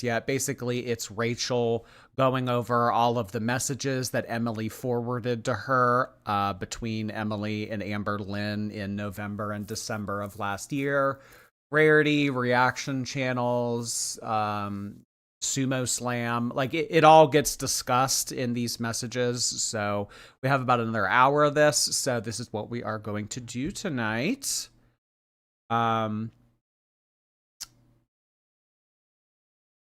yet. Basically, it's Rachel going over all of the messages that Emily forwarded to her between Emily and Amberlynn in November and December of last year. Rarity, reaction channels, Sumo Slam, like it all gets discussed in these messages. So we have about another hour of this. So this is what we are going to do tonight.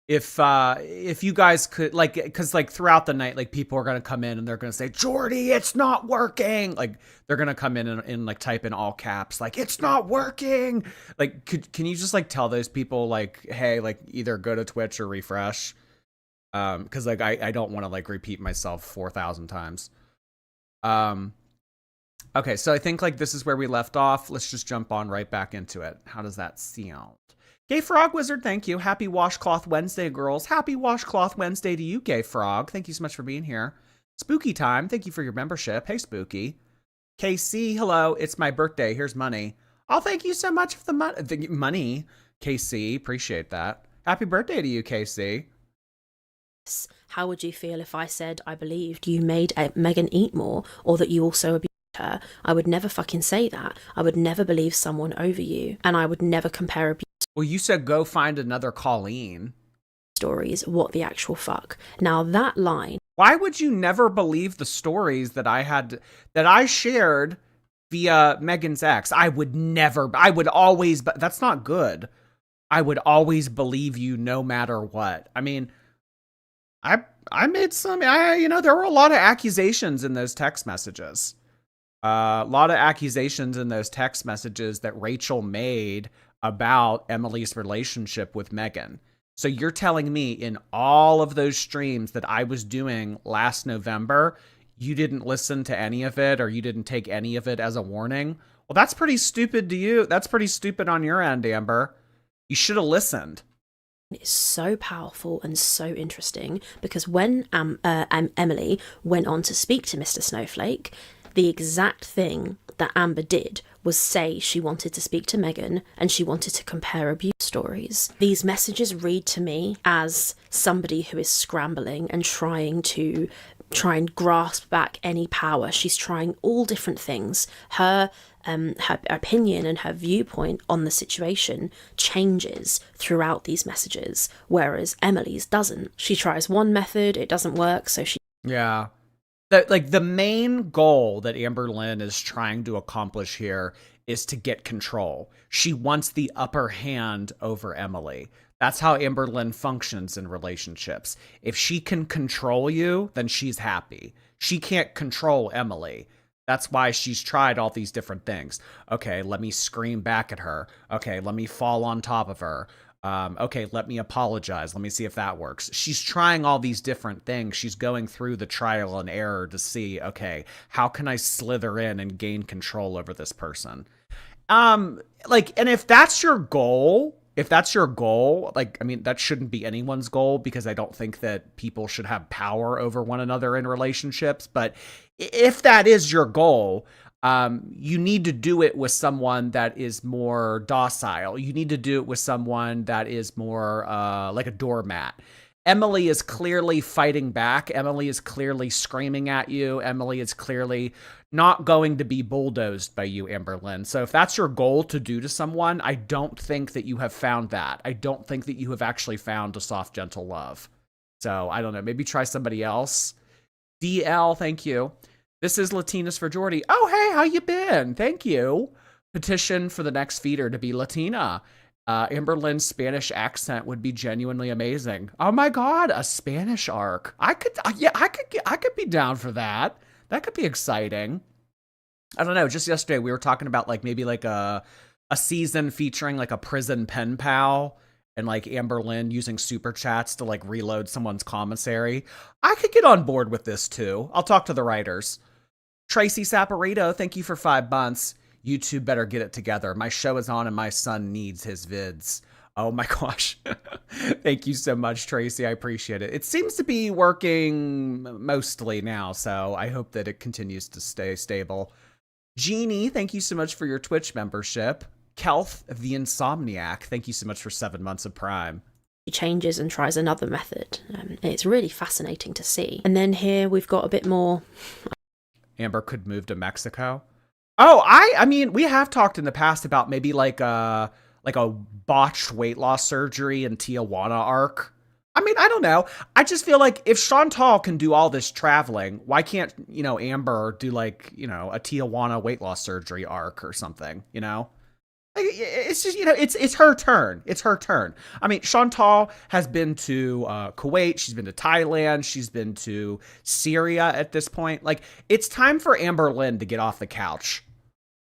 If you guys could, like, because like throughout the night, like people are gonna come in and they're gonna say, Jordy, it's not working. Like they're gonna come in and like type in all caps, like, it's not working. Like, can you just like tell those people, like, hey, like either go to Twitch or refresh? Because like I don't want to like repeat myself 4,000 times. Okay, so I think like this is where we left off. Let's just jump on right back into it. How does that sound? Gay Frog Wizard, thank you. Happy Washcloth Wednesday, girls. Happy Washcloth Wednesday to you, Gay Frog. Thank you so much for being here. Spooky Time, thank you for your membership. Hey, Spooky. KC, hello. It's my birthday. Here's money. Oh, thank you so much for the money, KC. Appreciate that. Happy birthday to you, KC. How would you feel if I said I believed you made Megan eat more, or that you also abused her? I would never fucking say that. I would never believe someone over you, and I would never compare abuse. Well, you said go find another Colleen. Stories, what the actual fuck? Now that line. Why would you never believe the stories that I shared via Megan's ex? I would always, but that's not good. I would always believe you no matter what. I mean, I made some, there were a lot of accusations in those text messages. A lot of accusations in those text messages that Rachel made about Emily's relationship with Megan. So you're telling me in all of those streams that I was doing last November, you didn't listen to any of it, or you didn't take any of it as a warning? Well, that's pretty stupid to you. That's pretty stupid on your end, Amber. You should have listened. It's so powerful and so interesting, because when Emily went on to speak to Mr. Snowflake, the exact thing that Amber did was say she wanted to speak to Megan and she wanted to compare abuse stories. These messages read to me as somebody who is scrambling and trying and grasp back any power. She's trying all different things. Her opinion and her viewpoint on the situation changes throughout these messages, whereas Emily's doesn't. She tries one method, it doesn't work, so she... Yeah. The main goal that Amberlynn is trying to accomplish here is to get control. She wants the upper hand over Emily. That's how Amberlynn functions in relationships. If she can control you, then she's happy. She can't control Emily. That's why she's tried all these different things. Okay, let me scream back at her. Okay, let me fall on top of her. Okay, let me apologize. Let me see if that works. She's trying all these different things. She's going through the trial and error to see, okay, how can I slither in and gain control over this person? And if that's your goal, like, I mean, that shouldn't be anyone's goal, because I don't think that people should have power over one another in relationships. But if that is your goal, you need to do it with someone that is more docile. You need to do it with someone that is more like a doormat. Emily is clearly fighting back. Emily is clearly screaming at you. Emily is clearly not going to be bulldozed by you, Amberlynn. So if that's your goal to do to someone, I don't think that you have found that. I don't think that you have actually found a soft, gentle love. So I don't know. Maybe try somebody else. DL, thank you. This is Latinas for Jordy. Oh, hey, how you been? Thank you. Petition for the next feeder to be Latina. Amberlynn's Spanish accent would be genuinely amazing. Oh my God, a Spanish arc. I could be down for that. That could be exciting. I don't know. Just yesterday we were talking about like maybe like a season featuring like a prison pen pal, and like Amberlynn using super chats to like reload someone's commissary. I could get on board with this too. I'll talk to the writers. Tracy Saporito, thank you for 5 months. You two better get it together. My show is on and my son needs his vids. Oh my gosh. Thank you so much, Tracy. I appreciate it. It seems to be working mostly now, so I hope that it continues to stay stable. Jeannie, thank you so much for your Twitch membership. Kelth, the Insomniac, thank you so much for 7 months of Prime. She changes and tries another method. It's really fascinating to see. And then here we've got a bit more. Amber could move to Mexico. Oh, I mean, we have talked in the past about maybe like a botched weight loss surgery in Tijuana arc. I mean, I don't know. I just feel like if Chantal can do all this traveling, why can't, Amber do like, a Tijuana weight loss surgery arc or something, Like, it's just, it's her turn. It's her turn. I mean, Chantal has been to Kuwait. She's been to Thailand. She's been to Syria at this point. Like, it's time for Amberlynn to get off the couch.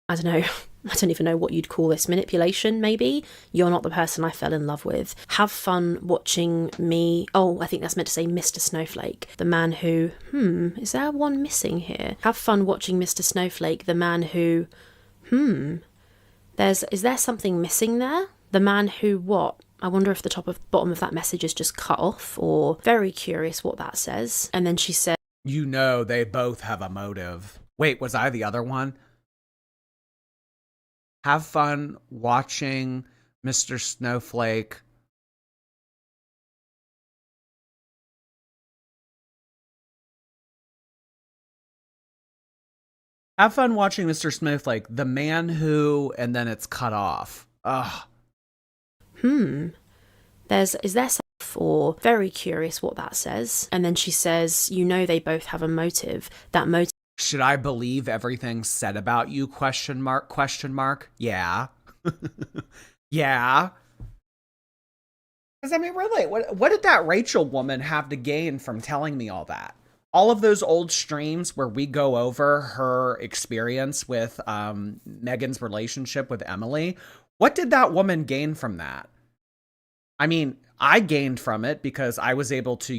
I don't know. I don't even know what you'd call this. Manipulation, maybe? You're not the person I fell in love with. Have fun watching me. Oh, I think that's meant to say Mr. Snowflake. The man who... is there one missing here? Have fun watching Mr. Snowflake. The man who... Is there something missing there? The man who what? I wonder if the bottom of that message is just cut off, or very curious what that says. And then she said... They both have a motive. Wait, was I the other one? Have fun watching Mr. Snowflake. Have fun watching Mr. Snowflake, the man who, and then it's cut off. Ugh. Is there something, or very curious what that says. And then she says, they both have a motive. That motive. Should I believe everything said about you? Question mark. Yeah. Yeah. Because, I mean, really, what did that Rachel woman have to gain from telling me all that? All of those old streams where we go over her experience with Megan's relationship with Emily, what did that woman gain from that? I mean, I gained from it because I was able to,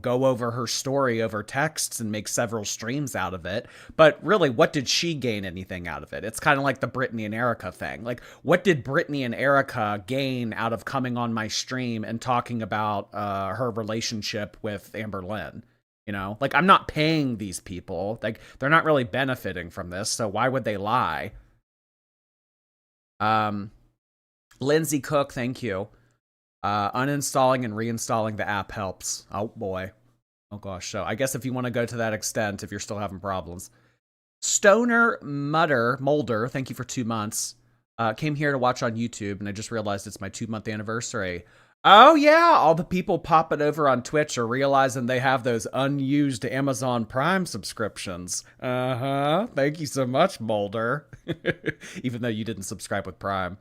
go over her story over texts and make several streams out of it. But really, what did she gain anything out of it? It's kind of like the Brittany and Erica thing. Like, what did Brittany and Erica gain out of coming on my stream and talking about her relationship with Amberlynn? Like, I'm not paying these people. Like, they're not really benefiting from this. So why would they lie? Lindsay Cook, thank you. Uninstalling and reinstalling the app helps. Oh boy. Oh gosh. So I guess if you want to go to that extent, if you're still having problems. Stoner Mulder, thank you for 2 months. Came here to watch on YouTube, and I just realized it's my 2-month anniversary. Oh yeah, all the people popping over on Twitch are realizing they have those unused Amazon Prime subscriptions. Thank you so much, Mulder. Even though you didn't subscribe with Prime.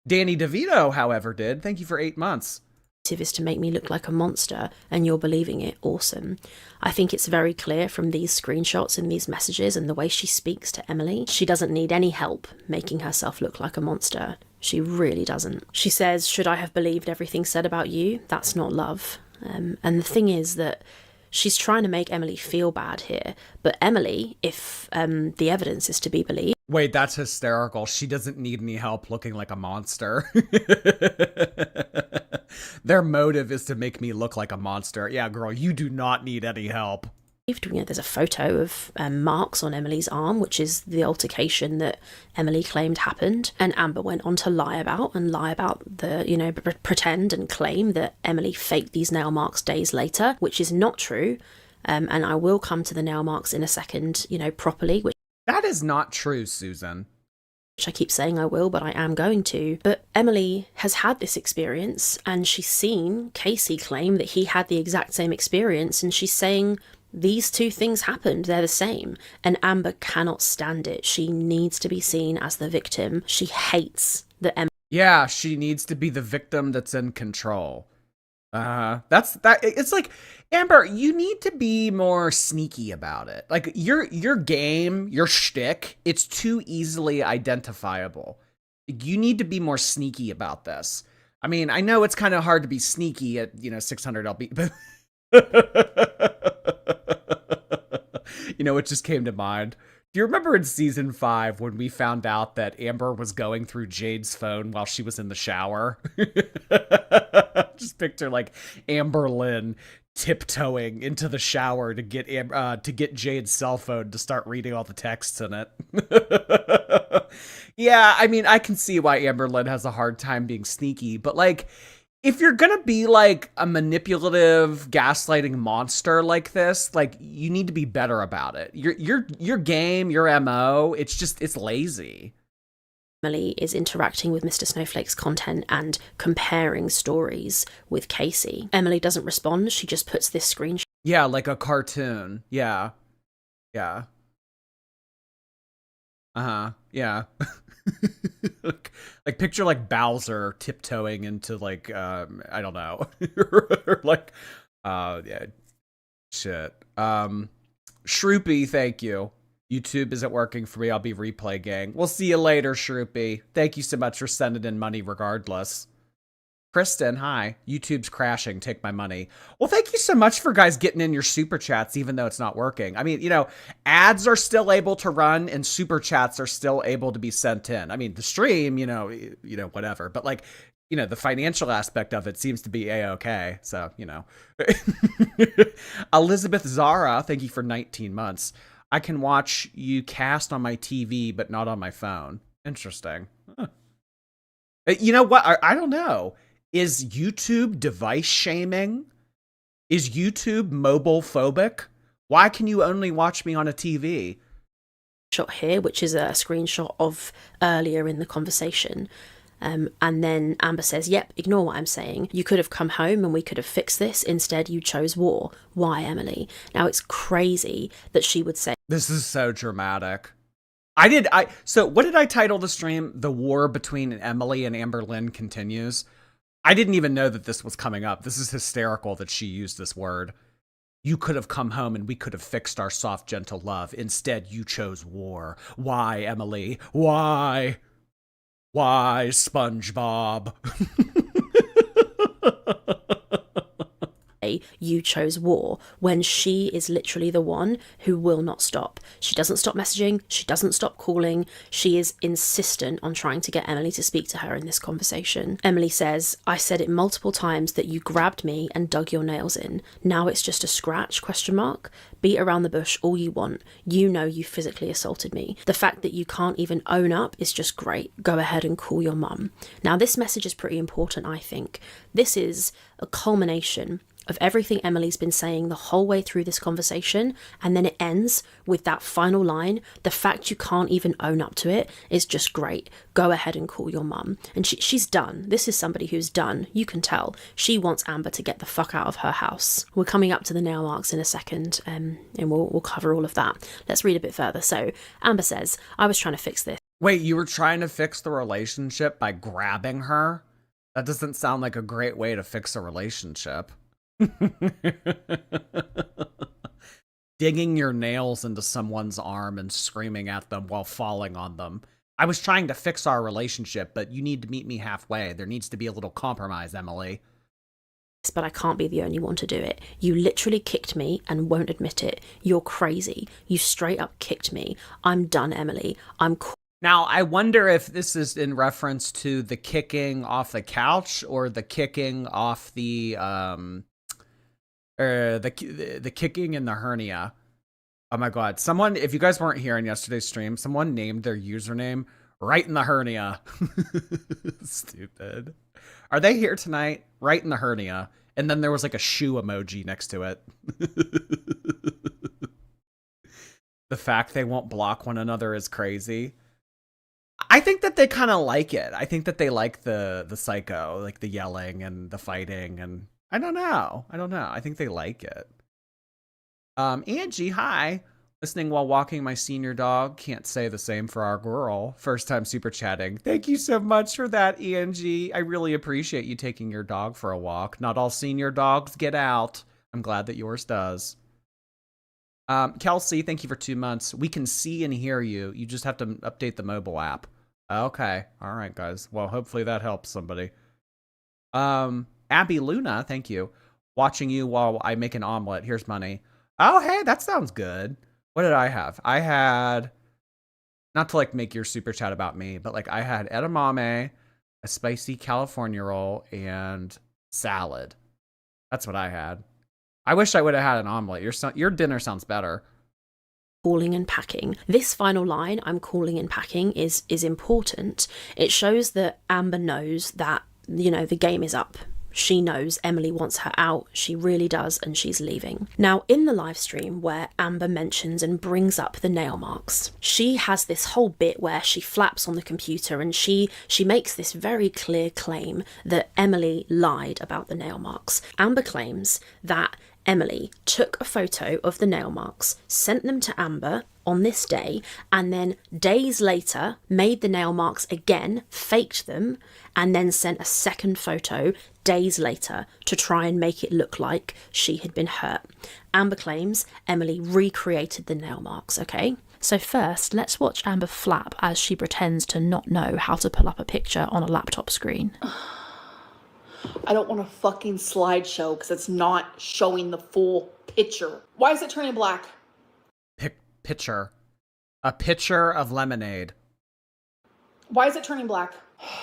Danny DeVito, however, did. Thank you for 8 months. Is to make me look like a monster, and you're believing it. Awesome. I think it's very clear from these screenshots and these messages and the way she speaks to Emily, she doesn't need any help making herself look like a monster. She really doesn't. She says, should I have believed everything said about you? That's not love. And the thing is that she's trying to make Emily feel bad here. But Emily, if the evidence is to be believed... Wait, that's hysterical. She doesn't need any help looking like a monster. Their motive is to make me look like a monster. Yeah, girl, you do not need any help. There's a photo of marks on Emily's arm, which is the altercation that Emily claimed happened. And Amber went on to lie about the, pretend and claim that Emily faked these nail marks days later, which is not true. And I will come to the nail marks in a second, properly. That is not true, Susan. Which I keep saying I will, but I am going to. But Emily has had this experience, and she's seen Casey claim that he had the exact same experience, and she's saying these two things happened, they're the same. And Amber cannot stand it. She needs to be seen as the victim. She hates that Emily... Yeah, she needs to be the victim that's in control. It's like, Amber, you need to be more sneaky about it. Like, your game, your shtick, it's too easily identifiable. You need to be more sneaky about this. I mean, I know it's kind of hard to be sneaky at, 600 LB, but it just came to mind. Do you remember in season 5 when we found out that Amber was going through Jade's phone while she was in the shower? Just picture like Amberlynn tiptoeing into the shower to get Jade's cell phone to start reading all the texts in it. Yeah, I mean, I can see why Amberlynn has a hard time being sneaky, but like, if you're gonna be like a manipulative, gaslighting monster like this, like you need to be better about it. Your game, your MO, it's lazy. Emily is interacting with Mr. Snowflake's content and comparing stories with Casey. Emily doesn't respond. She just puts this screenshot. Yeah, like a cartoon. Yeah. Yeah. Uh-huh. Yeah. like picture like Bowser tiptoeing into like I don't know. like yeah. Shit. Shroopy, thank you. YouTube isn't working for me. I'll be replay gang. We'll see you later, Shroopy. Thank you so much for sending in money regardless. Kristen, hi. YouTube's crashing. Take my money. Well, thank you so much for guys getting in your super chats, even though it's not working. I mean, ads are still able to run and super chats are still able to be sent in. I mean, the stream, whatever. But like, the financial aspect of it seems to be a-okay. So, Elizabeth Zara, thank you for 19 months. I can watch you cast on my TV, but not on my phone. Interesting. Huh. You know what? I don't know. Is YouTube device shaming? Is YouTube mobile phobic? Why can you only watch me on a TV? Shot here, which is a screenshot of earlier in the conversation. And then Amber says, yep, ignore what I'm saying. You could have come home and we could have fixed this. Instead, you chose war. Why, Emily? Now, it's crazy that she would say... This is so dramatic. So what did I title the stream? The war between Emily and Amberlynn continues. I didn't even know that this was coming up. This is hysterical that she used this word. You could have come home and we could have fixed our soft, gentle love. Instead, you chose war. Why, Emily? Why? Why, SpongeBob? You chose war, when she is literally the one who will not stop. She doesn't stop messaging. She doesn't stop calling. She is insistent on trying to get Emily to speak to her in this conversation. Emily says, I said it multiple times that you grabbed me and dug your nails in. Now it's just a scratch, ? Beat around the bush all you want. You know you physically assaulted me. The fact that you can't even own up is just great. Go ahead and call your mum. Now this message is pretty important, I think. This is a culmination of everything Emily's been saying the whole way through this conversation, and then it ends with that final line. The fact you can't even own up to it is just great. Go ahead and call your mum. And she's done. This is somebody who's done. You can tell. She wants Amber to get the fuck out of her house. We're coming up to the nail marks in a second, and we'll cover all of that. Let's read a bit further. So Amber says, I was trying to fix this. Wait, you were trying to fix the relationship by grabbing her? That doesn't sound like a great way to fix a relationship. Digging your nails into someone's arm and screaming at them while falling on them. I was trying to fix our relationship, but you need to meet me halfway. There needs to be a little compromise, Emily. But I can't be the only one to do it. You literally kicked me and won't admit it. You're crazy. You straight up kicked me. I'm done, Emily. Now, I wonder if this is in reference to the kicking off the couch or the kicking off the kicking in the hernia. Oh my god. Someone, if you guys weren't here in yesterday's stream, someone named their username right in the hernia. Stupid. Are they here tonight? Right in the hernia. And then there was like a shoe emoji next to it. The fact they won't block one another is crazy. I think that they kind of like it. I think that they like the psycho, like the yelling and the fighting, and I don't know. I think they like it. Angie, hi. Listening while walking my senior dog. Can't say the same for our girl. First time super chatting. Thank you so much for that, Angie. I really appreciate you taking your dog for a walk. Not all senior dogs get out. I'm glad that yours does. Kelsey, thank you for 2 months. We can see and hear you. You just have to update the mobile app. Okay. All right, guys. Well, hopefully that helps somebody. Abby Luna, thank you. Watching you while I make an omelet. Here's money. Oh, hey, that sounds good. What did I have? I had, not to like make your super chat about me, but like I had edamame, a spicy California roll, and salad. That's what I had. I wish I would have had an omelet. Your dinner sounds better. Calling and packing. This final line, I'm calling and packing, is important. It shows that Amber knows that, the game is up. She knows Emily wants her out, she really does, and she's leaving. Now, in the live stream where Amber mentions and brings up the nail marks, she has this whole bit where she flaps on the computer and she makes this very clear claim that Emily lied about the nail marks. Amber claims that Emily took a photo of the nail marks, sent them to Amber on this day, and then days later made the nail marks again, faked them, and then sent a second photo days later to try and make it look like she had been hurt. Amber claims Emily recreated the nail marks, okay? So first, let's watch Amber flap as she pretends to not know how to pull up a picture on a laptop screen. I don't want a fucking slideshow because it's not showing the full picture. Why is it turning black? Pitcher. A pitcher of lemonade. Why is it turning black?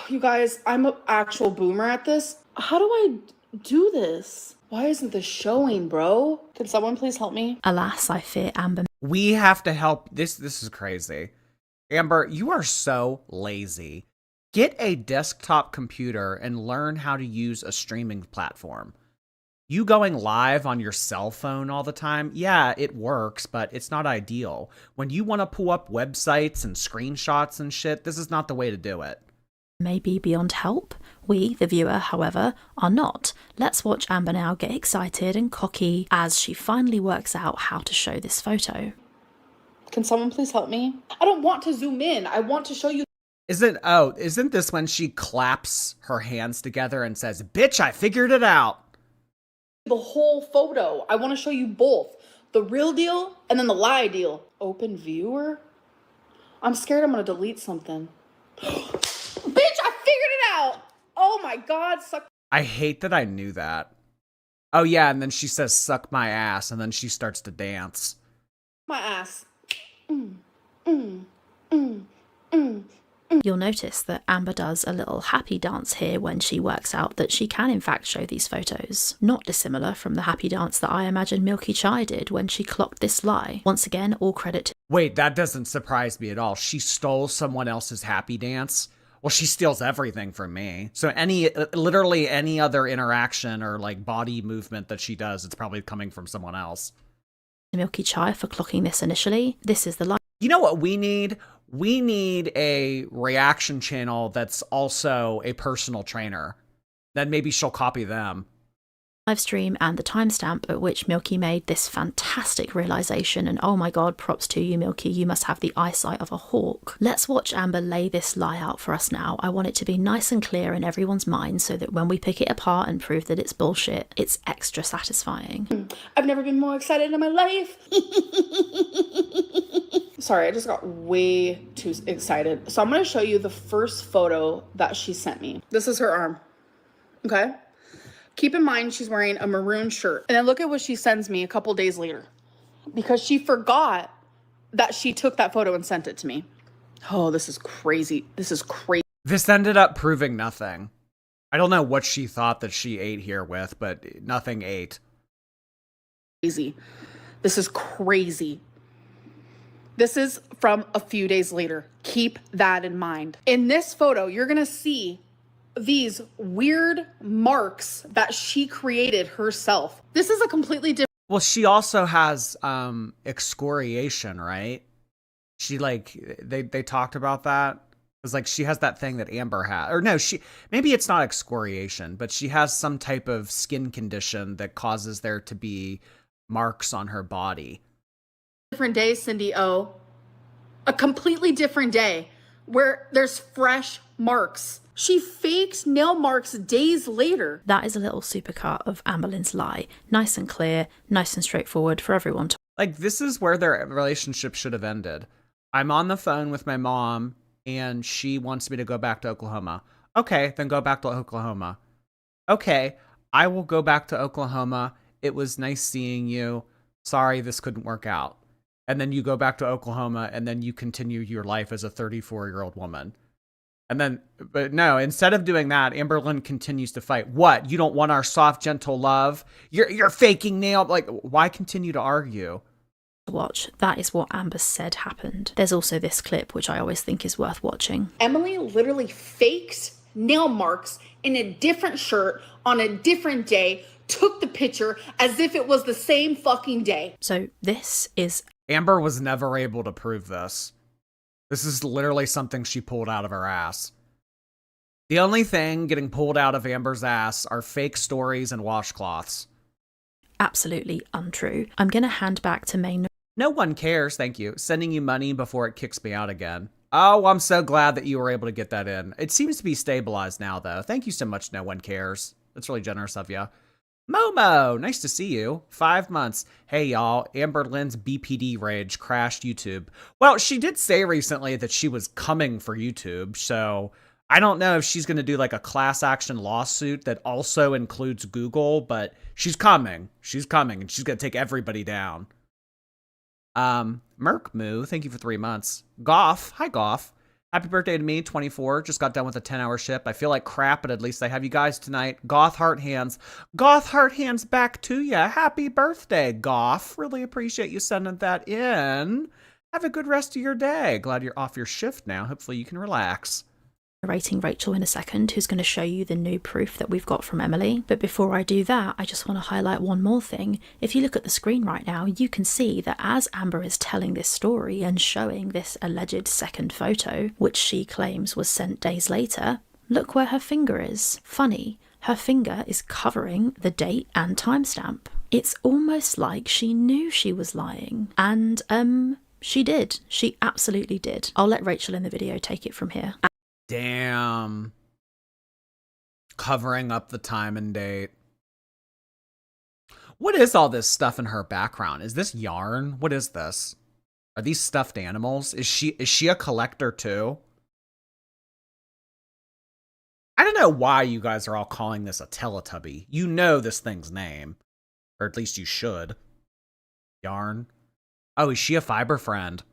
You guys, I'm an actual boomer at this. How do I do this? Why isn't this showing, bro? Can someone please help me? Alas, I fear Amber. We have to help. This is crazy. Amber, you are so lazy. Get a desktop computer and learn how to use a streaming platform. You going live on your cell phone all the time, yeah, it works, but it's not ideal. When you want to pull up websites and screenshots and shit, this is not the way to do it. May be beyond help. We, the viewer, however, are not. Let's watch Amber now get excited and cocky as she finally works out how to show this photo. Can someone please help me? I don't want to zoom in. I want to show you. Isn't this when she claps her hands together and says, "Bitch, I figured it out"? The whole photo. I want to show you both. The real deal and then the lie deal. Open viewer? I'm scared I'm going to delete something. Bitch, I figured it out. Oh my God. Suck I hate that I knew that. Oh yeah, and then she says, "Suck my ass," and then she starts to dance. my ass. You'll notice that Amber does a little happy dance here when she works out that she can in fact show these photos. Not dissimilar from the happy dance that I imagine Milky Chai did when she clocked this lie. Once again, all credit to... Wait, that doesn't surprise me at all. She stole someone else's happy dance? Well, she steals everything from me. So literally any other interaction or like body movement that she does, it's probably coming from someone else. Milky Chai for clocking this initially. This is the lie. You know what we need? We need a reaction channel that's also a personal trainer. Then maybe she'll copy them. Live stream and the timestamp at which Milky made this fantastic realization, and oh my god, props to you, Milky, you must have the eyesight of a hawk. Let's watch Amber lay this lie out for us now. I want it to be nice and clear in everyone's mind so that when we pick it apart and prove that it's bullshit, it's extra satisfying. I've never been more excited in my life. Sorry, I just got way too excited. So I'm going to show you the first photo that she sent me. This is her arm. Okay? Keep in mind she's wearing a maroon shirt. And then look at what she sends me a couple days later. Because she forgot that she took that photo and sent it to me. Oh, this is crazy. This is crazy. This ended up proving nothing. I don't know what she thought that she ate here with, but nothing ate. This is crazy. This is from a few days later. Keep that in mind. In this photo, you're going to see these weird marks that she created herself. This is a completely different... Well, she also has excoriation, right? She they talked about that. It was like she has that thing that Amber had. Or no, maybe it's not excoriation, but she has some type of skin condition that causes there to be marks on her body. Different day, Cindy O. A completely different day where there's fresh marks. She faked nail marks days later. That is a little supercut of Amberlynn's lie. Nice and clear, nice and straightforward for everyone to... Like, this is where their relationship should have ended. I'm on the phone with my mom, and she wants me to go back to Oklahoma. Okay, then go back to Oklahoma. Okay, I will go back to Oklahoma. It was nice seeing you. Sorry, this couldn't work out. And then you go back to Oklahoma, and then you continue your life as a 34-year-old woman. And then, but no, instead of doing that, Amberlynn continues to fight. What? You don't want our soft, gentle love? You're faking nail. Like, why continue to argue? Watch. That is what Amber said happened. There's also this clip, which I always think is worth watching. Emily literally faked nail marks in a different shirt on a different day, took the picture as if it was the same fucking day. So this is... Amber was never able to prove this. This is literally something she pulled out of her ass. The only thing getting pulled out of Amber's ass are fake stories and washcloths. absolutely untrue. I'm going to hand back to May. No one cares, thank you. Sending you money before it kicks me out again. Oh, I'm so glad that you were able to get that in. It seems to be stabilized now, though. Thank you so much, No One Cares. That's really generous of you. Momo, nice to see you. 5 months. Hey, y'all. Amberlynn's BPD rage crashed YouTube. Well, she did say recently that she was coming for YouTube, so I don't know if she's going to do like a class action lawsuit that also includes Google, but she's coming. She's coming, and she's going to take everybody down. Merc Moo, thank you for 3 months. Goff, hi Goff. Happy birthday to me, 24. Just got done with a 10-hour shift. I feel like crap, but at least I have you guys tonight. Goth Heart Hands. Goth Heart Hands back to ya. Happy birthday, Goff. Really appreciate you sending that in. Have a good rest of your day. Glad you're off your shift now. Hopefully you can relax. Rating Rachel in a second, who's going to show you the new proof that we've got from Emily. But before I do that, I just want to highlight one more thing. If you look at the screen right now, you can see that as Amber is telling this story and showing this alleged second photo, which she claims was sent days later, look where her finger is. Funny, her finger is covering the date and timestamp. It's almost like she knew she was lying. And, she did. She absolutely did. I'll let Rachel in the video take it from here. Damn. Covering up the time and date. What is all this stuff in her background? Is this yarn? What is this? Are these stuffed animals? Is she a collector too? I don't know why you guys are all calling this a Teletubby. You know this thing's name. Or at least you should. Yarn. Oh, is she a fiber friend?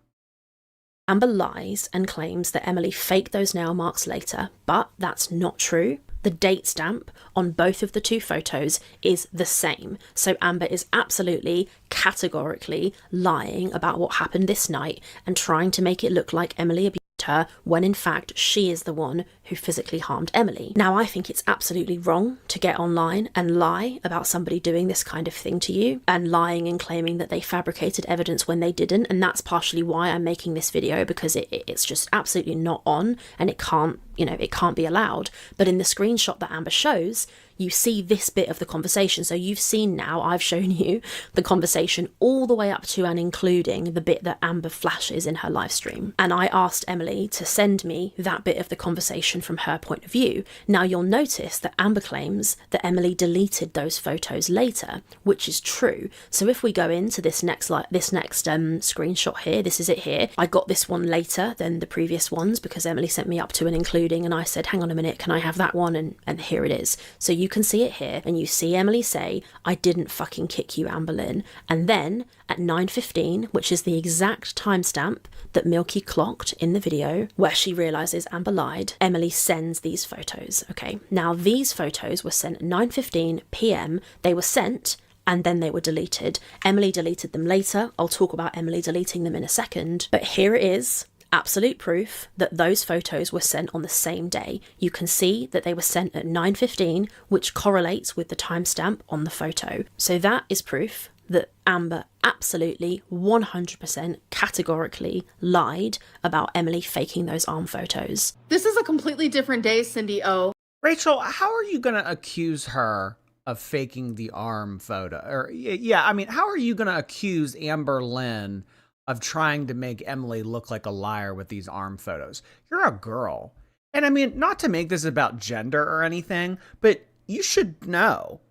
Amber lies and claims that Emily faked those nail marks later, but that's not true. The date stamp on both of the two photos is the same. So Amber is absolutely, categorically lying about what happened this night and trying to make it look like Emily abused her when in fact she is the one who physically harmed Emily. Now, I think it's absolutely wrong to get online and lie about somebody doing this kind of thing to you and lying and claiming that they fabricated evidence when they didn't, and that's partially why I'm making this video, because it's just absolutely not on and it can't, it can't be allowed. But in the screenshot that Amber shows, you see this bit of the conversation. So you've seen now, I've shown you the conversation all the way up to and including the bit that Amber flashes in her live stream. And I asked Emily to send me that bit of the conversation from her point of view. Now you'll notice that Amber claims that Emily deleted those photos later, which is true. So if we go into this next screenshot here, this is it here. I got this one later than the previous ones because Emily sent me up to and including, and I said, hang on a minute, can I have that one? And here it is. So you can see it here, and you see Emily say, I didn't fucking kick you, Amberlynn. And then at 9:15, which is the exact timestamp that Milky clocked in the video, where she realizes Amber lied, Emily sends these photos. Okay, now these photos were sent at 9:15 p.m. They were sent and then they were deleted. Emily deleted them later. I'll talk about Emily deleting them in a second, but here it is. Absolute proof that those photos were sent on the same day. You can see that they were sent at 9:15, which correlates with the timestamp on the photo. So that is proof that Amber absolutely 100% categorically lied about Emily faking those arm photos. This is a completely different day, Cindy O. Rachel, how are you going to accuse her of faking the arm photo? Or yeah, I mean, how are you going to accuse Amberlynn of trying to make Emily look like a liar with these arm photos? You're a girl. And I mean, not to make this about gender or anything, but you should know.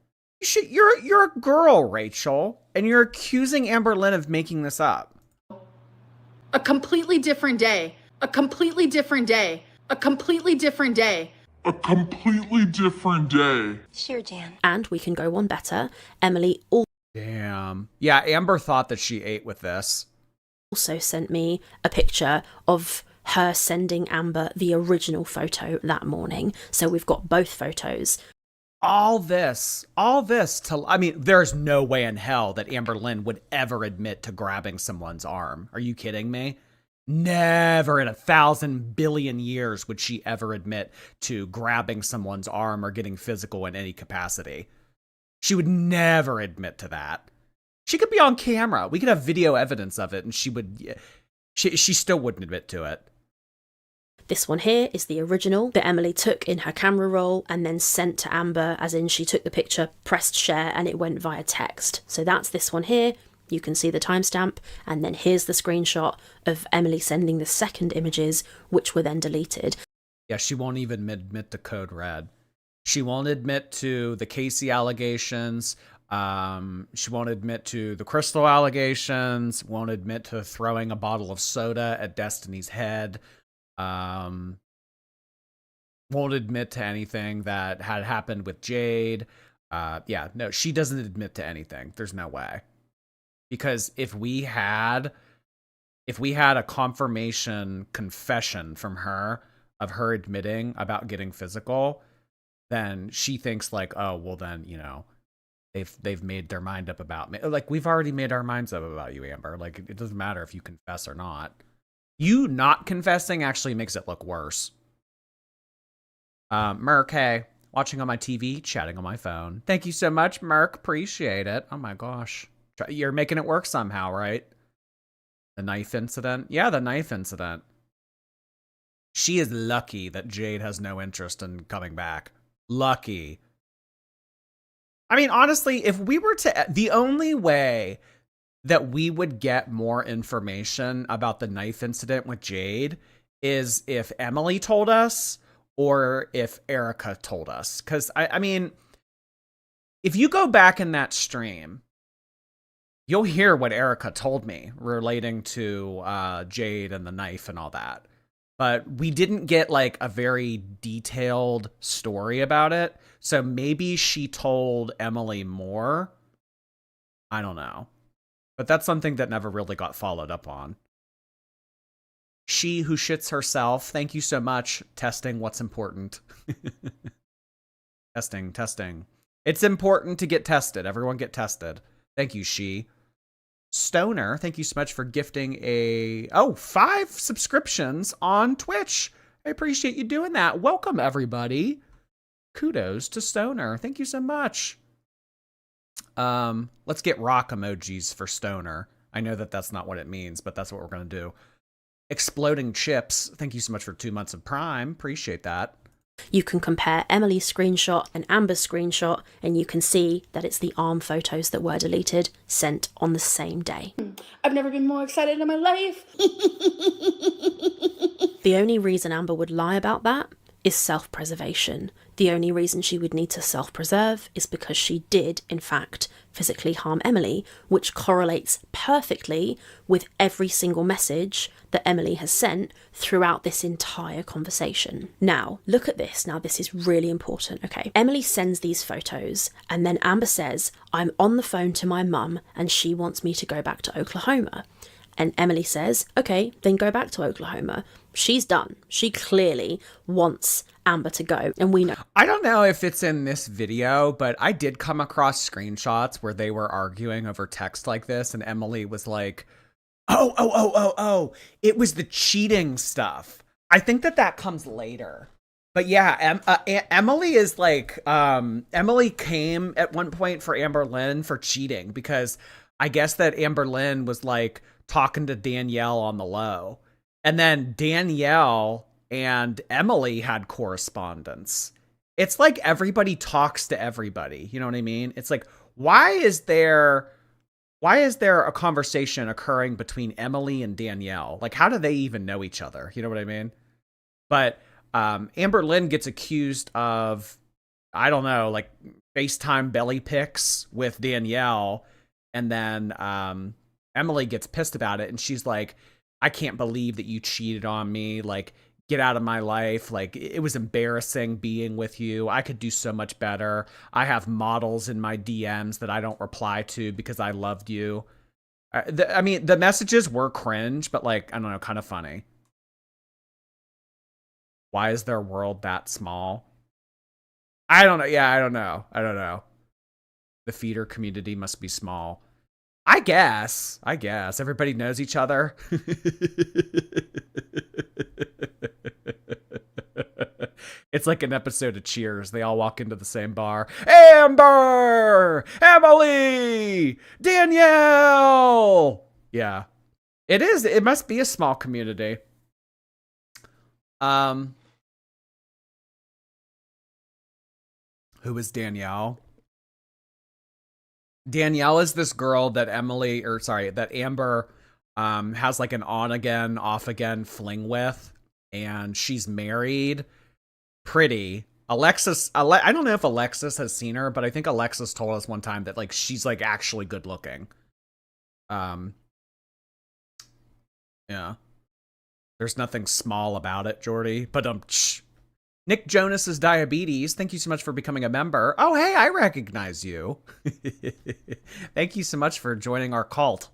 You're a girl, Rachel, and you're accusing Amberlynn of making this up. A completely different day. A completely different day. A completely different day. A completely different day. Sure, Jan. And we can go one better. Emily Damn. Yeah, Amber thought that she ate with this. also sent me a picture of her sending Amber the original photo that morning. So we've got both photos. All this to, I mean, there's no way in hell that Amberlynn would ever admit to grabbing someone's arm. Are you kidding me? Never in 1,000 billion years would she ever admit to grabbing someone's arm or getting physical in any capacity. She would never admit to that. She could be on camera. We could have video evidence of it, and she still wouldn't admit to it. This one here is the original that Emily took in her camera roll and then sent to Amber, as in she took the picture, pressed share, and it went via text. So that's this one here. You can see the timestamp, and then here's the screenshot of Emily sending the second images, which were then deleted. Yeah, she won't even admit to Code Red. She won't admit to the Casey allegations. She won't admit to the Crystal allegations. Won't admit to throwing a bottle of soda at Destiny's head. Won't admit to anything that had happened with Jade. Yeah, no, she doesn't admit to anything. There's no way. Because if we had a confirmation confession from her of her admitting about getting physical, then she thinks like, oh, well then, you know, they've made their mind up about me. Like, we've already made our minds up about you, Amber. Like, it doesn't matter if you confess or not. You not confessing actually makes it look worse. Merc, hey, watching on my TV, chatting on my phone. Thank you so much, Merc. Appreciate it. Oh my gosh. You're making it work somehow, right? The knife incident? Yeah, the knife incident. She is lucky that Jade has no interest in coming back. Lucky. I mean, honestly, if we were to... The only way that we would get more information about the knife incident with Jade is if Emily told us or if Erica told us. Because, I mean, if you go back in that stream, you'll hear what Erica told me relating to Jade and the knife and all that. But we didn't get like a very detailed story about it. So maybe she told Emily more. I don't know. But that's something that never really got followed up on. She who shits herself. Thank you so much. Testing what's important. Testing. It's important to get tested. Everyone get tested. Thank you, she. Stoner, thank you so much for gifting 5 subscriptions on Twitch. I appreciate you doing that. Welcome, everybody. Kudos to Stoner. Thank you so much. Let's get rock emojis for Stoner. I know that that's not what it means, but that's what we're going to do. Exploding Chips, thank you so much for 2 months of Prime. Appreciate that. You can compare Emily's screenshot and Amber's screenshot, and you can see that it's the arm photos that were deleted, sent on the same day. I've never been more excited in my life. The only reason Amber would lie about that is self-preservation. The only reason she would need to self-preserve is because she did, in fact, physically harm Emily, which correlates perfectly with every single message that Emily has sent throughout this entire conversation. Now, look at this. Now, this is really important, okay? Emily sends these photos, and then Amber says, I'm on the phone to my mum, and she wants me to go back to Oklahoma. And Emily says, okay, then go back to Oklahoma. She's done. She clearly wants Amber to go, and we know. I don't know if it's in this video, but I did come across screenshots where they were arguing over text like this, and Emily was like, oh, it was the cheating stuff. I think that comes later. But yeah, Emily is like, Emily came at one point for Amberlynn for cheating, because I guess that Amberlynn was like talking to Danielle on the low. And then Danielle and Emily had correspondence. It's like everybody talks to everybody. You know what I mean? It's like, why is there a conversation occurring between Emily and Danielle? Like, how do they even know each other? You know what I mean? But Amberlynn gets accused of, I don't know, like FaceTime belly pics with Danielle. And then Emily gets pissed about it. And she's like, I can't believe that you cheated on me. Like, get out of my life. Like, it was embarrassing being with you. I could do so much better. I have models in my DMs that I don't reply to because I loved you. I mean, the messages were cringe, but like, I don't know, kind of funny. Why is their world that small? I don't know. Yeah, I don't know. The feeder community must be small. I guess. Everybody knows each other. It's like an episode of Cheers. They all walk into the same bar. Amber! Emily! Danielle! Yeah. It is. It must be a small community. Who is Danielle? Danielle is this girl that that Amber has like an on again, off again fling with, and she's married. Pretty. I don't know if Alexis has seen her, but I think Alexis told us one time that like she's like actually good looking. Yeah. There's nothing small about it, Jordy. But Nick Jonas's diabetes. Thank you so much for becoming a member. Oh, hey, I recognize you. Thank you so much for joining our cult.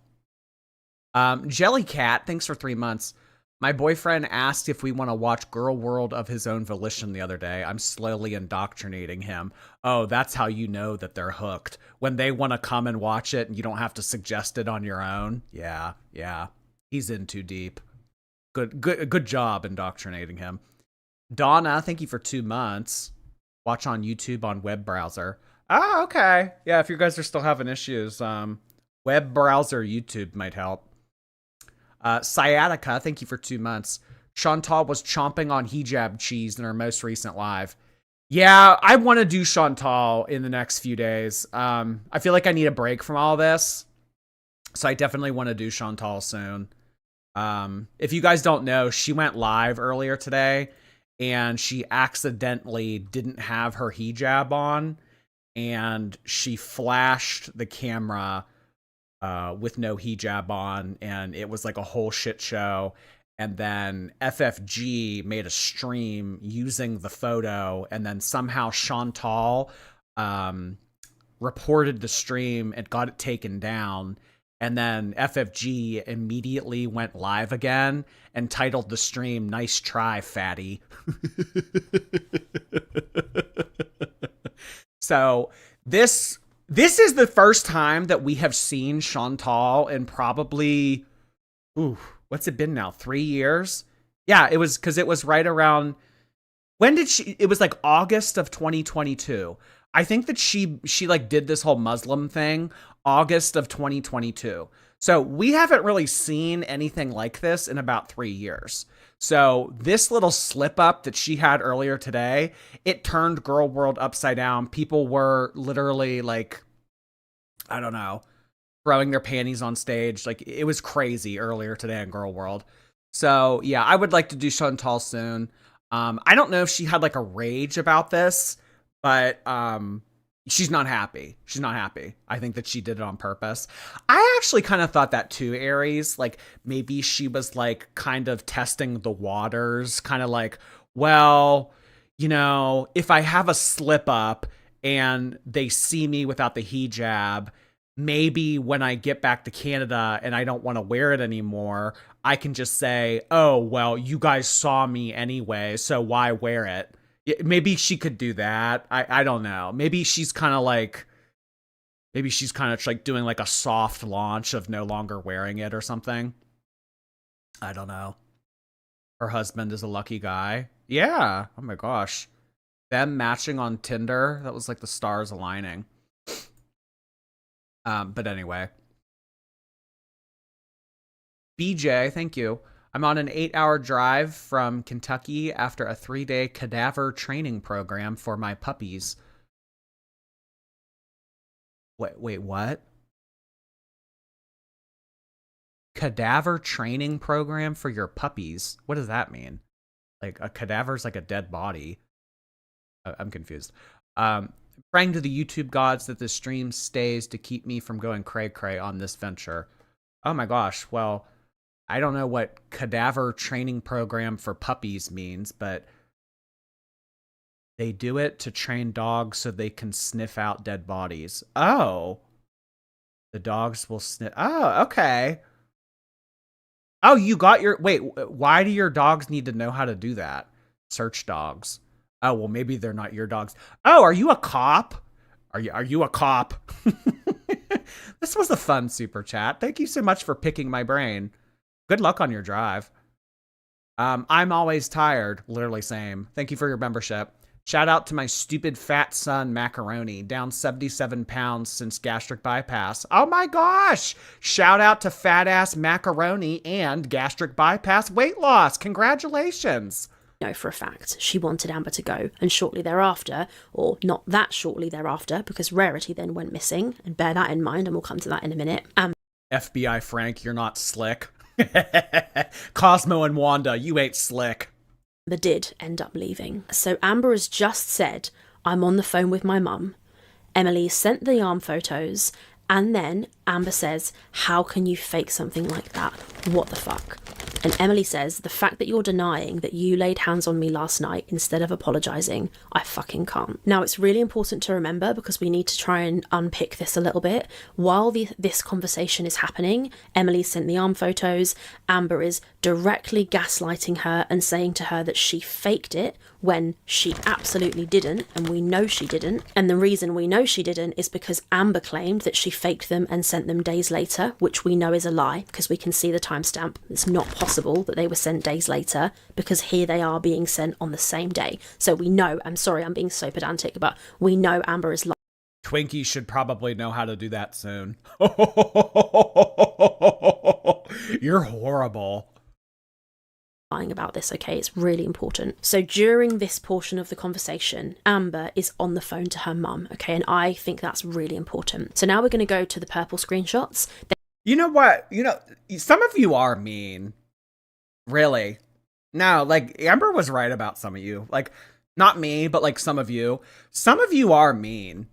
Jellycat, thanks for 3 months. My boyfriend asked if we want to watch Girl World of his own volition the other day. I'm slowly indoctrinating him. Oh, that's how you know that they're hooked. When they want to come and watch it and you don't have to suggest it on your own. Yeah. He's in too deep. Good job indoctrinating him. Donna, thank you for 2 months. Watch on YouTube on web browser. Oh, okay. Yeah, if you guys are still having issues, web browser YouTube might help. Sciatica, thank you for 2 months. Chantal was chomping on hijab cheese in her most recent live. Yeah, I want to do Chantal in the next few days. I feel like I need a break from all this. So I definitely want to do Chantal soon. If you guys don't know, she went live earlier today and she accidentally didn't have her hijab on and she flashed the camera with no hijab on, and it was like a whole shit show. And then FFG made a stream using the photo, and then somehow Chantal reported the stream and got it taken down. And then FFG immediately went live again and titled the stream, "Nice try, fatty." So this is the first time that we have seen Chantal in probably, what's it been now? 3 years? Yeah, it was because it was right around, when did it was like August of 2022. I think that she like did this whole Muslim thing August of 2022. So we haven't really seen anything like this in about 3 years. So this little slip up that she had earlier today, it turned Girl World upside down. People were literally like, I don't know, throwing their panties on stage. Like, it was crazy earlier today in Girl World. So yeah, I would like to do Chantal soon. I don't know if she had like a rage about this, but she's not happy. She's not happy. I think that she did it on purpose. I actually kind of thought that too, Aries. Like, maybe she was like kind of testing the waters, kind of like, well, you know, if I have a slip up and they see me without the hijab, maybe when I get back to Canada and I don't want to wear it anymore, I can just say, oh, well, you guys saw me anyway, so why wear it? Maybe she could do that. I don't know. Maybe she's kind of like doing like a soft launch of no longer wearing it or something. I don't know. Her husband is a lucky guy. Yeah. Oh my gosh. Them matching on Tinder. That was like the stars aligning. But anyway. BJ, thank you. I'm on an 8-hour drive from Kentucky after a 3-day cadaver training program for my puppies. Wait, what? Cadaver training program for your puppies? What does that mean? Like, a cadaver's like a dead body. I'm confused. Praying to the YouTube gods that the stream stays to keep me from going cray-cray on this venture. Oh my gosh, well, I don't know what cadaver training program for puppies means, but they do it to train dogs so they can sniff out dead bodies. Oh. The dogs will sniff. Oh, okay. Oh, you got your... Wait, why do your dogs need to know how to do that? Search dogs. Oh, well, maybe they're not your dogs. Oh, are you a cop? Are you a cop? This was a fun super chat. Thank you so much for picking my brain. Good luck on your drive. I'm always tired. Literally same. Thank you for your membership. Shout out to my stupid fat son, Macaroni, down 77 pounds since gastric bypass. Oh my gosh! Shout out to fat ass Macaroni and gastric bypass weight loss. Congratulations. Know for a fact she wanted Amber to go, and shortly thereafter, or not that shortly thereafter, because Rarity then went missing, and bear that in mind, and we'll come to that in a minute. FBI Frank, you're not slick. Cosmo and Wanda, you ain't slick. Amber did end up leaving. So Amber has just said, I'm on the phone with my mum. Emily sent the arm photos, and then Amber says, how can you fake something like that? What the fuck? And Emily says, the fact that you're denying that you laid hands on me last night instead of apologising, I fucking can't. Now, it's really important to remember, because we need to try and unpick this a little bit. While this conversation is happening, Emily sent the arm photos. Amber is directly gaslighting her and saying to her that she faked it when she absolutely didn't, and we know she didn't. And the reason we know she didn't is because Amber claimed that she faked them and sent them days later, which we know is a lie, because we can see the timestamp. It's not possible that they were sent days later, because here they are being sent on the same day. So we know, I'm sorry, I'm being so pedantic, but we know Amber is lying. Twinkie should probably know how to do that soon. You're horrible. About this, okay? It's really important. So during this portion of the conversation, Amber is on the phone to her mum, okay? And I think that's really important. So now we're going to go to the purple screenshots. You know what? You know, some of you are mean. Really. No, like, Amber was right about some of you. Like, not me, but like some of you. Some of you are mean.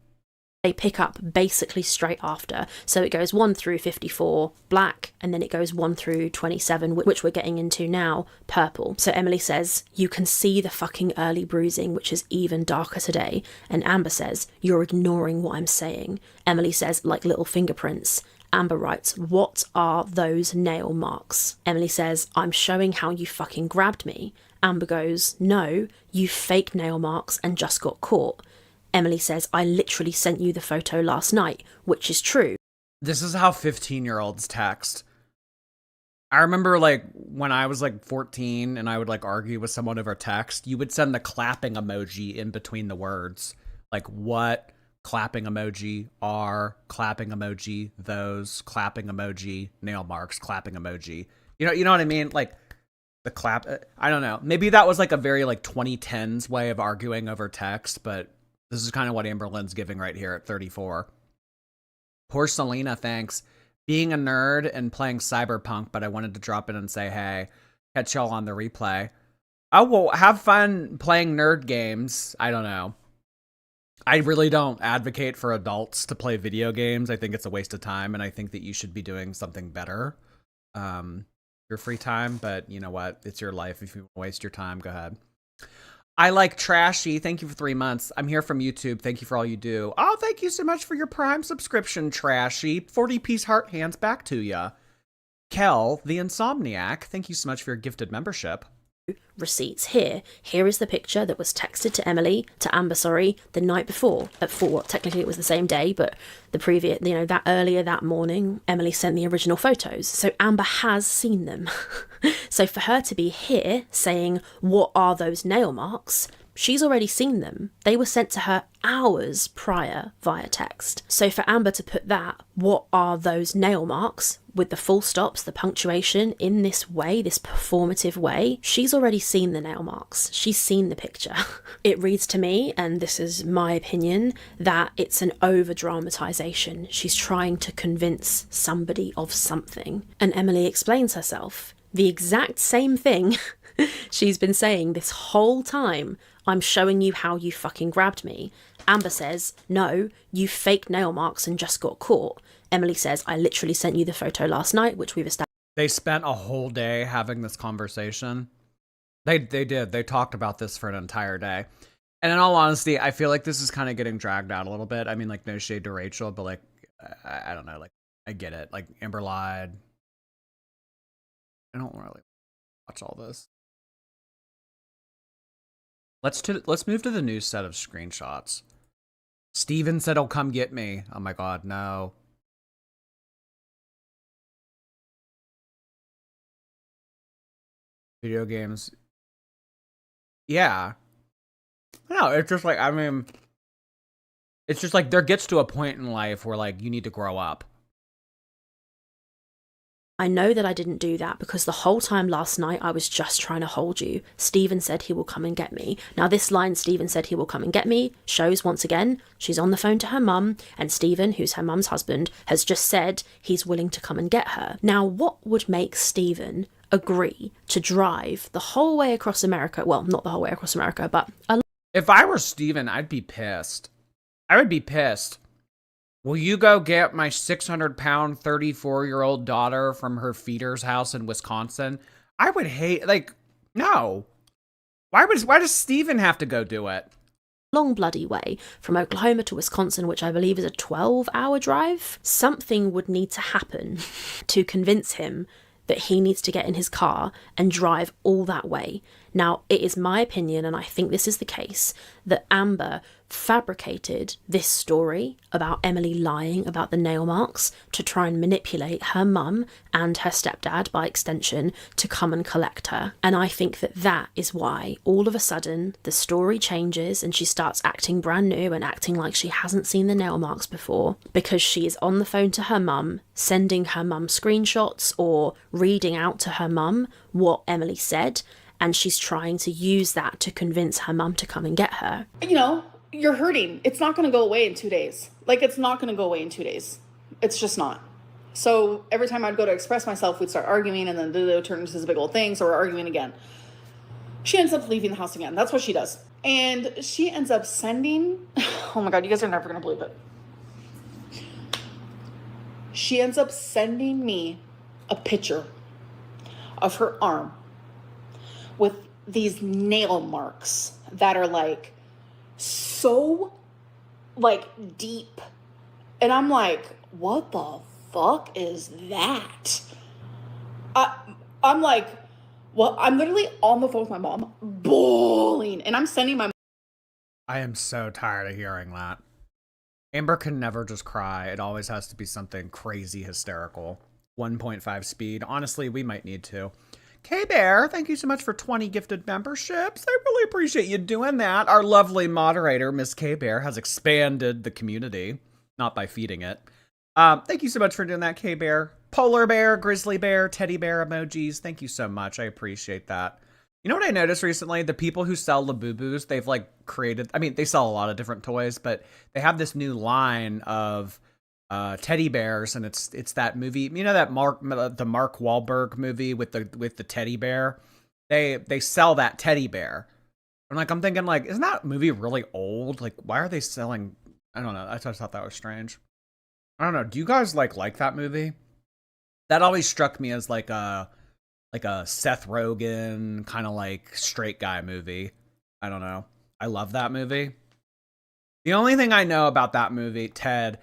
They pick up basically straight after. So it goes 1 through 54, black, and then it goes 1 through 27, which we're getting into now, purple. So Emily says, you can see the fucking early bruising, which is even darker today. And Amber says, you're ignoring what I'm saying. Emily says, like little fingerprints. Amber writes, what are those nail marks? Emily says, I'm showing how you fucking grabbed me. Amber goes, no, you fake nail marks and just got caught. Emily says, I literally sent you the photo last night, which is true. This is how 15-year-olds text. I remember, like, when I was, like, 14 and I would, like, argue with someone over text, you would send the clapping emoji in between the words. Like, what? Clapping emoji, are, clapping emoji, those, clapping emoji, nail marks, clapping emoji. You know what I mean? Like, the clap, I don't know. Maybe that was, like, a very, like, 2010s way of arguing over text, but this is kind of what Amberlynn's giving right here at 34. Poor Selena, thanks. Being a nerd and playing Cyberpunk, but I wanted to drop in and say, hey, catch y'all on the replay. Oh, well, have fun playing nerd games. I don't know. I really don't advocate for adults to play video games. I think it's a waste of time, and I think that you should be doing something better. Your free time, but you know what? It's your life. If you waste your time, go ahead. I like Trashy. Thank you for 3 months. I'm here from YouTube. Thank you for all you do. Oh, thank you so much for your Prime subscription, Trashy. 40-piece heart hands back to ya. Kel, the Insomniac. Thank you so much for your gifted membership. Receipts here. Here is the picture that was texted to Emily, to Amber, sorry, the night before. At 4, technically it was the same day, but the previous, that earlier that morning, Emily sent the original photos. So Amber has seen them. So for her to be here saying, what are those nail marks? She's already seen them. They were sent to her hours prior via text. So for Amber to put that, what are those nail marks, with the full stops, the punctuation, in this way, this performative way, she's already seen the nail marks. She's seen the picture. It reads to me, and this is my opinion, that it's an over-dramatization. She's trying to convince somebody of something. And Emily explains herself. The exact same thing she's been saying this whole time. I'm showing you how you fucking grabbed me. Amber says, no, you faked nail marks and just got caught. Emily says, I literally sent you the photo last night, which we've established. They spent a whole day having this conversation. They did. They talked about this for an entire day. And in all honesty, I feel like this is kind of getting dragged out a little bit. I mean, like, no shade to Rachel, but like, I don't know. Like, I get it. Like, Amber lied. I don't really watch all this. Let's move to the new set of screenshots. Steven said he'll come get me. Oh my god, no. Video games. Yeah. No, it's just like, I mean, it's just like there gets to a point in life where like you need to grow up. I know that I didn't do that because the whole time last night I was just trying to hold you. Stephen said he will come and get me. Now, this line, Stephen said he will come and get me, shows once again she's on the phone to her mum, and Stephen, who's her mum's husband, has just said he's willing to come and get her. Now, what would make Stephen agree to drive the whole way across America? Well, not the whole way across America, but If I were Steven, I'd be pissed. I would be pissed. Will you go get my 600-pound, 34-year-old daughter from her feeder's house in Wisconsin? I would hate, like, no. Why does Steven have to go do it? long bloody way from Oklahoma to Wisconsin, which I believe is a 12-hour drive. Something would need to happen to convince him that he needs to get in his car and drive all that way. Now, it is my opinion, and I think this is the case, that Amber fabricated this story about Emily lying about the nail marks to try and manipulate her mum and her stepdad, by extension, to come and collect her. And I think that that is why all of a sudden the story changes and she starts acting brand new and acting like she hasn't seen the nail marks before, because she is on the phone to her mum, sending her mum screenshots or reading out to her mum what Emily said, and she's trying to use that to convince her mum to come and get her. You know, you're hurting. It's not going to go away in 2 days. Like, it's not going to go away in 2 days. It's just not. So every time I'd go to express myself, we'd start arguing, and then it would turn into this big old thing, so we're arguing again. She ends up leaving the house again. That's what she does. And she ends up sending... Oh my God, you guys are never going to believe it. She ends up sending me a picture of her arm with these nail marks that are like so like deep. And I'm like, what the fuck is that? I'm like, well, I'm literally on the phone with my mom, bawling, and I'm sending my... I am so tired of hearing that. Amber can never just cry. It always has to be something crazy hysterical. 1.5 speed. Honestly, we might need to. K-Bear, thank you so much for 20 gifted memberships. I really appreciate you doing that. Our lovely moderator, Miss K-Bear, has expanded the community. Not by feeding it. Thank you so much for doing that, K-Bear. Polar bear, grizzly bear, teddy bear emojis. Thank you so much. I appreciate that. You know what I noticed recently? The people who sell Labubus, they've like created... I mean, they sell a lot of different toys, but they have this new line of... teddy bears, and it's that movie, you know, that the Mark Wahlberg movie with the teddy bear. They sell that teddy bear. And like, I'm thinking, like, isn't that movie really old? Like, why are they selling? I don't know. I just thought that was strange. I don't know. Do you guys like that movie? That always struck me as like a Seth Rogen kind of like straight guy movie. I don't know. I love that movie. The only thing I know about that movie, Ted,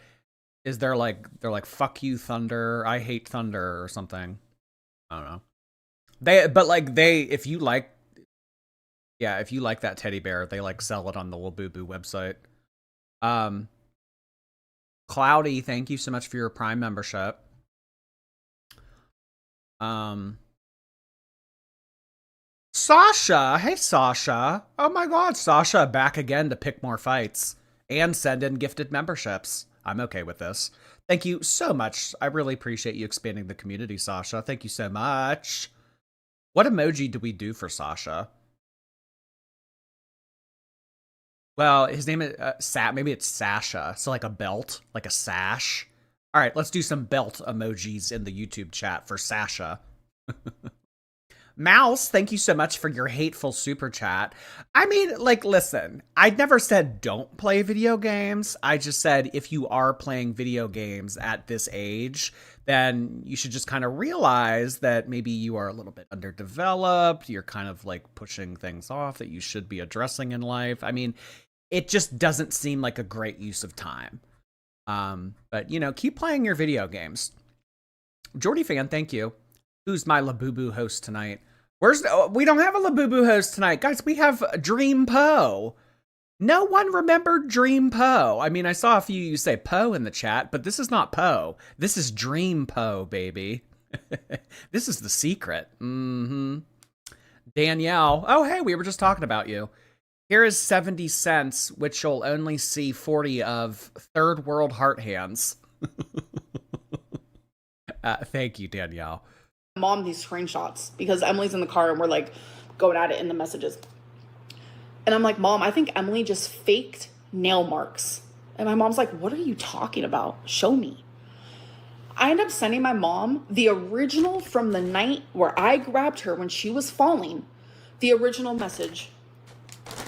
is they're like fuck you thunder, I hate thunder or something. I don't know. If you like that teddy bear, they like sell it on the Labubu website. Cloudy, thank you so much for your Prime membership. Sasha, hey Sasha. Oh my God, Sasha back again to pick more fights and send in gifted memberships. I'm okay with this. Thank you so much. I really appreciate you expanding the community, Sasha. Thank you so much. What emoji do we do for Sasha? Well, his name is maybe it's Sasha. So like a belt, like a sash. All right, let's do some belt emojis in the YouTube chat for Sasha. Mouse, thank you so much for your hateful super chat. I mean, like, listen, I never said don't play video games. I just said if you are playing video games at this age, then you should just kind of realize that maybe you are a little bit underdeveloped. You're kind of like pushing things off that you should be addressing in life. I mean, it just doesn't seem like a great use of time. But, you know, keep playing your video games. Jordy Fan, thank you. Who's my Labubu host tonight? We don't have a Labubu host tonight. Guys, we have Dream Poe. No one remembered Dream Poe. I mean, I saw a few of you say Poe in the chat, but this is not Poe. This is Dream Poe, baby. This is the secret. Danielle. Oh, hey, we were just talking about you. Here is 70 cents, which you'll only see 40 of third world heart hands. Thank you, Danielle. Mom these screenshots because Emily's in the car and we're like going at it in the messages. And I'm like, Mom, I think Emily just faked nail marks. And my mom's like, what are you talking about? Show me. I end up sending my mom the original from the night where I grabbed her when she was falling, the original message,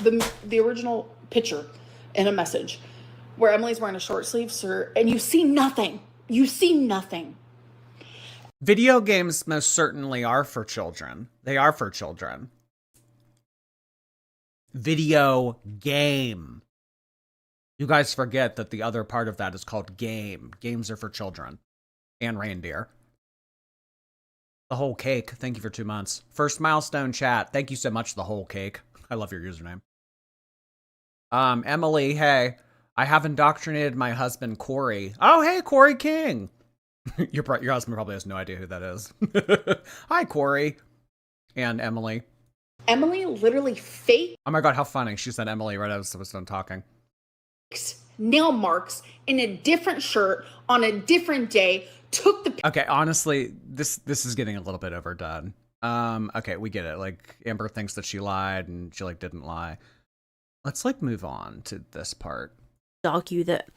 the original picture in a message where Emily's wearing a short sleeve shirt and you see nothing. You see nothing. Video games most certainly are for children. They are for children. Video game. You guys forget that the other part of that is called game. Games are for children. And reindeer. The whole cake. Thank you for 2 months. First milestone chat. Thank you so much, the whole cake. I love your username. Emily, hey. I have indoctrinated my husband, Corey. Oh, hey, Corey King. Your husband probably has no idea who that is. Hi, Corey. And Emily. Emily literally faked. Oh my god, how funny. She said Emily right as I was done talking. Nail marks in a different shirt on a different day. Took the. Okay, honestly, this is getting a little bit overdone. Okay, we get it. Like, Amber thinks that she lied and she, like, didn't lie. Let's, like, move on to this part. Argue that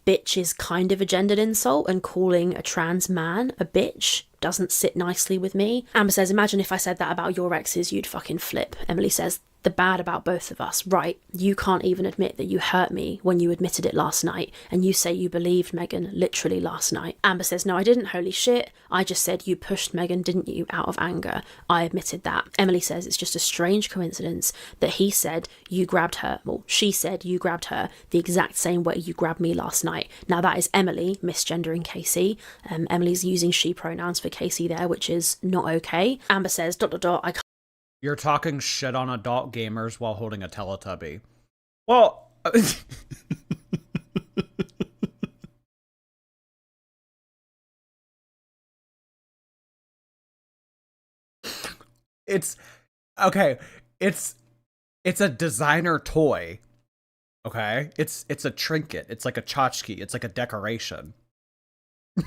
bitch is kind of a gendered insult, and calling a trans man a bitch doesn't sit nicely with me. Amber says, imagine if I said that about your exes, you'd fucking flip. Emily says, the bad about both of us. Right, you can't even admit that you hurt me when you admitted it last night, and you say you believed Megan literally last night. Amber says, no, I didn't, holy shit. I just said you pushed Megan, didn't you, out of anger. I admitted that. Emily says it's just a strange coincidence that he said you grabbed her, well, she said you grabbed her the exact same way you grabbed me last night. Now that is Emily misgendering Casey. Emily's using she pronouns for Casey there, which is not okay. Amber says, ... I can't. You're talking shit on adult gamers while holding a Teletubby. Well, it's okay. It's a designer toy. Okay? It's a trinket. It's like a tchotchke. It's like a decoration.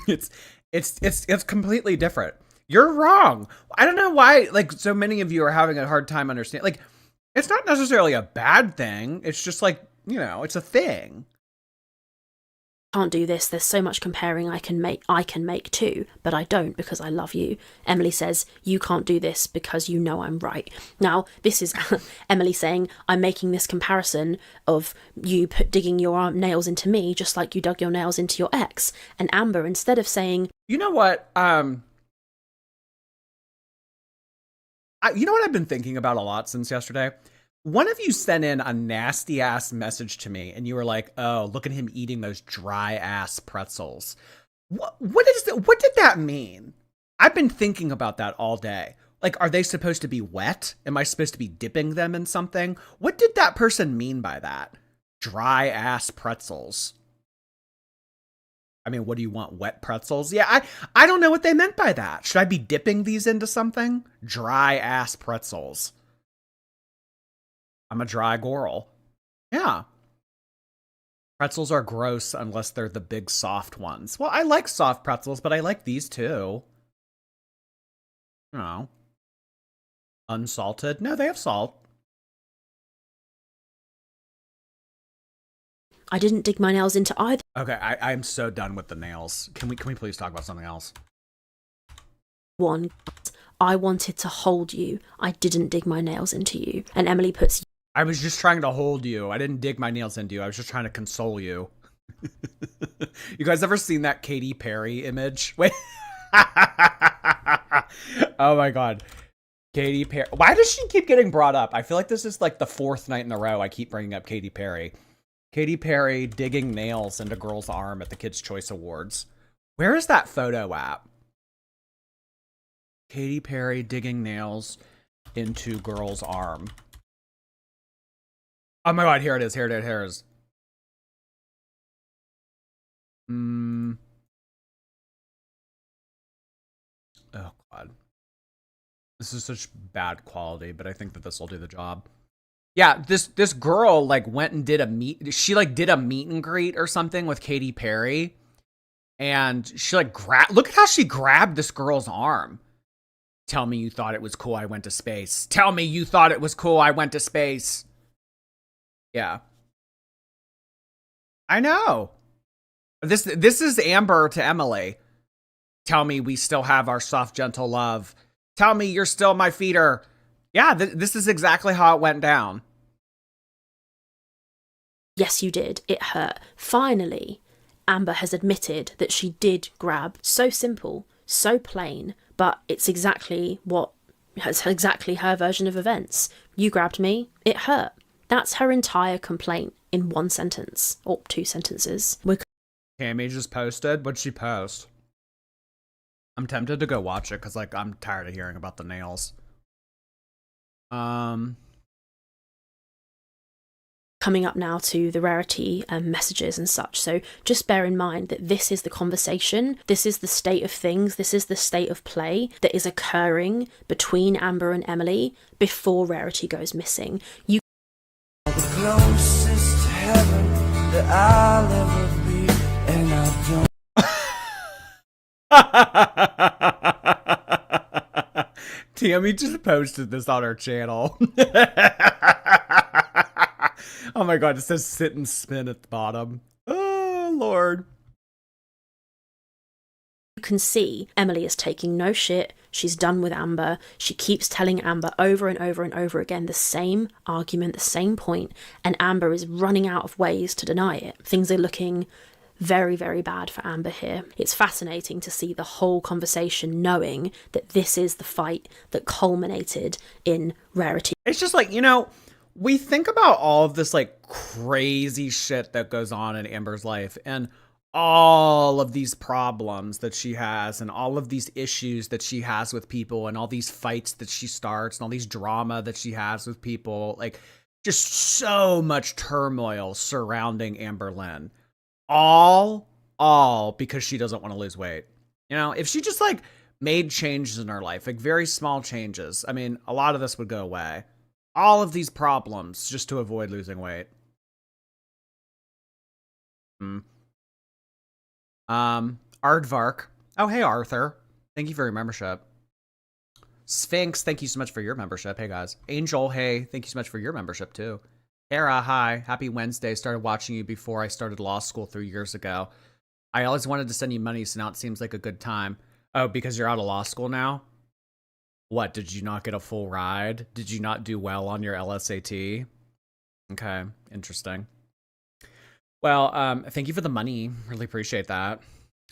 It's completely different. You're wrong. I don't know why, like, so many of you are having a hard time understanding. Like, it's not necessarily a bad thing. It's just like, you know, it's a thing. Can't do this, there's so much comparing I can make too, but I don't because I love you. Emily says, you can't do this because you know I'm right. Now, this is Emily saying, I'm making this comparison of you digging your nails into me just like you dug your nails into your ex. And Amber, instead of saying, you know what, you know what I've been thinking about a lot since yesterday? One of you sent in a nasty ass message to me and you were like, oh, look at him eating those dry ass pretzels. What did that mean? I've been thinking about that all day. Like, are they supposed to be wet? Am I supposed to be dipping them in something? What did that person mean by that? Dry ass pretzels. I mean, what do you want? Wet pretzels? Yeah, I don't know what they meant by that. Should I be dipping these into something? Dry ass pretzels. I'm a dry girl. Yeah. Pretzels are gross unless they're the big soft ones. Well, I like soft pretzels, but I like these too. You know. Unsalted? No, they have salt. I didn't dig my nails into either. Okay, I'm so done with the nails. Can we please talk about something else? One, I wanted to hold you. I didn't dig my nails into you. And Emily puts, I was just trying to hold you. I didn't dig my nails into you. I was just trying to console you. You guys ever seen that Katy Perry image? Wait. Oh my god. Katy Perry. Why does she keep getting brought up? I feel like this is like the 4th night in a row I keep bringing up Katy Perry. Katy Perry digging nails into girl's arm at the Kids' Choice Awards. Where is that photo at? Katy Perry digging nails into girl's arm. Oh my god, here it is. Here it is. Oh god. This is such bad quality, but I think that this will do the job. Yeah, this girl like went and did a meet and greet or something with Katy Perry. And she like look at how she grabbed this girl's arm. Tell me you thought it was cool I went to space. Tell me you thought it was cool I went to space. Yeah. I know. This is Amber to Emily. Tell me we still have our soft, gentle love. Tell me you're still my feeder. Yeah, this is exactly how it went down. Yes, you did. It hurt. Finally, Amber has admitted that she did grab. So simple, so plain, but it's exactly her version of events. You grabbed me, it hurt. That's her entire complaint in one sentence, or 2 sentences. Tammy just posted. What'd she post? I'm tempted to go watch it because like I'm tired of hearing about the nails. Coming up now to the rarity messages and such. So just bear in mind that this is the conversation, this is the state of things, this is the state of play that is occurring between Amber and Emily before Rarity goes missing. You The closest to heaven that I'll ever be, and I don't. Tammy just posted this on her channel. Oh my god, it says sit and spin at the bottom. Oh, Lord. You can see Emily is taking no shit. She's done with Amber. She keeps telling Amber over and over and over again the same argument, the same point, and Amber is running out of ways to deny it. Things are looking very, very bad for Amber here. It's fascinating to see the whole conversation knowing that this is the fight that culminated in Rarity. It's just like, we think about all of this like crazy shit that goes on in Amber's life and all of these problems that she has and all of these issues that she has with people and all these fights that she starts and all these drama that she has with people. Like just so much turmoil surrounding Amberlynn. All because she doesn't want to lose weight. If she just like made changes in her life, like very small changes, I mean, a lot of this would go away. All of these problems just to avoid losing weight. Aardvark. Oh, hey, Arthur. Thank you for your membership. Sphinx, thank you so much for your membership. Hey, guys. Angel, hey, thank you so much for your membership, too. Kara, hi. Happy Wednesday. Started watching you before I started law school 3 years ago. I always wanted to send you money, so now it seems like a good time. Oh, because you're out of law school now? What, did you not get a full ride? Did you not do well on your LSAT? Okay, interesting. Well, thank you for the money. Really appreciate that.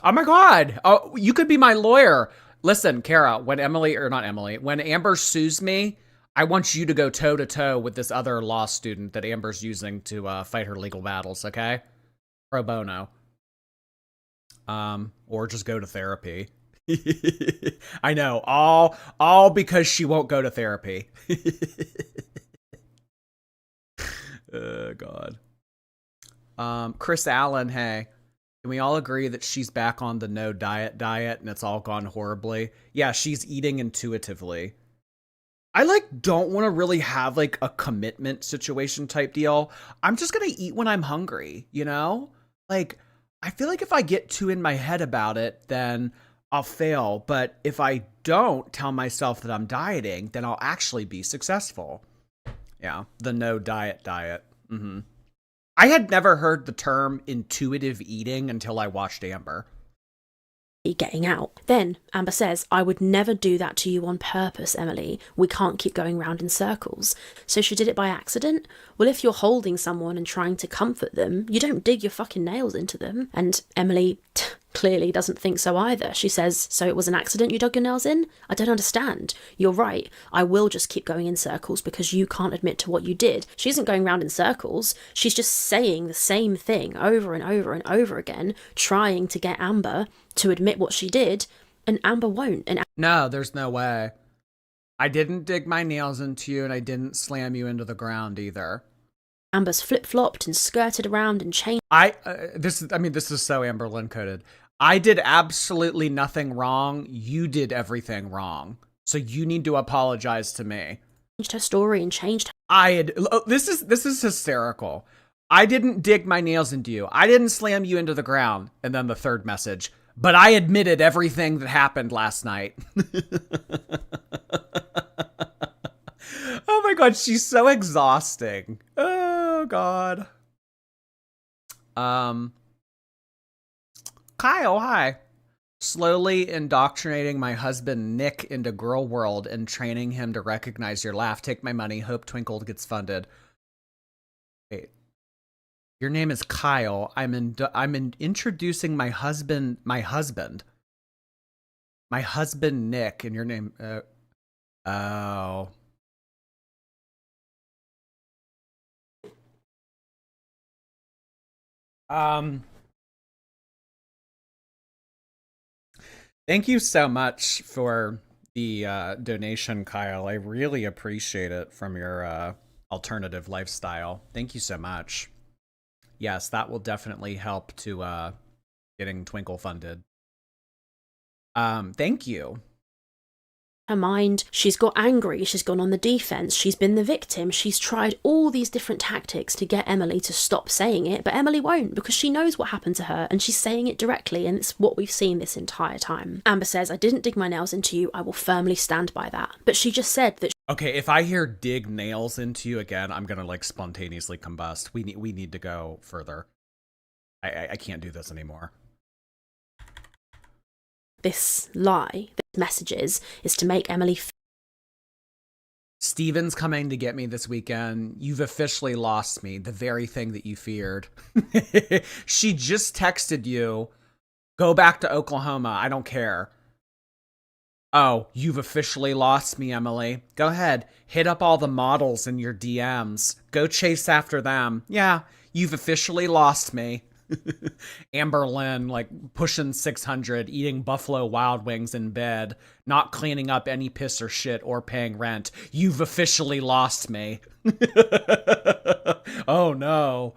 Oh my god! Oh, you could be my lawyer. Listen, Kara, when Amber sues me, I want you to go toe-to-toe with this other law student that Amber's using to fight her legal battles, okay? Pro bono. Or just go to therapy. I know, all because she won't go to therapy. Oh, God. Chris Allen, hey. Can we all agree that she's back on the no diet and it's all gone horribly? Yeah, she's eating intuitively. I don't want to really have a commitment situation type deal. I'm just going to eat when I'm hungry, I feel like if I get too in my head about it, then I'll fail. But if I don't tell myself that I'm dieting, then I'll actually be successful. Yeah, the no diet. Mm-hmm. I had never heard the term intuitive eating until I watched Amber. Getting out. Then Amber says, I would never do that to you on purpose, Emily. We can't keep going round in circles. So she did it by accident? Well, if you're holding someone and trying to comfort them, you don't dig your fucking nails into them. And Emily clearly doesn't think so either. She says, so it was an accident you dug your nails in? I don't understand. You're right. I will just keep going in circles because you can't admit to what you did. She isn't going round in circles. She's just saying the same thing over and over and over again, trying to get Amber to admit what she did, and Amber won't. And no, there's no way. I didn't dig my nails into you, and I didn't slam you into the ground either. Amber's flip-flopped and skirted around and changed. This is so Amberlynn coded. I did absolutely nothing wrong. You did everything wrong. So you need to apologize to me. Changed her story and changed This is hysterical. I didn't dig my nails into you. I didn't slam you into the ground. And then the third message, but I admitted everything that happened last night. Oh my God, she's so exhausting. Oh God. Kyle, hi. Slowly indoctrinating my husband Nick into girl world and training him to recognize your laugh. Take my money. Hope Twinkle gets funded. Wait. Your name is Kyle. I'm introducing my husband Nick, and your name. Oh. Thank you so much for the donation, Kyle. I really appreciate it from your alternative lifestyle. Thank you so much. Yes, that will definitely help to getting Twinkle funded. Thank you. her mind. She's got angry, she's gone on the defense, she's been the victim, she's tried all these different tactics to get Emily to stop saying it, but Emily won't because she knows what happened to her and she's saying it directly, and it's what we've seen this entire time. Amber says, I didn't dig my nails into you, I will firmly stand by that. But she just said that okay, if I hear dig nails into you again, I'm gonna like spontaneously combust. We need to go further. I can't do this anymore. this lie, this messages, is to make Emily Steven's coming to get me this weekend. You've officially lost me, the very thing that you feared. She just texted you, go back to Oklahoma, I don't care. Oh, you've officially lost me, Emily. Go ahead, hit up all the models in your DMs. Go chase after them. Yeah, you've officially lost me. Amberlynn, like, pushing 600, eating Buffalo Wild Wings in bed, not cleaning up any piss or shit or paying rent. You've officially lost me. Oh, no.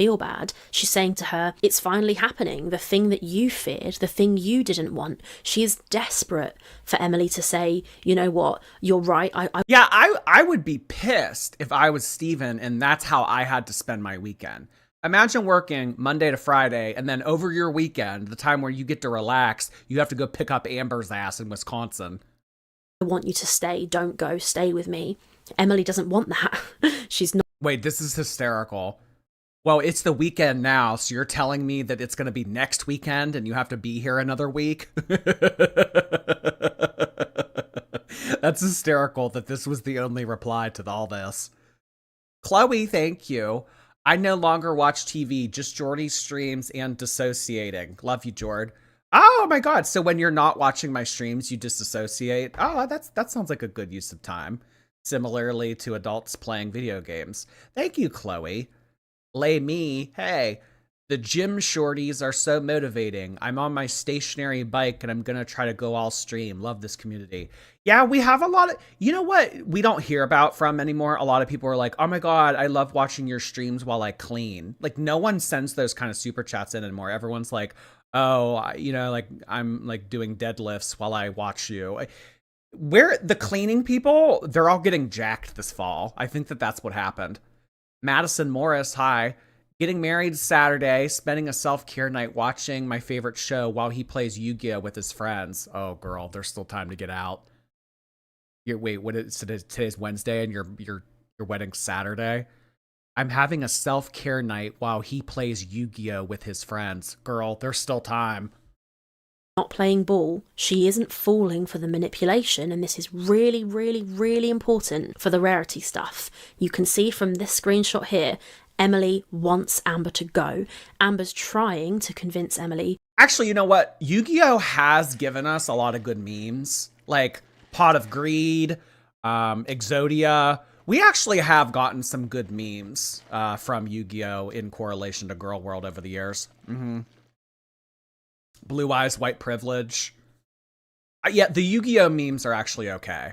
feel bad. She's saying to her, it's finally happening, the thing that you feared, the thing you didn't want. She is desperate for Emily to say, you know what, you're right. Yeah, I would be pissed if I was Steven and that's how I had to spend my weekend. Imagine working Monday to Friday, and then over your weekend, the time where you get to relax, you have to go pick up Amber's ass in Wisconsin. I want you to stay. Don't go. Stay with me. Emily doesn't want that. She's not. Wait, this is hysterical. Well, it's the weekend now, so you're telling me that it's going to be next weekend and you have to be here another week? That's hysterical that this was the only reply to all this. Chloe, thank you. I no longer watch TV, just Jordy streams and dissociating. Love you, Jord. Oh my god, so when you're not watching my streams, you disassociate? Oh, that sounds like a good use of time. Similarly to adults playing video games. Thank you, Chloe. Lay me, hey, the gym shorties are so motivating. I'm on my stationary bike and I'm gonna try to go all stream. Love this community. Yeah, we have a lot of, you know what we don't hear about from anymore? A lot of people are like, oh my god, I love watching your streams while I clean. Like, no one sends those kind of super chats in anymore. Everyone's like, oh, you know, like, I'm like doing deadlifts while I watch you. Where the cleaning people, they're all getting jacked this fall. I think that that's what happened. Madison Morris, hi. Getting married Saturday, spending a self-care night watching my favorite show while he plays Yu-Gi-Oh with his friends. Oh, girl, there's still time to get out. Wait, what is today's Wednesday and your wedding's Saturday? I'm having a self-care night while he plays Yu-Gi-Oh with his friends. Girl, there's still time. Not playing ball. She isn't falling for the manipulation, and this is really, really, really important for the rarity stuff. You can see from this screenshot here, Emily wants Amber to go. Amber's trying to convince Emily. Actually, you know what? Yu-Gi-Oh has given us a lot of good memes. Like Pot of Greed, Exodia. We actually have gotten some good memes from Yu-Gi-Oh in correlation to Girl World over the years. Mm-hmm. Blue Eyes, White Privilege. Yeah, the Yu-Gi-Oh memes are actually okay.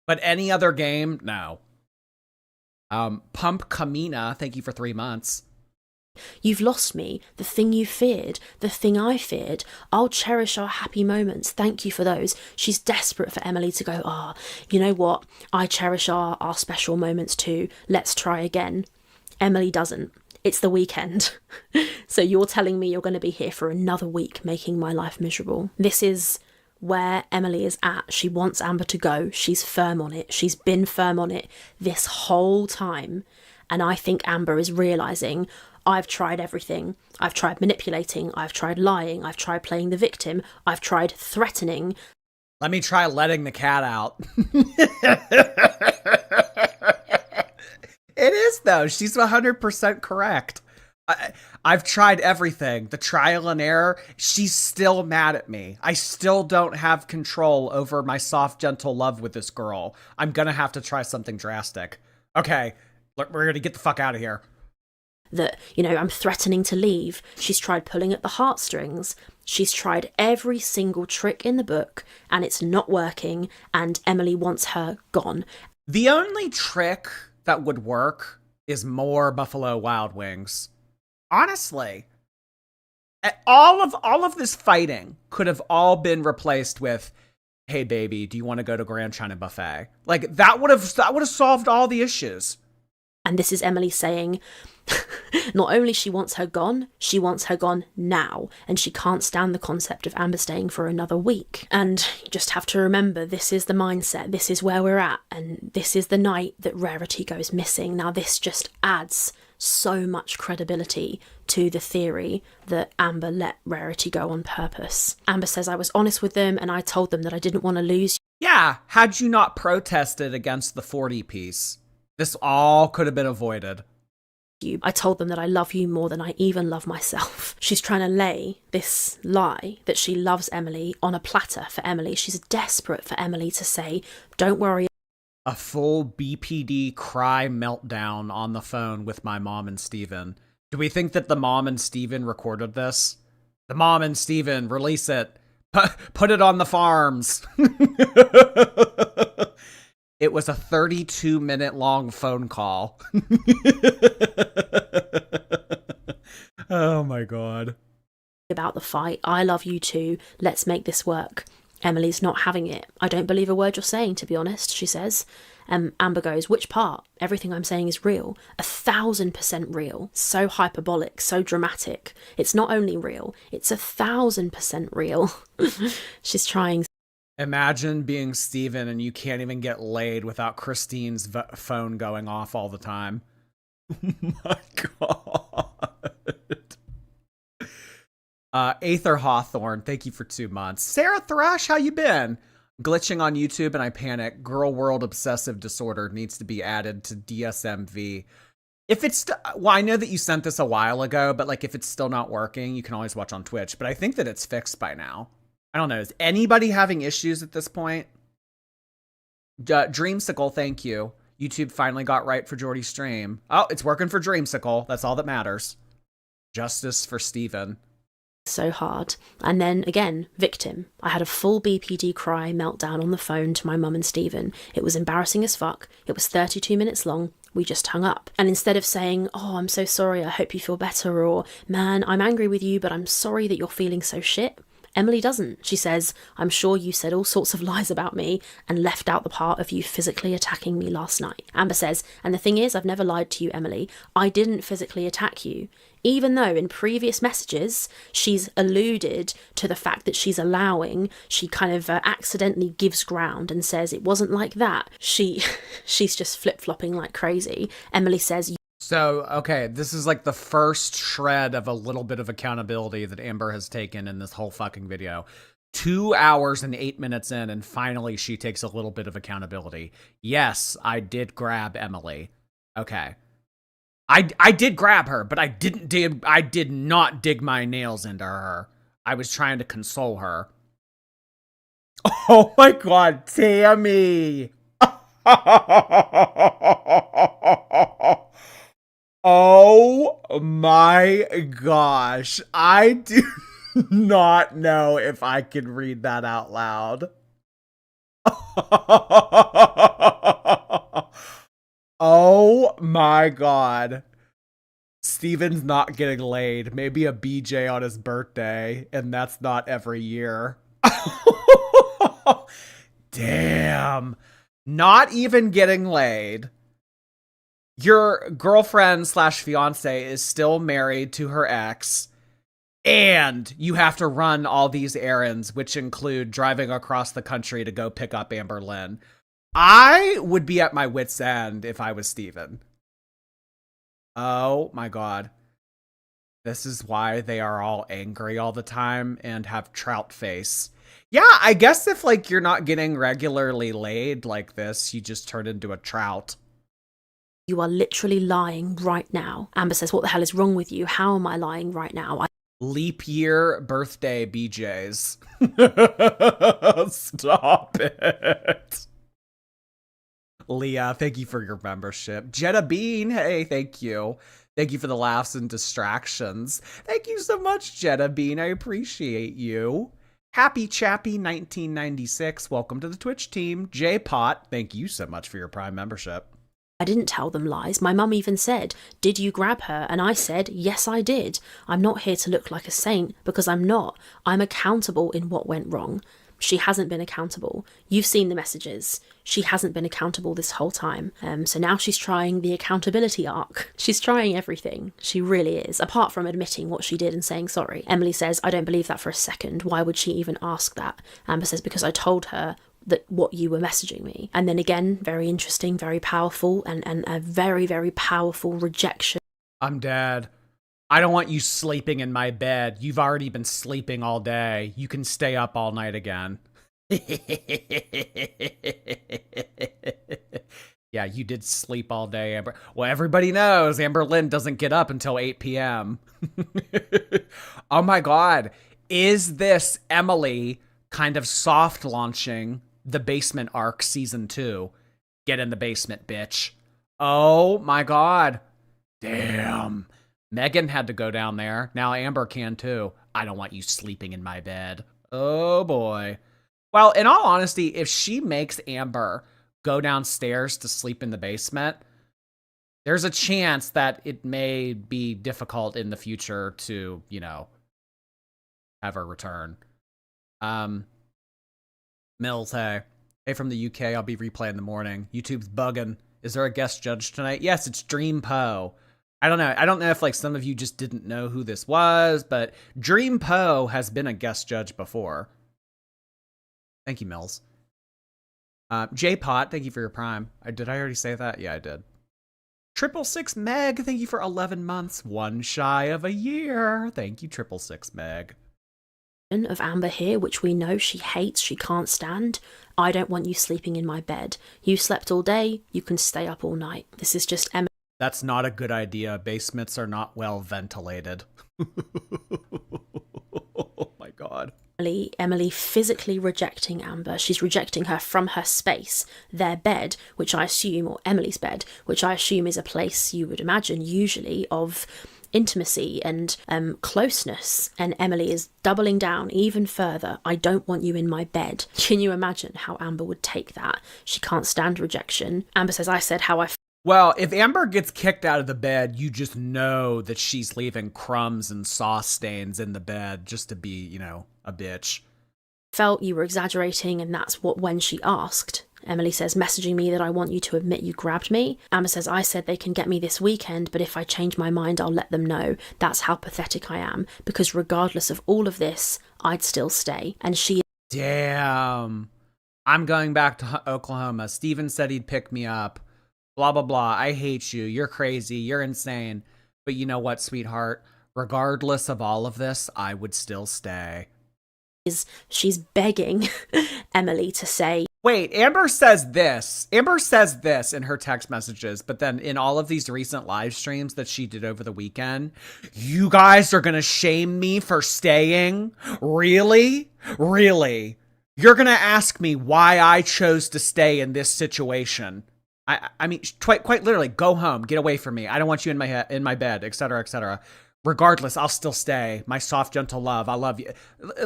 But any other game, no. Pump Kamina, thank you for 3 months. You've lost me, the thing you feared, the thing I feared. I'll cherish our happy moments. Thank you for those. She's desperate for Emily to go, you know what? I cherish our special moments too. Let's try again. Emily doesn't. It's the weekend. So you're telling me you're going to be here for another week making my life miserable. This is where Emily is at. She wants Amber to go. She's firm on it. She's been firm on it this whole time. And I think Amber is realising, I've tried everything. I've tried manipulating. I've tried lying. I've tried playing the victim. I've tried threatening. Let me try letting the cat out. It is, though. She's 100% correct. I've tried everything. The trial and error. She's still mad at me. I still don't have control over my soft, gentle love with this girl. I'm going to have to try something drastic. Okay, we're going to get the fuck out of here. That, I'm threatening to leave. She's tried pulling at the heartstrings. She's tried every single trick in the book, and it's not working, and Emily wants her gone. The only trick that would work is more Buffalo Wild Wings. Honestly. All of this fighting could have all been replaced with, hey baby, do you want to go to Grand China Buffet? Like, that would have solved all the issues. And this is Emily saying, not only she wants her gone now, and she can't stand the concept of Amber staying for another week. And you just have to remember, this is the mindset, this is where we're at, and this is the night that Rarity goes missing. Now this just adds so much credibility to the theory that Amber let Rarity go on purpose. Amber says, I was honest with them and I told them that I didn't want to lose. Yeah, had you not protested against the 40 piece, this all could have been avoided. I told them that I love you more than I even love myself. She's trying to lay this lie that she loves Emily on a platter for Emily. She's desperate for Emily to say, don't worry. A full BPD cry meltdown on the phone with my mom and Steven. Do we think that the mom and Steven recorded this? The mom and Steven, release it. Put it on the farms. It was a 32-minute long phone call. Oh my God. About the fight. I love you too. Let's make this work. Emily's not having it. I don't believe a word you're saying, to be honest, she says. Amber goes, which part? Everything I'm saying is real. 1,000% real. So hyperbolic, so dramatic. It's not only real, it's 1,000% real. She's trying. Imagine being Steven and you can't even get laid without Christine's phone going off all the time. Oh my God. Aether Hawthorne, thank you for 2 months. Sarah Thrash, how you been? Glitching on YouTube and I panic. Girl World Obsessive Disorder needs to be added to DSMV. If it's, well, I know that you sent this a while ago, but like if it's still not working, you can always watch on Twitch. But I think that it's fixed by now. I don't know. Is anybody having issues at this point? Dreamsicle, thank you. YouTube finally got right for Jordy's stream. Oh, it's working for Dreamsicle. That's all that matters. Justice for Steven. So hard. And then again, victim. I had a full BPD cry meltdown on the phone to my mum and Steven. It was embarrassing as fuck. It was 32 minutes long. We just hung up. And instead of saying, oh, I'm so sorry, I hope you feel better, or man, I'm angry with you, but I'm sorry that you're feeling so shit, Emily doesn't. She says, I'm sure you said all sorts of lies about me and left out the part of you physically attacking me last night. Amber says, and the thing is, I've never lied to you, Emily. I didn't physically attack you. Even though in previous messages, she's alluded to the fact that she's allowing, she kind of accidentally gives ground and says it wasn't like that. She's just flip-flopping like crazy. Emily says, so, okay, this is like the first shred of a little bit of accountability that Amber has taken in this whole fucking video. 2 hours and 8 minutes in, and finally she takes a little bit of accountability. Yes, I did grab Emily. Okay. I did grab her, but I did not dig my nails into her. I was trying to console her. Oh my God, Tammy! Oh my gosh. I do not know if I can read that out loud. Oh my God. Steven's not getting laid. Maybe a BJ on his birthday, and that's not every year. Damn. Not even getting laid. Your girlfriend slash fiance is still married to her ex, and you have to run all these errands, which include driving across the country to go pick up Amberlynn. I would be at my wit's end if I was Steven. Oh my God. This is why they are all angry all the time and have trout face. Yeah, I guess if like you're not getting regularly laid like this, you just turn into a trout. You are literally lying right now. Amber says, what the hell is wrong with you? How am I lying right now? Leap year birthday BJs. Stop it. Leah, thank you for your membership. Jetta Bean, hey, thank you. Thank you for the laughs and distractions. Thank you so much, Jetta Bean. I appreciate you. Happy Chappy 1996. Welcome to the Twitch team. J Pot, thank you so much for your Prime membership. I didn't tell them lies. My mum even said, did you grab her? And I said, yes, I did. I'm not here to look like a saint because I'm not. I'm accountable in what went wrong. She hasn't been accountable. You've seen the messages. She hasn't been accountable this whole time. So now she's trying the accountability arc. She's trying everything. She really is, apart from admitting what she did and saying sorry. Emily says, I don't believe that for a second. Why would she even ask that? Amber says, because I told her that what you were messaging me. And then again, very interesting, very powerful, and a very, very powerful rejection. I'm dead. I don't want you sleeping in my bed. You've already been sleeping all day. You can stay up all night again. Yeah, you did sleep all day, Amber. Well, everybody knows Amberlynn doesn't get up until 8 p.m. Oh my God. Is this Emily kind of soft launching the Basement Arc Season 2? Get in the basement, bitch. Oh my God. Damn. Megan had to go down there. Now Amber can too. I don't want you sleeping in my bed. Oh boy. Well, in all honesty, if she makes Amber go downstairs to sleep in the basement, there's a chance that it may be difficult in the future to, you know, have her return. Mills, hey. Hey, from the UK, I'll be replaying in the morning. YouTube's bugging. Is there a guest judge tonight? Yes, it's Dream Poe. I don't know. I don't know if like some of you just didn't know who this was, but Dream Poe has been a guest judge before. Thank you, Mills. J Pot, thank you for your Prime. Did I already say that? Yeah, I did. 666 Meg, thank you for 11 months. One shy of a year. Thank you, 666 Meg. Of Amber here, which we know she hates, she can't stand. I don't want you sleeping in my bed. You slept all day, you can stay up all night. This is just Emma. That's not a good idea. Basements are not well ventilated. Oh my God. Emily physically rejecting Amber. She's rejecting her from her space, their bed, which I assume, or Emily's bed, which I assume is a place you would imagine usually of intimacy and closeness. And Emily is doubling down even further. I don't want you in my bed. Can you imagine how Amber would take that? She can't stand rejection. Amber says, I said how I Well, if Amber gets kicked out of the bed, you just know that she's leaving crumbs and sauce stains in the bed just to be, you know, a bitch. felt you were exaggerating, and that's what when she asked. Emily says, messaging me that I want you to admit you grabbed me. Amber says, I said they can get me this weekend, but if I change my mind, I'll let them know. That's how pathetic I am, because regardless of all of this, I'd still stay. And she... Damn. I'm going back to Oklahoma. Steven said he'd pick me up. Blah, blah, blah. I hate you. You're crazy. You're insane. But you know what, sweetheart? Regardless of all of this, I would still stay. She's begging Emily to say... Wait, Amber says this. Amber says this in her text messages, but then in all of these recent live streams that she did over the weekend, you guys are going to shame me for staying? Really? Really? You're going to ask me why I chose to stay in this situation. I mean, quite literally, go home, get away from me. I don't want you in my bed, etc., etc. Regardless, I'll still stay. My soft, gentle love. I love you.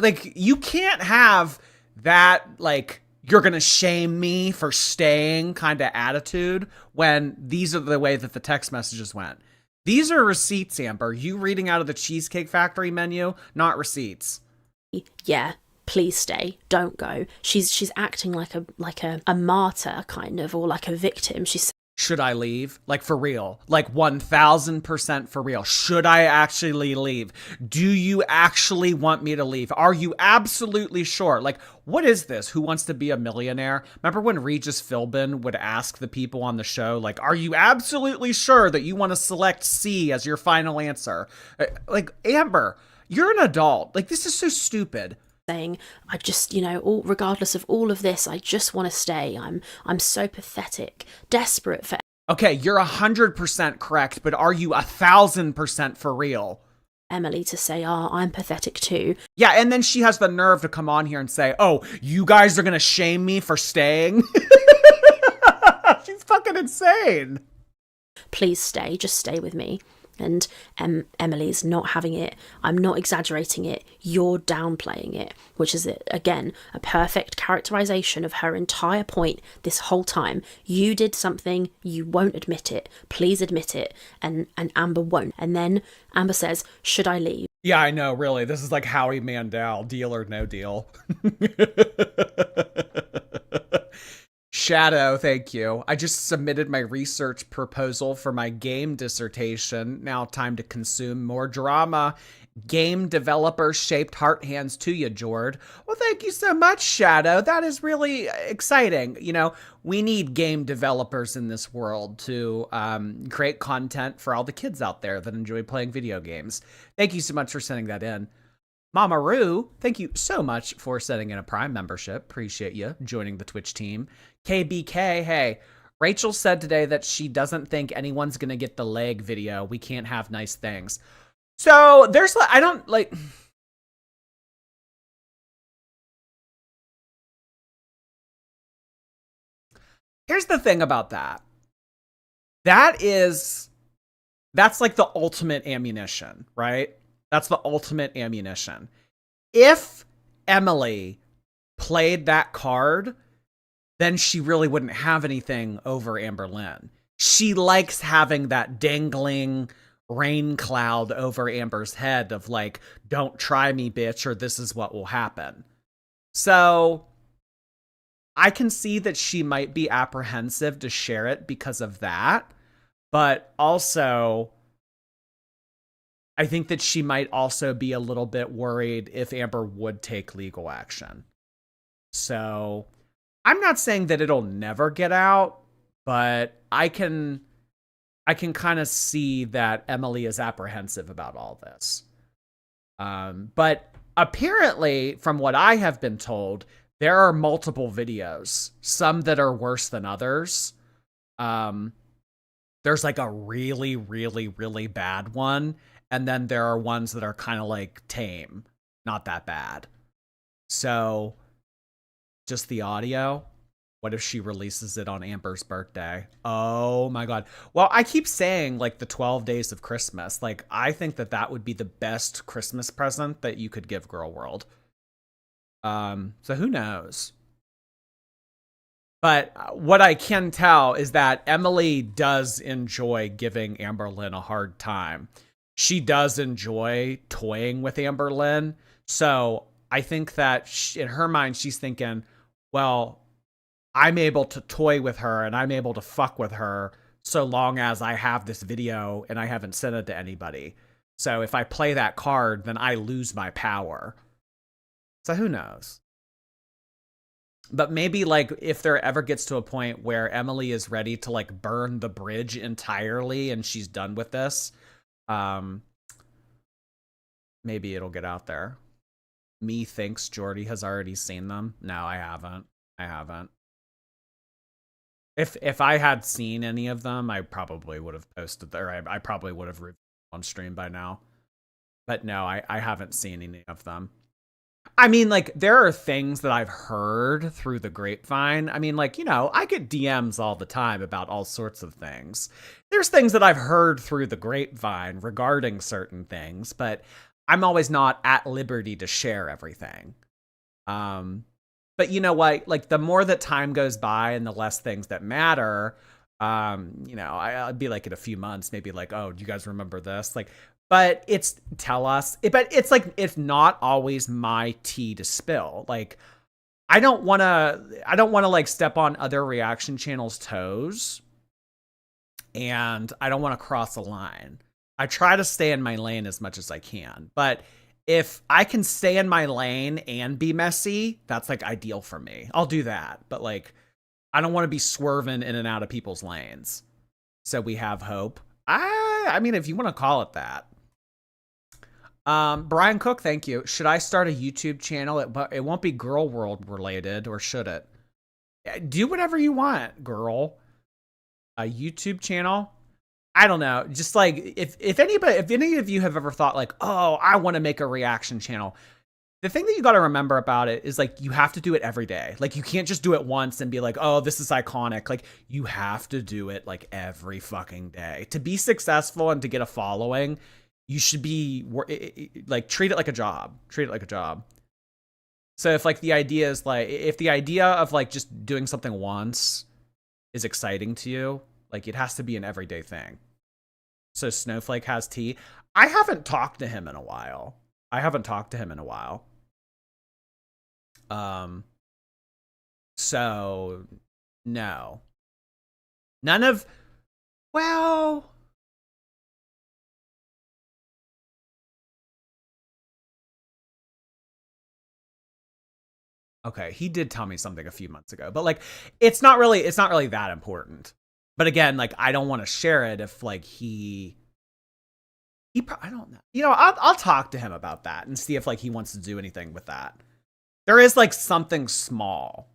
Like, you can't have that, like, you're going to shame me for staying kind of attitude when these are the way that the text messages went. These are receipts, Amber. You reading out of the Cheesecake Factory menu, not receipts. Yeah, please stay. Don't go. She's acting like a martyr kind of, or like a victim. She's Should I leave? Like, for real. Like, 1000% for real. Should I actually leave? Do you actually want me to leave? Are you absolutely sure? Like, what is this? Who Wants to Be a Millionaire? Remember when Regis Philbin would ask the people on the show, like, are you absolutely sure that you want to select C as your final answer? Like, Amber, you're an adult. Like, this is so stupid. saying, I just, regardless of all of this, I just want to stay. I'm so pathetic, desperate for. Okay, you're 100% correct, but are you 1000% for real? Emily to say, I'm pathetic too. Yeah, and then she has the nerve to come on here and say, oh, you guys are gonna shame me for staying? She's fucking insane. Please stay, just stay with me. And Emily's not having it. I'm not exaggerating it. You're downplaying it, which is, again, a perfect characterization of her entire point this whole time. You did something, you won't admit it. Please admit it. And Amber won't. And then Amber says, should I leave? Yeah, I know, really. This is like Howie Mandel, Deal or No Deal. Shadow, thank you. I just submitted my research proposal for my game dissertation. Now time to consume more drama. Game developer shaped heart hands to you, Jord. Well, thank you so much, Shadow. That is really exciting. We need game developers in this world to create content for all the kids out there that enjoy playing video games. Thank you so much for sending that in. Mama Roo, thank you so much for setting in a Prime membership. Appreciate you joining the Twitch team. KBK, hey, Rachel said today that she doesn't think anyone's going to get the leg video. We can't have nice things. So there's, I don't like. Here's the thing about that. That's like the ultimate ammunition, right? That's the ultimate ammunition. If Emily played that card, then she really wouldn't have anything over Amberlynn. She likes having that dangling rain cloud over Amber's head of like, don't try me, bitch, or this is what will happen. So I can see that she might be apprehensive to share it because of that. But also, I think that she might also be a little bit worried if Amber would take legal action. So I'm not saying that it'll never get out, but I can kind of see that Emily is apprehensive about all this. But apparently, from what I have been told, there are multiple videos, some that are worse than others. There's like a really, really, really bad one. And then there are ones that are kind of like tame, not that bad. So just the audio. What if she releases it on Amber's birthday? Oh my God. Well, I keep saying like the 12 days of Christmas. Like, I think that that would be the best Christmas present that you could give Girl World. So who knows? But what I can tell is that Emily does enjoy giving Amberlynn a hard time. She does enjoy toying with Amberlynn. So I think that in her mind, she's thinking, well, I'm able to toy with her and I'm able to fuck with her so long as I have this video and I haven't sent it to anybody. So if I play that card, then I lose my power. So who knows? But maybe like if there ever gets to a point where Emily is ready to like burn the bridge entirely and she's done with this, maybe it'll get out there. Me thinks Jordy has already seen them. No, I haven't. If I had seen any of them, I probably would have posted there. I probably would have reviewed on stream by now. But no, I haven't seen any of them. I mean, like, there are things that I've heard through the grapevine. I mean, like, I get DMs all the time about all sorts of things. There's things that I've heard through the grapevine regarding certain things, but I'm always not at liberty to share everything. But you know what? Like, the more that time goes by and the less things that matter, You know, I'd be like in a few months, maybe like, oh, do you guys remember this? Like, but it's tell us. But it's like it's not always my tea to spill. Like, I don't want to like step on other reaction channels' toes, and I don't want to cross a line. I try to stay in my lane as much as I can, but if I can stay in my lane and be messy, that's like ideal for me. I'll do that, but like I don't want to be swerving in and out of people's lanes. So we have hope. I mean, if you want to call it that. Brian Cook, thank you. Should I start a YouTube channel? It won't be Girl World related, or should it? Do whatever you want, girl. A YouTube channel? I don't know. Just like if any of you have ever thought like, oh, I want to make a reaction channel. The thing that you got to remember about it is like you have to do it every day. Like you can't just do it once and be like, oh, this is iconic. Like you have to do it like every fucking day to be successful and to get a following. You should be like treat it like a job. Treat it like a job. So if like the idea is like if the idea of like just doing something once is exciting to you, like it has to be an everyday thing. So Snowflake has tea. I haven't talked to him in a while. So no. None of, well, okay, he did tell me something a few months ago, but like it's not really that important. But again, like I don't want to share it if like I don't know. You know, I'll talk to him about that and see if like he wants to do anything with that. There is like something small,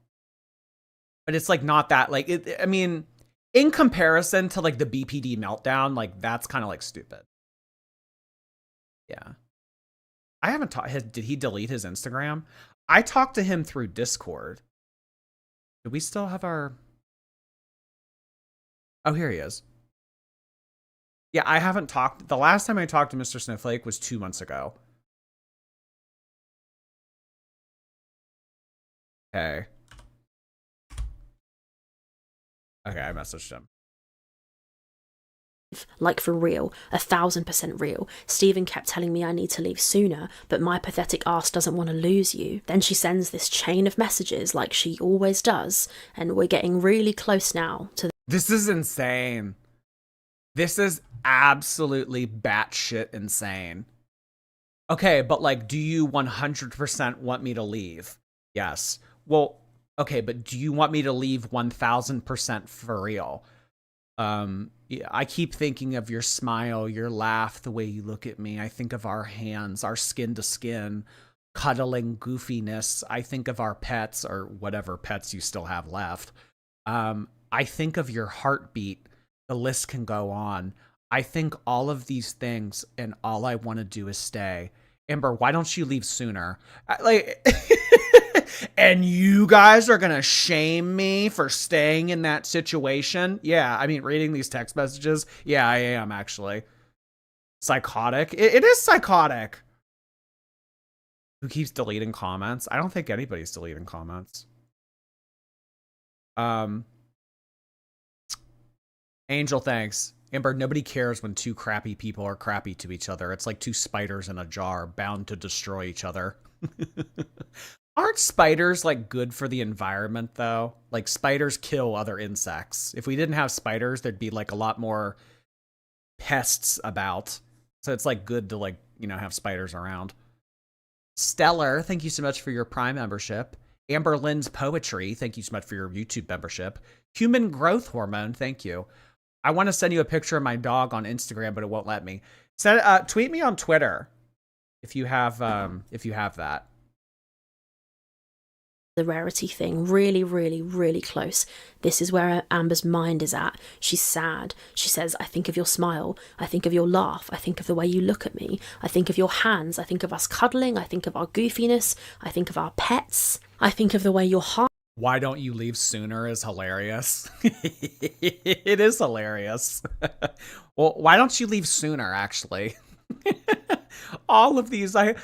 but it's like not that like it. I mean, in comparison to like the BPD meltdown, like that's kind of like stupid. Yeah, I haven't talked. Did he delete his Instagram? I talked to him through Discord. Do we still have our? Oh, here he is. Yeah, I haven't talked. The last time I talked to Mr. Snowflake was 2 months ago. Okay. Okay, I messaged him. Like for real, 1,000% real. Stephen kept telling me I need to leave sooner, but my pathetic ass doesn't want to lose you. Then she sends this chain of messages like she always does, and we're getting really close now to. This is insane. This is absolutely batshit insane. Okay, but like, do you 100% want me to leave? Yes. Well, okay, but do you want me to leave 1,000% for real? Yeah, I keep thinking of your smile, your laugh, the way you look at me. I think of our hands, our skin to skin, cuddling goofiness. I think of our pets, or whatever pets you still have left. I think of your heartbeat. The list can go on. I think all of these things, and all I want to do is stay. Amber, why don't you leave sooner? Like, and you guys are gonna shame me for staying in that situation? Yeah, I mean, reading these text messages, yeah, I am actually. Psychotic? It is psychotic. Who keeps deleting comments? I don't think anybody's deleting comments. Angel, thanks. Amber, nobody cares when two crappy people are crappy to each other. It's like two spiders in a jar bound to destroy each other. Aren't spiders like good for the environment though? Like spiders kill other insects. If we didn't have spiders, there'd be like a lot more pests about. So it's like good to like, you know, have spiders around. Stellar, thank you so much for your Prime membership. Amberlynn's Poetry, thank you so much for your YouTube membership. Human Growth Hormone, thank you. I want to send you a picture of my dog on Instagram, but it won't let me. Tweet me on Twitter if you have that. The rarity thing, really, really, really close. This is where Amber's mind is at. She's sad. She says, I think of your smile. I think of your laugh. I think of the way you look at me. I think of your hands. I think of us cuddling. I think of our goofiness. I think of our pets. I think of the way your heart. Why don't you leave sooner is hilarious. It is hilarious. Well, why don't you leave sooner, actually? All of these, I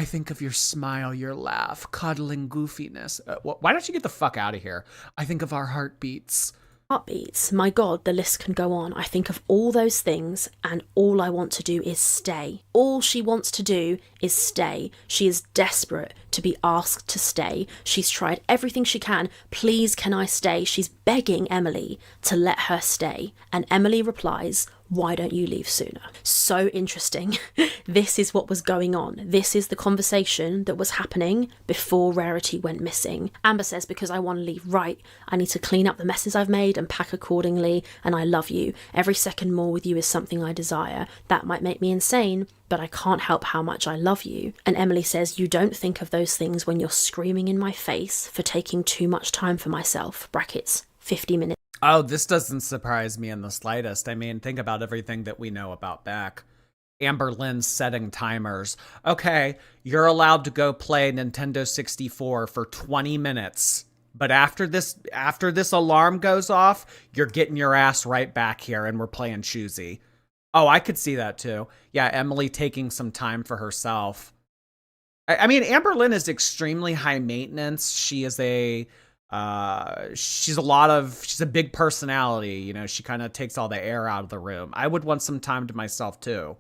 think of your smile, your laugh, cuddling goofiness. Why don't you get the fuck out of here? I think of our heartbeats. heartbeats. My God, the list can go on. I think of all those things, and all I want to do is stay. All she wants to do is stay. She is desperate to be asked to stay. She's tried everything she can. Please, can I stay? She's begging Emily to let her stay. And Emily replies, why don't you leave sooner? So interesting. This is what was going on. This is the conversation that was happening before Rarity went missing. Amber says, because I want to leave right. I need to clean up the messes I've made and pack accordingly, and I love you. Every second more with you is something I desire. That might make me insane, but I can't help how much I love you. And Emily says, you don't think of those things when you're screaming in my face for taking too much time for myself, brackets, 50 minutes. Oh, this doesn't surprise me in the slightest. I mean, think about everything that we know about Beck. Amberlynn setting timers. Okay, you're allowed to go play Nintendo 64 for 20 minutes. But after this alarm goes off, you're getting your ass right back here and we're playing choosy. Oh, I could see that too. Yeah, Emily taking some time for herself. I mean, Amberlynn is extremely high maintenance. She is she's a big personality, you know, she kind of takes all the air out of the room. I would want some time to myself too.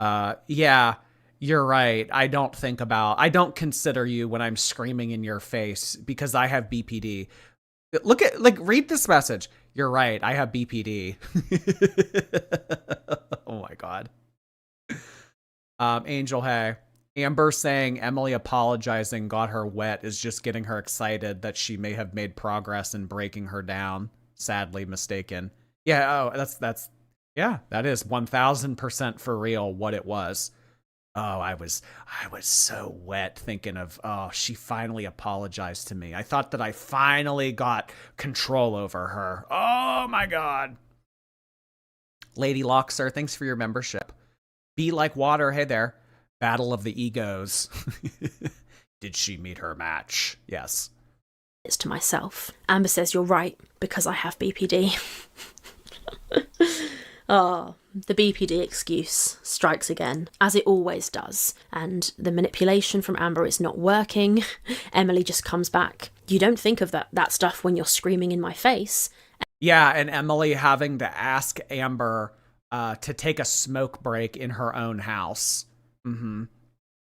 Yeah, you're right. I don't consider you when I'm screaming in your face because I have BPD. Read this message. You're right. I have BPD. Oh my God. Angel, hey. Amber saying Emily apologizing got her wet is just getting her excited that she may have made progress in breaking her down. Sadly mistaken. Yeah, that is 1000% for real what it was. Oh, I was so wet thinking of, oh, she finally apologized to me. I thought that I finally got control over her. Oh my God. Lady Loxer, thanks for your membership. Be like water, hey there. Battle of the egos. Did she meet her match? Yes. It's to myself. Amber says, you're right, because I have BPD. Oh, the BPD excuse strikes again, as it always does. And the manipulation from Amber is not working. Emily just comes back. You don't think of that stuff when you're screaming in my face. Yeah, and Emily having to ask Amber to take a smoke break in her own house. Mm-hmm.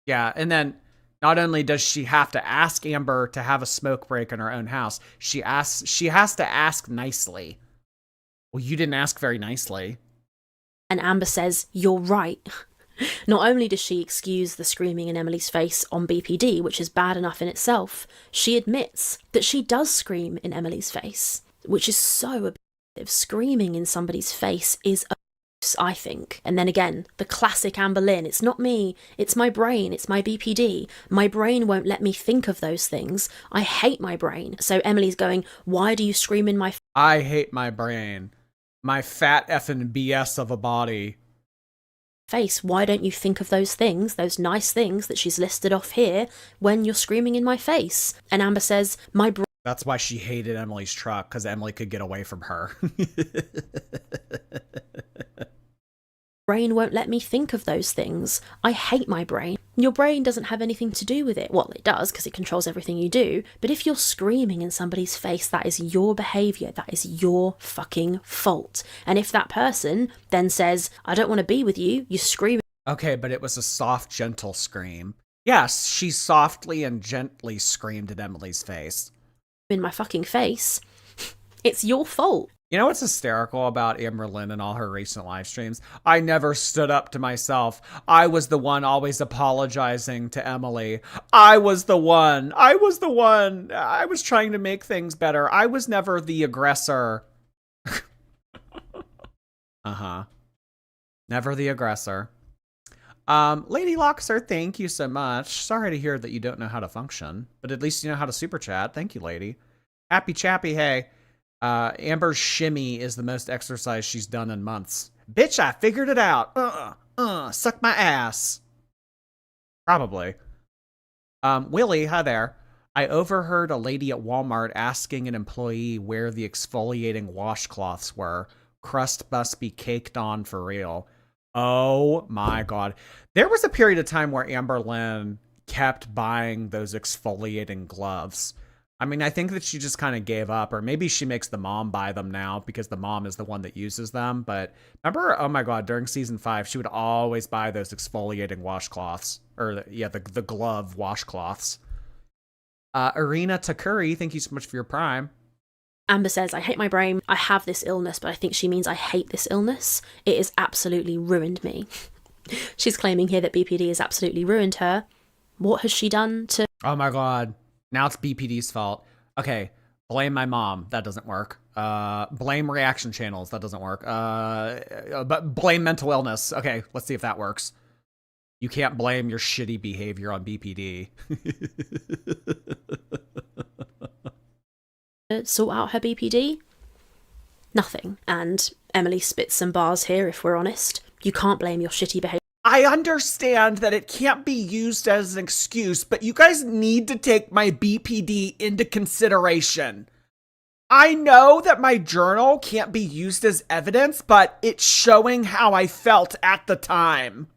Yeah, and then not only does she have to ask Amber to have a smoke break in her own house, she has to ask nicely. Well, you didn't ask very nicely. And Amber says, you're right. Not only does she excuse the screaming in Emily's face on BPD, which is bad enough in itself, she admits that she does scream in Emily's face, which is so abusive. Screaming in somebody's face is I think. And then again, the classic Amberlynn, it's not me, it's my brain, it's my BPD. My brain won't let me think of those things. I hate my brain. So Emily's going, why do you scream in my I hate my brain. My fat effing BS of a body. face? Why don't you think of those things, those nice things that she's listed off here, when you're screaming in my face? And Amber says, my brain. That's why she hated Emily's truck, because Emily could get away from her. Brain won't let me think of those things. I hate my brain. Your brain doesn't have anything to do with it. Well, it does, because it controls everything you do. But if you're screaming in somebody's face, that is your behaviour. That is your fucking fault. And if that person then says, I don't want to be with you, you scream. Okay, but it was a soft, gentle scream. Yes, she softly and gently screamed at Emily's face. In my fucking face. It's your fault. You know what's hysterical about Amberlynn and all her recent live streams? I never stood up to myself. I was the one always apologizing to Emily. I was the one. I was trying to make things better. I was never the aggressor. Uh-huh. Never the aggressor. Lady Loxer, thank you so much. Sorry to hear that you don't know how to function, but at least you know how to super chat. Thank you, lady. Happy chappy, hey. Amber's shimmy is the most exercise she's done in months. Bitch, I figured it out. Suck my ass. Probably. Willie, hi there. I overheard a lady at Walmart asking an employee where the exfoliating washcloths were. Crust must be caked on for real. Oh my God. There was a period of time where Amberlynn kept buying those exfoliating gloves. I mean, I think that she just kind of gave up, or maybe she makes the mom buy them now because the mom is the one that uses them. But remember, oh my God, during season 5, she would always buy those exfoliating washcloths, or yeah, the glove washcloths. Arena Takuri, thank you so much for your prime. Amber says, I hate my brain. I have this illness, but I think she means I hate this illness. It has absolutely ruined me. She's claiming here that BPD has absolutely ruined her. What has she done to... Oh my God. Now it's BPD's fault. Okay, blame my mom. That doesn't work. Blame reaction channels. That doesn't work. But blame mental illness. Okay, let's see if that works. You can't blame your shitty behavior on BPD. sort out her BPD? Nothing. And Emily spits some bars here, if we're honest. You can't blame your shitty behavior. I understand that it can't be used as an excuse, but you guys need to take my BPD into consideration. I know that my journal can't be used as evidence, but it's showing how I felt at the time.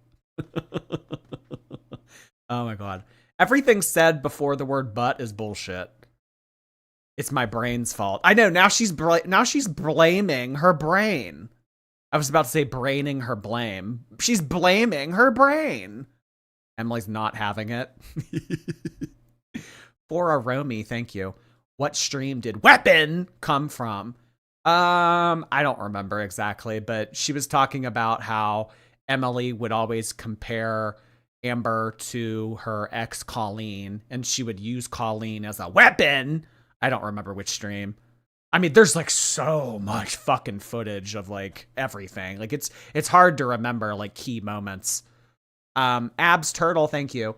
Oh my God. Everything said before the word but is bullshit. It's my brain's fault. I know, now she's blaming her brain. I was about to say braining her blame. She's blaming her brain. Emily's not having it. For a Romy, thank you. What stream did Weapon come from? I don't remember exactly, but she was talking about how Emily would always compare Amber to her ex Colleen, and she would use Colleen as a weapon. I don't remember which stream. I mean, there's like so much fucking footage of like everything. Like it's hard to remember like key moments. Abs Turtle, thank you.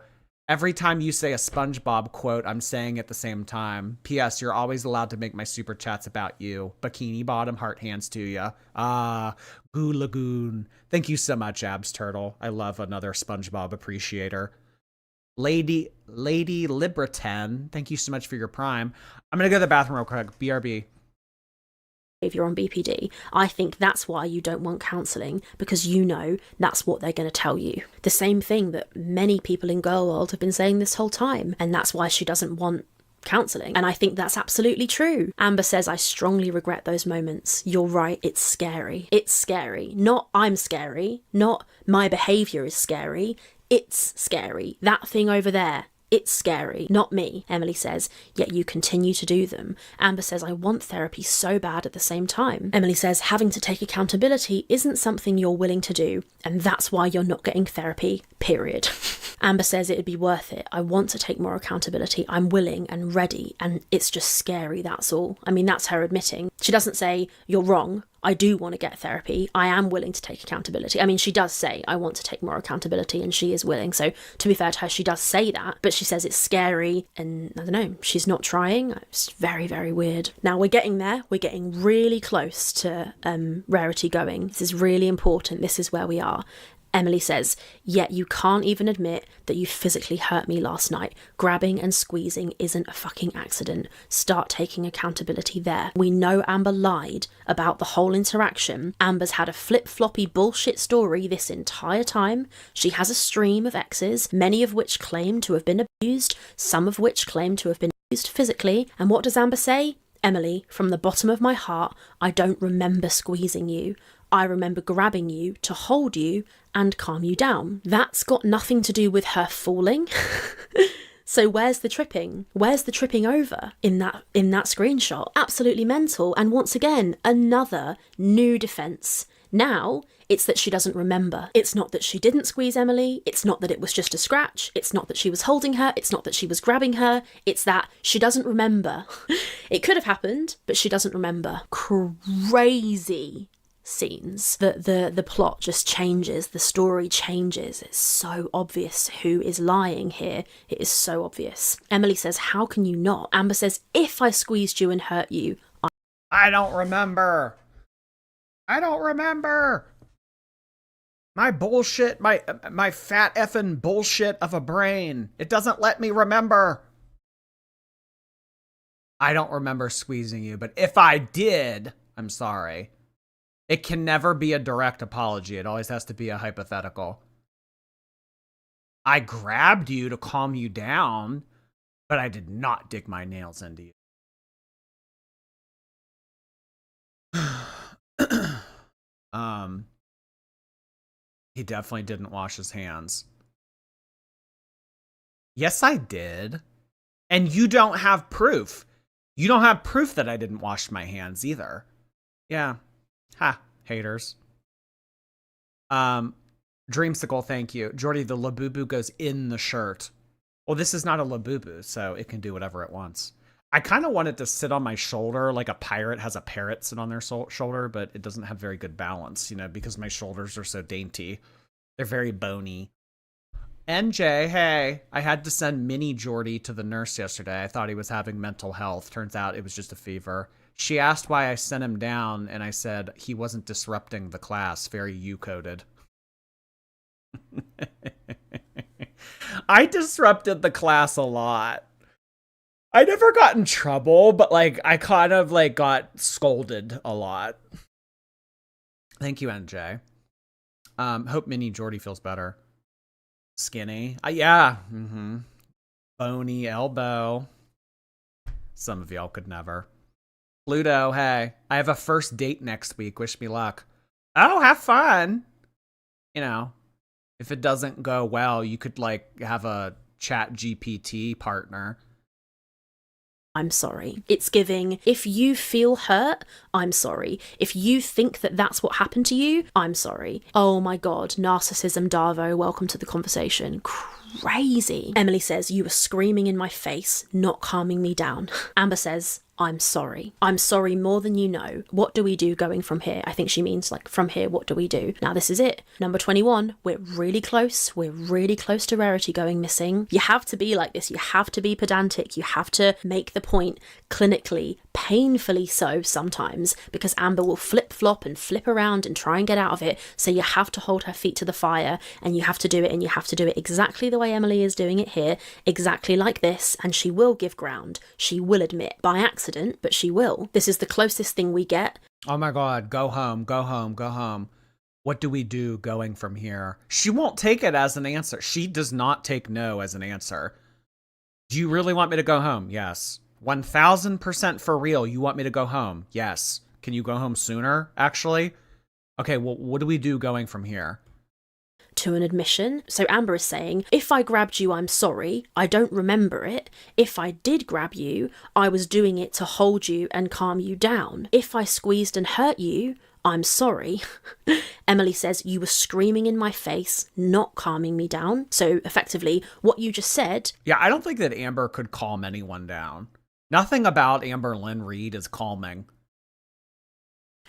Every time you say a SpongeBob quote, I'm saying at the same time. P.S. You're always allowed to make my super chats about you. Bikini bottom, heart hands to ya. Goo Lagoon. Thank you so much, Abs Turtle. I love another SpongeBob appreciator. Lady Libertan, thank you so much for your prime. I'm gonna go to the bathroom real quick. BRB. If you're on BPD, I think that's why you don't want counselling, because you know that's what they're going to tell you. The same thing that many people in Girl World have been saying this whole time, and that's why she doesn't want counselling. And I think that's absolutely true. Amber says, I strongly regret those moments. You're right, it's scary. It's scary. Not I'm scary, not my behaviour is scary. It's scary. That thing over there. It's scary, not me, Emily says, yet you continue to do them. Amber says, I want therapy so bad at the same time. Emily says, having to take accountability isn't something you're willing to do, and that's why you're not getting therapy, period. Amber says it'd be worth it. I want to take more accountability. I'm willing and ready, and it's just scary, that's all. I mean, that's her admitting. She doesn't say, you're wrong. I do want to get therapy. I am willing to take accountability. I mean, she does say, I want to take more accountability, and she is willing. So to be fair to her, she does say that, but she says it's scary, and I don't know, she's not trying. It's very, very weird. Now we're getting there. We're getting really close to Rarity going. This is really important. This is where we are. Emily says, yet you can't even admit that you physically hurt me last night. Grabbing and squeezing isn't a fucking accident. Start taking accountability there. We know Amber lied about the whole interaction. Amber's had a flip-floppy bullshit story this entire time. She has a stream of exes, many of which claim to have been abused, some of which claim to have been abused physically. And what does Amber say? Emily, from the bottom of my heart, I don't remember squeezing you. I remember grabbing you to hold you and calm you down. That's got nothing to do with her falling. So where's the tripping? Where's the tripping over in that screenshot? Absolutely mental. And once again, another new defense. Now, it's that she doesn't remember. It's not that she didn't squeeze Emily. It's not that it was just a scratch. It's not that she was holding her. It's not that she was grabbing her. It's that she doesn't remember. It could have happened, but she doesn't remember. Crazy scenes. The plot just changes. The story changes. It's so obvious who is lying here. It is so obvious. Emily says, how can you not? Amber says, if I squeezed you and hurt you, I don't remember. I don't remember. My bullshit, my fat effing bullshit of a brain. It doesn't let me remember. I don't remember squeezing you, but if I did, I'm sorry. It can never be a direct apology. It always has to be a hypothetical. I grabbed you to calm you down, But I did not dig my nails into you. He definitely didn't wash his hands. Yes, I did. And you don't have proof. You don't have proof that I didn't wash my hands either. Yeah. Ha, haters. Dreamsicle, thank you. Jordy, the Labubu goes in the shirt. Well, this is not a Labubu, so it can do whatever it wants. I kind of want it to sit on my shoulder like a pirate has a parrot sit on their shoulder, but it doesn't have very good balance, you know, because my shoulders are so dainty. They're very bony. NJ, hey, I had to send mini Jordy to the nurse yesterday. I thought he was having mental health. Turns out it was just a fever. She asked why I sent him down, and I said he wasn't disrupting the class. Very you-coded. I disrupted the class a lot. I never got in trouble, but like I kind of like got scolded a lot. Thank you, NJ. Hope Mini Jordy feels better. Skinny. Yeah. Bony elbow. Some of y'all could never. Pluto, hey. I have a first date next week. Wish me luck. Oh, have fun. You know, if it doesn't go well, you could like have a chat GPT partner. I'm sorry. It's giving, if you feel hurt, I'm sorry. If you think that that's what happened to you, I'm sorry. Oh my God, narcissism, Darvo, welcome to the conversation. Crazy. Emily says, you were screaming in my face, not calming me down. Amber says, I'm sorry. I'm sorry more than you know. What do we do going from here? I think she means like from here, what do we do? Now this is it. Number 21. We're really close. We're really close to Rarity going missing. You have to be like this. You have to be pedantic. You have to make the point clinically, painfully so sometimes, because Amber will flip-flop and flip around and try and get out of it. So you have to hold her feet to the fire, and you have to do it, and you have to do it exactly the way Emily is doing it here, exactly like this, and she will give ground. She will admit by accident, but she will. This is the closest thing we get. Oh my God, go home, go home, go home. What do we do going from here? She won't take it as an answer. She does not take no as an answer. Do you really want me to go home? Yes. 1000% for real. You want me to go home? Yes. Can you go home sooner, actually? Okay, well, what do we do going from here? To an admission. So Amber is saying, if I grabbed you, I'm sorry. I don't remember it. If I did grab you, I was doing it to hold you and calm you down. If I squeezed and hurt you, I'm sorry. Emily says, you were screaming in my face, not calming me down. So effectively, what you just said. Yeah, I don't think that Amber could calm anyone down. Nothing about Amberlynn Reid is calming.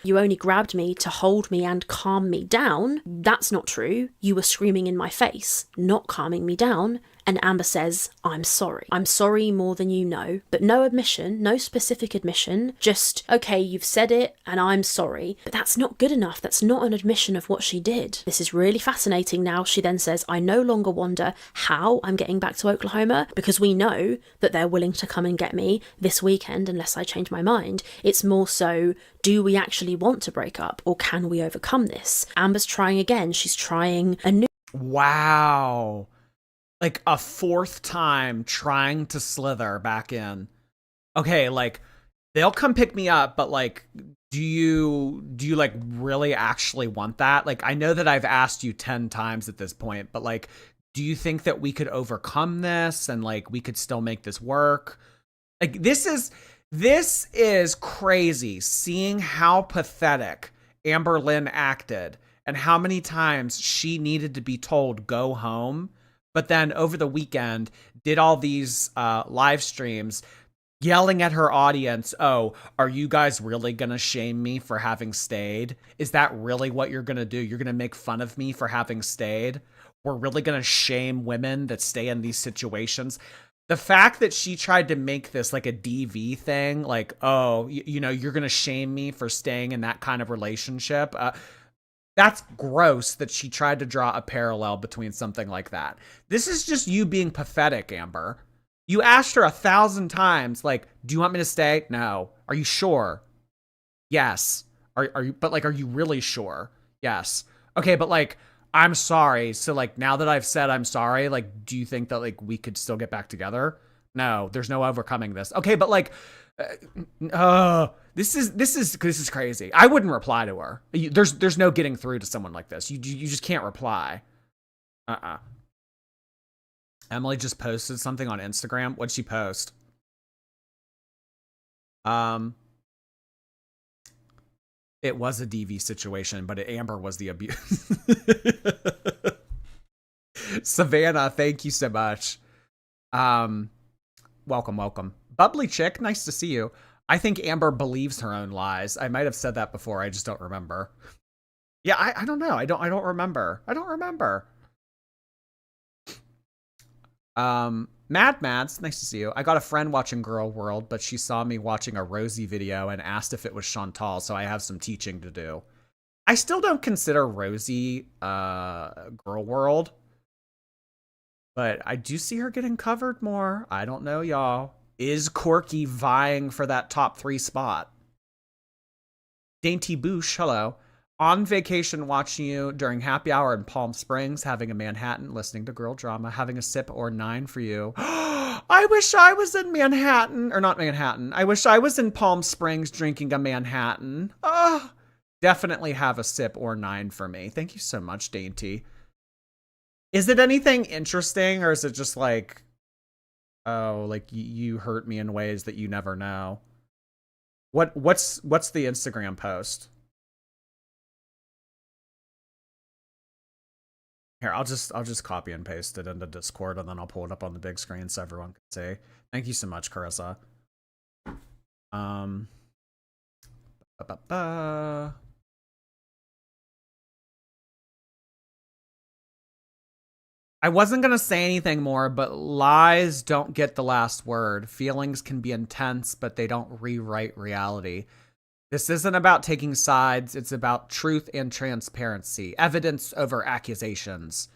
You only grabbed me to hold me and calm me down. That's not true. You were screaming in my face, not calming me down. And Amber says, I'm sorry. I'm sorry more than you know. But no admission, no specific admission. Just, okay, you've said it and I'm sorry. But that's not good enough. That's not an admission of what she did. This is really fascinating now. She then says, I no longer wonder how I'm getting back to Oklahoma, because we know that they're willing to come and get me this weekend unless I change my mind. It's more so, do we actually want to break up, or can we overcome this? Amber's trying again. She's trying a new... Wow. Like a fourth time trying to slither back in. Okay, like they'll come pick me up, but like do you like really actually want that? Like I know that I've asked you 10 times at this point, but like do you think that we could overcome this and like we could still make this work? Like this is crazy, seeing how pathetic Amberlynn acted and how many times she needed to be told go home. But then over the weekend, did all these live streams yelling at her audience, oh, are you guys really going to shame me for having stayed? Is that really what you're going to do? You're going to make fun of me for having stayed? We're really going to shame women that stay in these situations? The fact that she tried to make this like a DV thing, like, oh, you know, you're going to shame me for staying in that kind of relationship. That's gross that she tried to draw a parallel between something like that. This is just you being pathetic, Amber. You asked her 1,000 times, like, do you want me to stay? No. Are you sure? Yes. Are you, but like, are you really sure? Yes. Okay, but like, I'm sorry. So like, now that I've said I'm sorry, like, do you think that like we could still get back together? No, there's no overcoming this. Okay, but like, this is crazy. I wouldn't reply to her. There's no getting through to someone like this. You just can't reply. Emily just posted something on Instagram. What'd she post? It was a DV situation, but Amber was the abuse. Savannah, thank you so much. Welcome. Bubbly Chick, nice to see you. I think Amber believes her own lies. I might have said that before. I just don't remember. Yeah, I don't know. I don't remember. Mad Mads, nice to see you. I got a friend watching Girl World, but she saw me watching a Rosie video and asked if it was Chantal, so I have some teaching to do. I still don't consider Rosie Girl World, but I do see her getting covered more. I don't know, y'all. Is Corky vying for that top 3 spot? Dainty Boosh, hello. On vacation watching you during happy hour in Palm Springs, having a Manhattan, listening to girl drama, having a sip or 9 for you. I wish I was in Manhattan, or not Manhattan. I wish I was in Palm Springs drinking a Manhattan. Definitely have a sip or 9 for me. Thank you so much, Dainty. Is it anything interesting, or is it just like, oh, like you hurt me in ways that you never know? What's the Instagram post? Here, I'll just copy and paste it into Discord, and then I'll pull it up on the big screen so everyone can see. Thank you so much, Carissa. I wasn't going to say anything more, but lies don't get the last word. Feelings can be intense, but they don't rewrite reality. This isn't about taking sides. It's about truth and transparency. Evidence over accusations.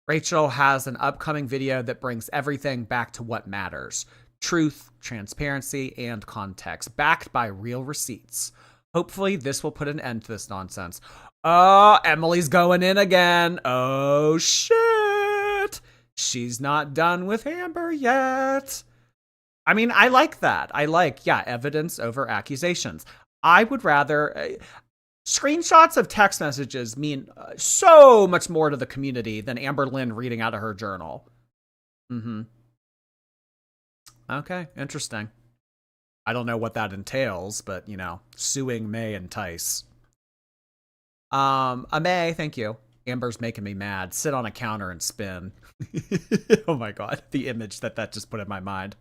Rachel has an upcoming video that brings everything back to what matters. Truth, transparency, and context, backed by real receipts. Hopefully, this will put an end to this nonsense. Oh, Emily's going in again. Oh, shit. She's not done with Amber yet. I mean, I like that. Evidence over accusations. I would rather... screenshots of text messages mean so much more to the community than Amberlynn reading out of her journal. Okay, interesting. I don't know what that entails, but, you know, suing may entice. May, thank you. Amber's making me mad. Sit on a counter and spin. Oh my god, the image that just put in my mind.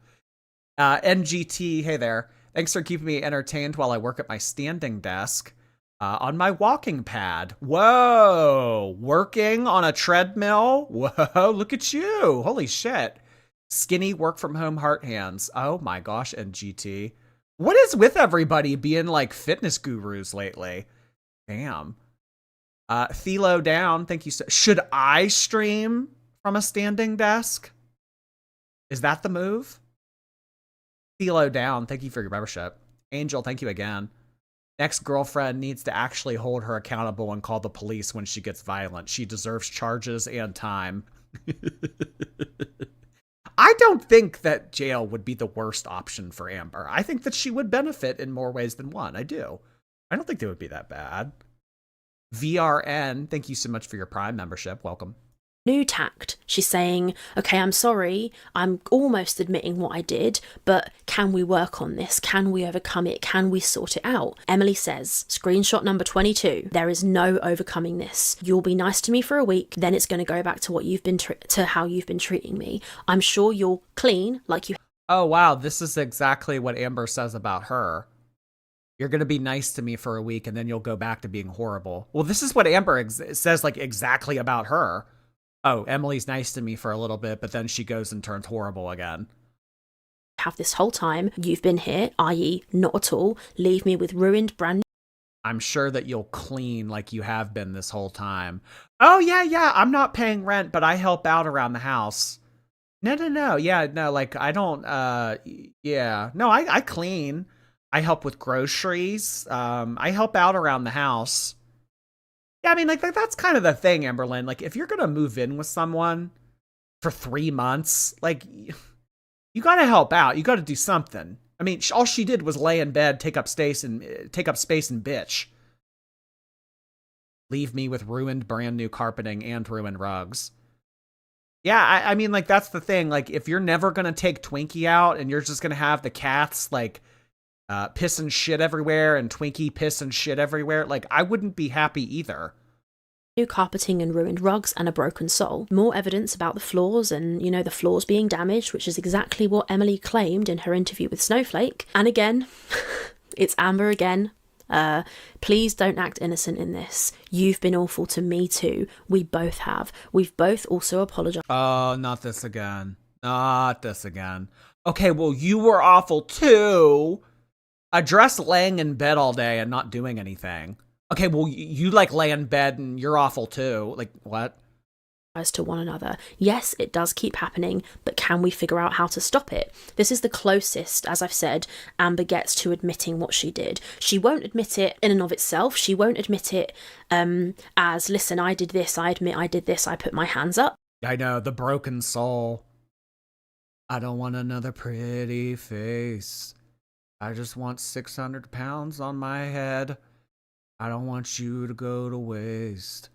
NGT, hey there. Thanks for keeping me entertained while I work at my standing desk. On my walking pad. Whoa, working on a treadmill? Whoa, look at you. Holy shit. Skinny work from home heart hands. Oh my gosh, NGT. What is with everybody being like fitness gurus lately? Damn. Thelo down, thank you so. Should I stream from a standing desk? Is that the move? Thelo down, thank you for your membership. Angel, thank you again. Ex-girlfriend needs to actually hold her accountable and call the police when she gets violent. She deserves charges and time. I don't think that jail would be the worst option for Amber. I think that she would benefit in more ways than one. I do. I don't think they would be that bad. VRN, thank you so much for your Prime membership. Welcome. New tact. She's saying, okay, I'm sorry. I'm almost admitting what I did, but can we work on this? Can we overcome it? Can we sort it out? Emily says, screenshot number 22. There is no overcoming this. You'll be nice to me for a week, then it's going to go back to what you've been to how you've been treating me. I'm sure you'll clean like you. Oh wow, this is exactly what Amber says about her. You're going to be nice to me for a week, and then you'll go back to being horrible. Well, this is what Amber says like exactly about her. Oh, Emily's nice to me for a little bit, but then she goes and turns horrible again. Have this whole time you've been here, i.e. not at all, leave me with ruined brand. I'm sure that you'll clean like you have been this whole time. Oh, yeah, I'm not paying rent, but I help out around the house. No, yeah, no, like, I don't, yeah. No, I clean. I help with groceries. I help out around the house. Yeah, I mean, like that's kind of the thing, Amberlynn. Like, if you're going to move in with someone for 3 months, like, You got to help out. You got to do something. I mean, all she did was lay in bed, take up space, and bitch. Leave me with ruined brand new carpeting and ruined rugs. Yeah, I mean, like, that's the thing. Like, if you're never going to take Twinkie out and you're just going to have the cats, like, piss and shit everywhere and Twinkie piss and shit everywhere, like, I wouldn't be happy either. New carpeting and ruined rugs and a broken soul. More evidence about the floors and, the floors being damaged, which is exactly what Emily claimed in her interview with Snowflake. And again, it's Amber again. Please don't act innocent in this. You've been awful to me too. We both have. We've both also apologized. Oh, not this again. Not this again. Okay, well, you were awful too. Address laying in bed all day and not doing anything. Okay, well, you like lay in bed and you're awful too. Like, what? To one another. Yes, it does keep happening, but can we figure out how to stop it? This is the closest, as I've said, Amber gets to admitting what she did. She won't admit it in and of itself. She won't admit it as, listen, I did this, I admit I did this, I put my hands up. I know, the broken soul. I don't want another pretty face. I just want 600 pounds on my head. I don't want you to go to waste.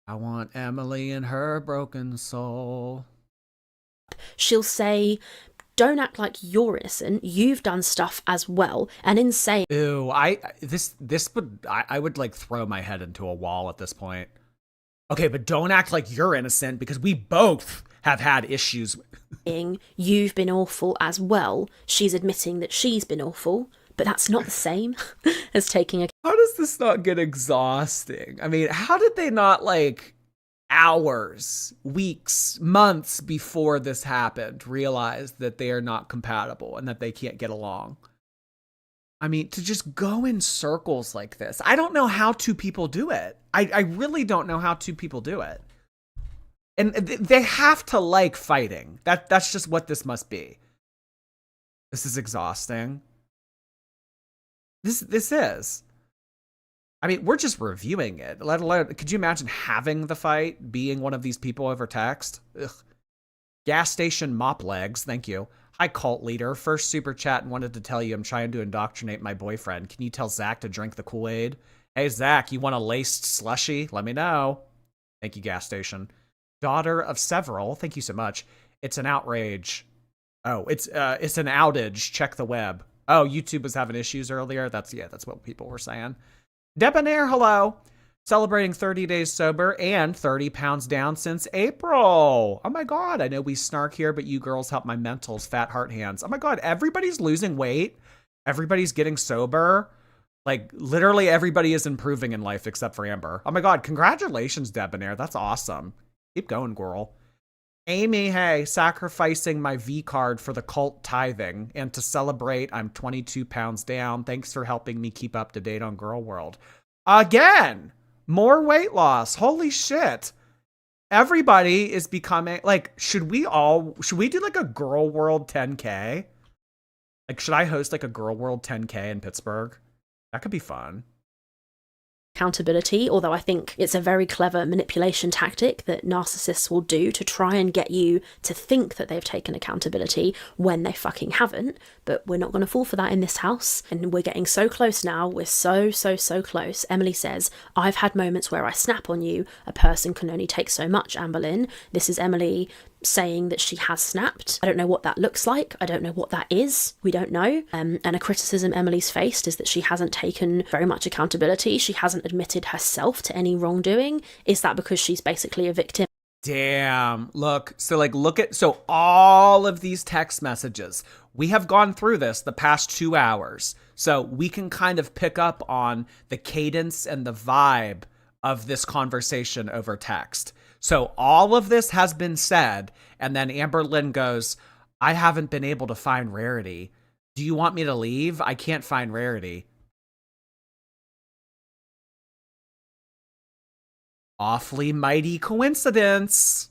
I want Emily and her broken soul. She'll say, don't act like you're innocent. You've done stuff as well. And in saying, ew, I would like throw my head into a wall at this point. Okay, but don't act like you're innocent because we both have had issues. You've been awful as well. She's admitting that she's been awful. But that's not the same as taking a... How does this not get exhausting? I mean, how did they not, like, hours, weeks, months before this happened realize that they are not compatible and that they can't get along? I mean, to just go in circles like this. I don't know how two people do it. I really don't know how two people do it. And they have to like fighting. That's just what this must be. This is exhausting. This is. I mean, we're just reviewing it. Let alone, could you imagine having the fight, being one of these people over text? Ugh. Gas station mop legs, thank you. Hi, cult leader. First super chat and wanted to tell you I'm trying to indoctrinate my boyfriend. Can you tell Zach to drink the Kool-Aid? Hey, Zach, you want a laced slushy? Let me know. Thank you, gas station. Daughter of several, thank you so much. It's an outrage. Oh, it's an outage. Check the web. Oh, YouTube was having issues earlier. That's what people were saying. Debonair, hello. Celebrating 30 days sober and 30 pounds down since April. Oh my God. I know we snark here, but you girls help my mentals, fat heart hands. Oh my God. Everybody's losing weight. Everybody's getting sober. Like, literally everybody is improving in life except for Amber. Oh my God. Congratulations, Debonair. That's awesome. Keep going, girl. Amy, hey, sacrificing my V card for the cult tithing. And to celebrate, I'm 22 pounds down. Thanks for helping me keep up to date on Girl World. Again, more weight loss. Holy shit. Everybody is becoming, like, should we do like a Girl World 10K? Like, should I host like a Girl World 10K in Pittsburgh? That could be fun. Accountability, although I think it's a very clever manipulation tactic that narcissists will do to try and get you to think that they've taken accountability when they fucking haven't. But we're not going to fall for that in this house. And we're getting so close now. We're so close. Emily says, I've had moments where I snap on you. A person can only take so much, Amberlynn. This is Emily saying that she has snapped. I don't know what that looks like. I don't know what that is. We don't know. And a criticism Emily's faced is that she hasn't taken very much accountability. She hasn't admitted herself to any wrongdoing. Is that because she's basically a victim? Damn. Look, so all of these text messages, we have gone through this the past 2 hours. So we can kind of pick up on the cadence and the vibe of this conversation over text. So all of this has been said, and then Amberlynn goes, I haven't been able to find Rarity. Do you want me to leave? I can't find Rarity. Awfully mighty coincidence.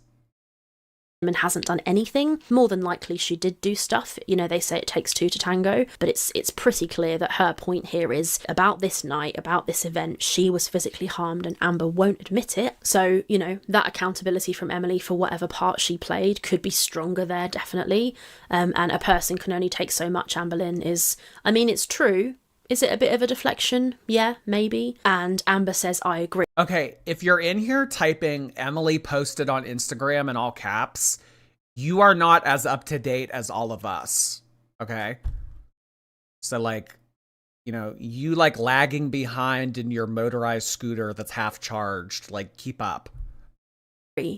and hasn't done anything. More than likely she did do stuff. You know, they say it takes two to tango, but it's pretty clear that her point here is about this night, about this event, she was physically harmed and Amber won't admit it. So, you know, that accountability from Emily for whatever part she played could be stronger there, definitely. And a person can only take so much, Amberlynn is, I mean, it's true. Is it a bit of a deflection? Yeah, maybe. And Amber says, I agree. Okay, if you're in here typing Emily posted on Instagram in all caps, you are not as up to date as all of us. Okay? So, like, you know, you like lagging behind in your motorized scooter that's half charged. Like, keep up.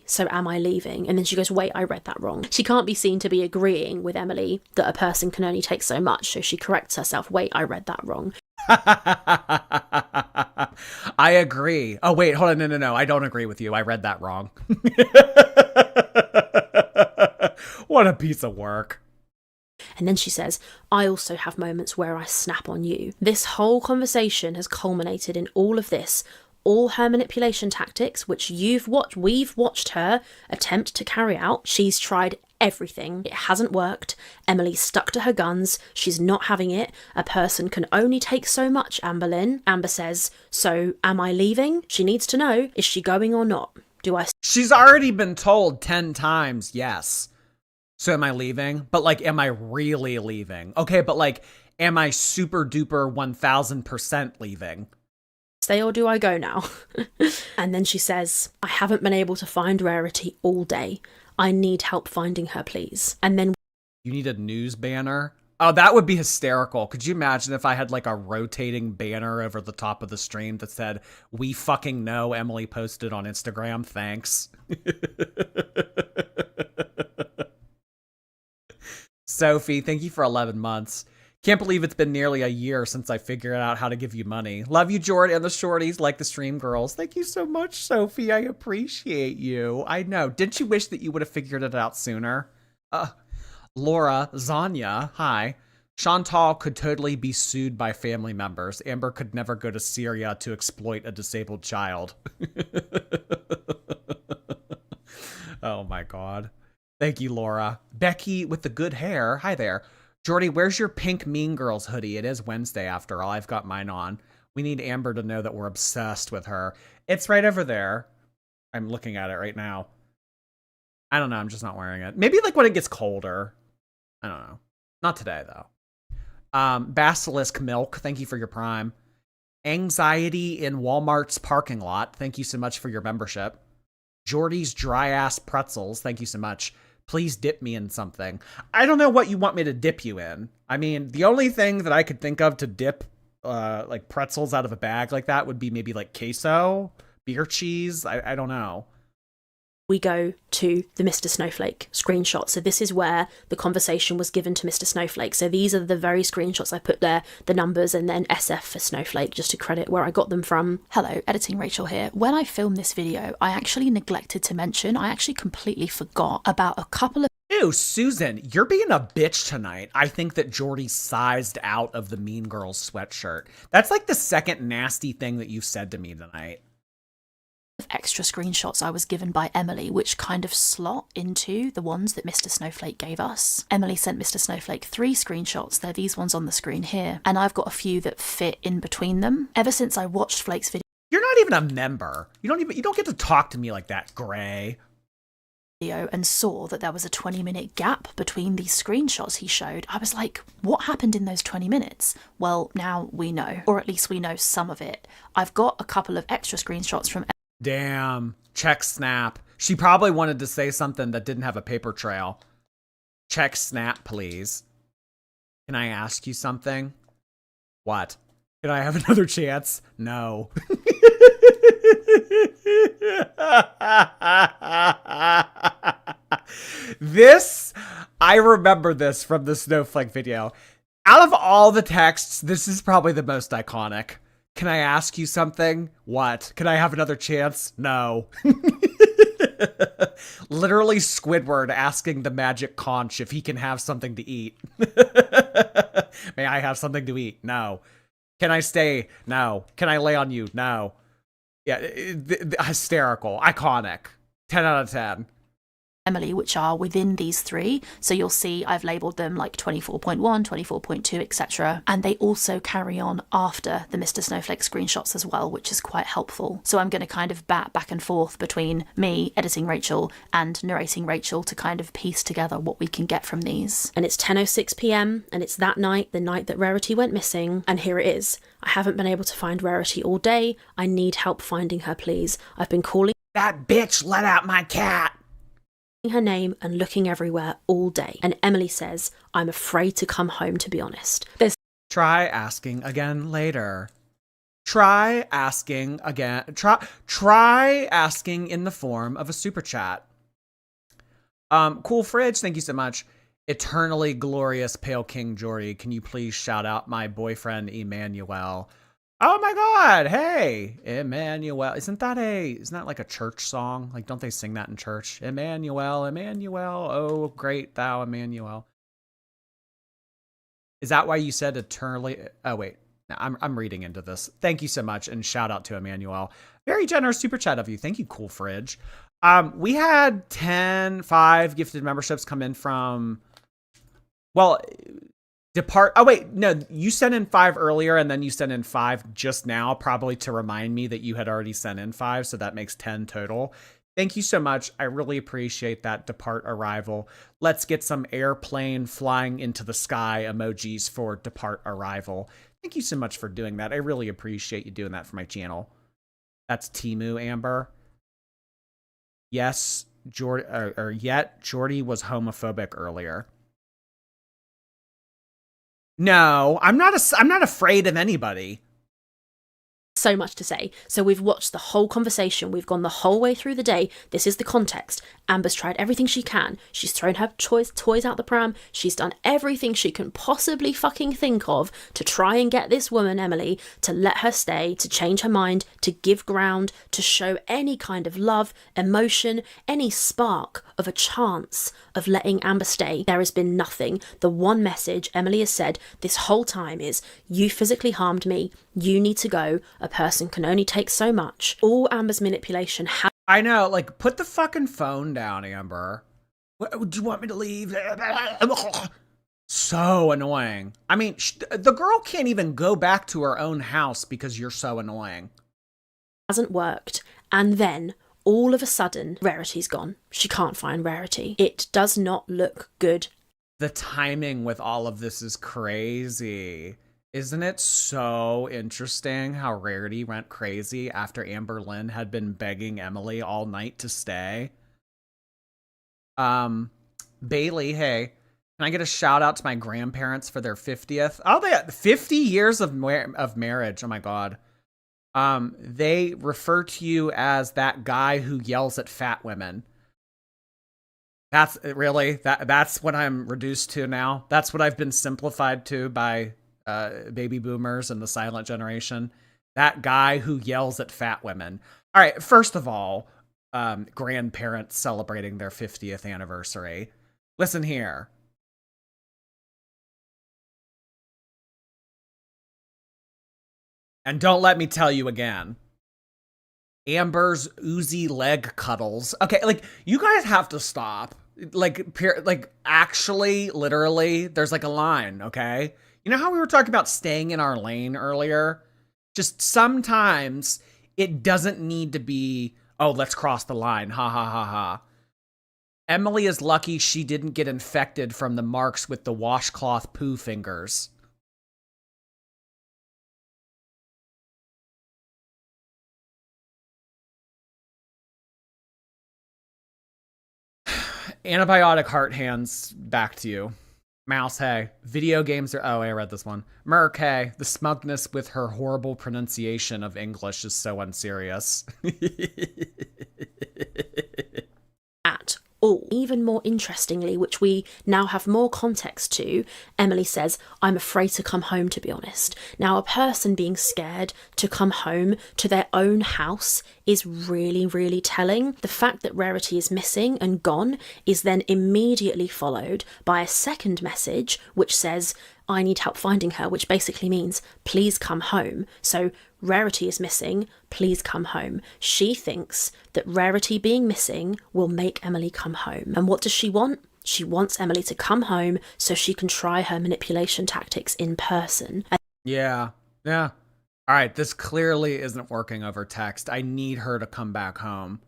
So am I leaving? And then she goes, wait, I read that wrong. She can't be seen to be agreeing with Emily that a person can only take so much. So she corrects herself, wait, I read that wrong. I agree. Oh, wait, hold on. No. I don't agree with you. I read that wrong. What a piece of work. And then she says, I also have moments where I snap on you. This whole conversation has culminated in all of this. All her manipulation tactics, which we've watched her attempt to carry out. She's tried everything. It hasn't worked. Emily's stuck to her guns. She's not having it. A person can only take so much, Amberlynn. Amber says, so am I leaving? She needs to know, is she going or not? She's already been told 10 times yes. So am I leaving? But like, am I really leaving? Okay, but like, am I super duper 1000% leaving? Stay or do I go now? And then she says, I haven't been able to find Rarity all day. I need help finding her, please. And then you need a news banner? Oh, that would be hysterical. Could you imagine if I had like a rotating banner over the top of the stream that said, we fucking know Emily posted on Instagram, thanks. Sophie, thank you for 11 months. Can't believe it's been nearly a year since I figured out how to give you money. Love you, Jordan, and the shorties like the stream girls. Thank you so much, Sophie. I appreciate you. I know. Didn't you wish that you would have figured it out sooner? Laura, Zanya, hi. Chantal could totally be sued by family members. Amber could never go to Syria to exploit a disabled child. Oh my God. Thank you, Laura. Becky with the good hair. Hi there. Jordy, where's your pink Mean Girls hoodie? It is Wednesday after all. I've got mine on. We need Amber to know that we're obsessed with her. It's right over there. I'm looking at it right now. I don't know. I'm just not wearing it. Maybe like when it gets colder. I don't know. Not today, though. Basilisk Milk, thank you for your Prime. Anxiety in Walmart's parking lot. Thank you so much for your membership. Jordy's Dry Ass Pretzels. Thank you so much. Please dip me in something. I don't know what you want me to dip you in. I mean, the only thing that I could think of to dip like pretzels out of a bag like that would be maybe like queso, beer cheese. I don't know. We go to the Mr. Snowflake screenshot. So this is where the conversation was given to Mr. Snowflake. So these are the very screenshots I put there, the numbers and then SF for Snowflake, just to credit where I got them from. Hello, Editing Rachel here. When I filmed this video, I actually neglected to mention, I actually completely forgot about a couple of Ew, Susan, you're being a bitch tonight. I think that Jordy sized out of the Mean Girls sweatshirt. That's like the second nasty thing that you've said to me tonight. extra screenshots I was given by Emily, which kind of slot into the ones that Mr. Snowflake gave us. Emily sent Mr. Snowflake 3 screenshots. They're these ones on the screen here. And I've got a few that fit in between them. Ever since I watched Flake's video, You're not even a member. You don't get to talk to me like that, Gray. and saw that there was a 20-minute gap between these screenshots he showed, I was like, what happened in those 20 minutes? Well, now we know, or at least we know some of it. I've got a couple of extra screenshots from Damn. Check Snap. She probably wanted to say something that didn't have a paper trail. Check Snap, please. Can I ask you something? What? Can I have another chance? No. This, I remember this from the Snowflake video. Out of all the texts, this is probably the most iconic. Can I ask you something? What? Can I have another chance? No. Literally Squidward asking the magic conch if he can have something to eat. May I have something to eat? No. Can I stay? No. Can I lay on you? No. Yeah, hysterical. Iconic. 10 out of 10. Emily, which are within these three. So you'll see I've labelled them like 24.1, 24.2, etc. And they also carry on after the Mr. Snowflake screenshots as well, which is quite helpful. So I'm going to kind of bat back and forth between me editing Rachel and narrating Rachel to kind of piece together what we can get from these. And it's 10:06 p.m. and it's that night, the night that Rarity went missing. And here it is. I haven't been able to find Rarity all day. I need help finding her, please. I've been calling That bitch let out my cat. her name and looking everywhere all day. And Emily says, I'm afraid to come home, to be honest. There's Try asking again later. Try asking again. Try asking in the form of a super chat. Cool Fridge, thank you so much. Eternally glorious Pale King Jordy, can you please shout out my boyfriend Emmanuel? Oh my God! Hey, Emmanuel. Isn't that like a church song? Like, don't they sing that in church? Emmanuel, Emmanuel. Oh, great thou, Emmanuel. Is that why you said eternally? Oh wait, no, I'm reading into this. Thank you so much, and shout out to Emmanuel. Very generous super chat of you. Thank you, Cool Fridge. We had 5 gifted memberships come in from. Well. Oh wait, no, you sent in 5 earlier and then you sent in 5 just now, probably to remind me that you had already sent in 5, so that makes 10 total. Thank you so much. I really appreciate that depart arrival. Let's get some airplane flying into the sky emojis for depart arrival. Thank you so much for doing that. I really appreciate you doing that for my channel. That's Timu Amber. Yes, Jordy was homophobic earlier. No, I'm not afraid of anybody. so much to say. So we've watched the whole conversation. We've gone the whole way through the day. This is the context. Amber's tried everything she can. She's thrown her toys out the pram. She's done everything she can possibly fucking think of to try and get this woman, Emily, to let her stay, to change her mind, to give ground, to show any kind of love, emotion, any spark of a chance of letting Amber stay. There has been nothing. The one message Emily has said this whole time is, you physically harmed me. You need to go. A person can only take so much. All Amber's manipulation has... I know, like, put the fucking phone down, Amber. What, do you want me to leave? So annoying. I mean, the girl can't even go back to her own house because you're so annoying. Hasn't worked. And then, all of a sudden, Rarity's gone. She can't find Rarity. It does not look good. The timing with all of this is crazy. Isn't it so interesting how Rarity went crazy after Amberlynn had been begging Emily all night to stay? Bailey, hey, can I get a shout out to my grandparents for their 50th? Oh, they had 50 years of marriage. Oh my God. They refer to you as that guy who yells at fat women. That's really, that's what I'm reduced to now. That's what I've been simplified to by baby boomers and the silent generation. That guy who yells at fat women. All right, first of all, grandparents celebrating their 50th anniversary. Listen here. And don't let me tell you again. Amber's oozy leg cuddles. Okay, like, you guys have to stop. Like, actually, literally, there's like a line, okay? You know how we were talking about staying in our lane earlier? Just sometimes it doesn't need to be, oh, let's cross the line. Ha ha ha ha. Emily is lucky she didn't get infected from the marks with the washcloth poo fingers. Antibiotic heart hands, back to you. Mouse, hey. Video games are... Oh, I read this one. Merc, hey. The smugness with her horrible pronunciation of English is so unserious. At all. Even more interestingly, which we now have more context to, Emily says, I'm afraid to come home, to be honest. Now, a person being scared to come home to their own house is really, really telling. The fact that Rarity is missing and gone is then immediately followed by a second message which says, I need help finding her, which basically means please come home. So Rarity is missing, please come home. She thinks that Rarity being missing will make Emily come home. And what does she want? She wants Emily to come home so she can try her manipulation tactics in person. Yeah. All right, this clearly isn't working over text. I need her to come back home.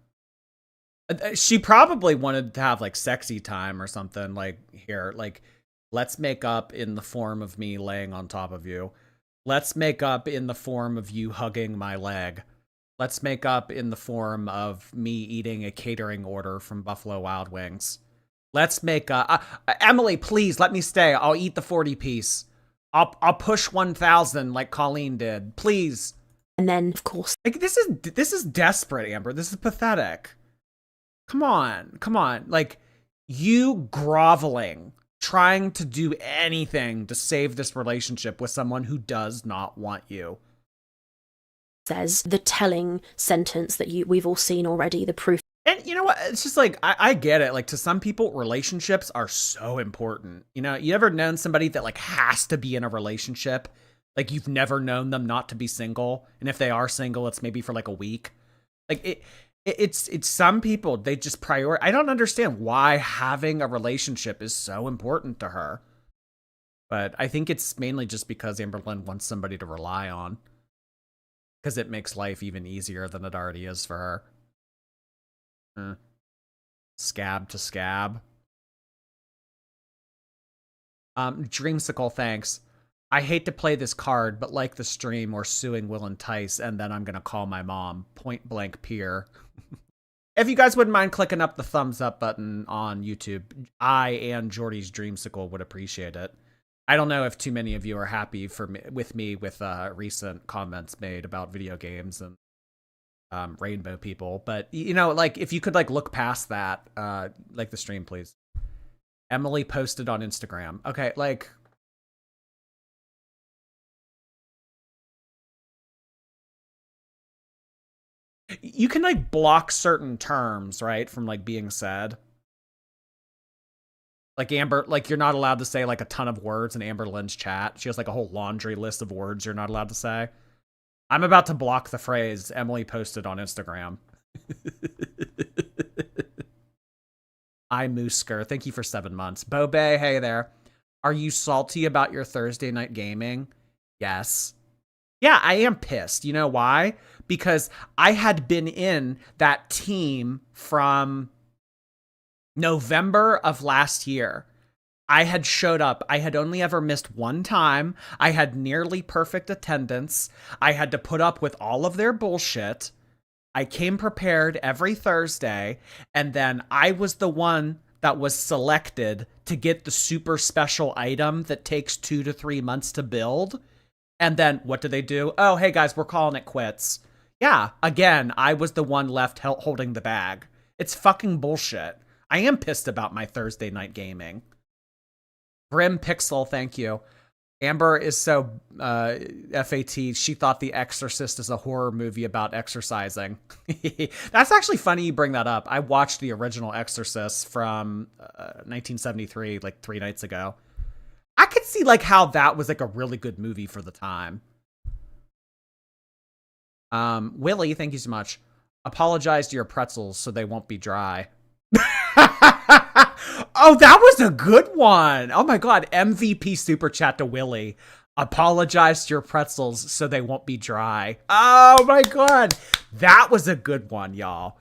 She probably wanted to have like sexy time or something, like, here, like, let's make up in the form of me laying on top of you. Let's make up in the form of you hugging my leg. Let's make up in the form of me eating a catering order from Buffalo Wild Wings. Let's make Emily, please let me stay. I'll eat the 40-piece. I'll push 1,000 like Colleen did. Please. And then, of course, like, this is desperate, Amber. This is pathetic. Come on. Like, you groveling, trying to do anything to save this relationship with someone who does not want you. says the telling sentence that we've all seen already, the proof. And you know what? It's just like, I get it. Like, to some people, relationships are so important. You know, you ever known somebody that like has to be in a relationship? Like, you've never known them not to be single. And if they are single, it's maybe for like a week. Like, it's some people, they just I don't understand why having a relationship is so important to her. But I think it's mainly just because Amberlynn wants somebody to rely on. Because it makes life even easier than it already is for her. Scab to scab. Dreamsicle, thanks. I hate to play this card, but like the stream or suing will entice, and then I'm gonna call my mom. Point blank peer. If you guys wouldn't mind clicking up the thumbs up button on YouTube, I and Jordy's Dreamsicle would appreciate it. I don't know if too many of you are happy with me with recent comments made about video games and rainbow people, but you know, like, if you could like look past that, like the stream, please. Emily posted on Instagram. Okay, like, you can like block certain terms, right, from like being said. Like Amber, like, you're not allowed to say like a ton of words in Amberlynn's chat. She has like a whole laundry list of words you're not allowed to say. I'm about to block the phrase Emily posted on Instagram. I Moosker, thank you for 7 months. Bobe, hey there. Are you salty about your Thursday night gaming? Yes. Yeah, I am pissed. You know why? Because I had been in that team from November of last year. I had showed up. I had only ever missed one time. I had nearly perfect attendance. I had to put up with all of their bullshit. I came prepared every Thursday, and then I was the one that was selected to get the super special item that takes 2 to 3 months to build. And then what do they do? Oh, hey guys, we're calling it quits. Yeah, again, I was the one left holding the bag. It's fucking bullshit. I am pissed about my Thursday night gaming. Grim Pixel, thank you. Amber is so FAT, she thought The Exorcist is a horror movie about exercising. That's actually funny you bring that up. I watched the original Exorcist from 1973, like 3 nights ago. I could see like how that was like a really good movie for the time. Willie, thank you so much. Apologize to your pretzels so they won't be dry. Oh, that was a good one. Oh my god, MVP super chat to Willie. Apologize to your pretzels so they won't be dry. Oh my god, that was a good one, y'all.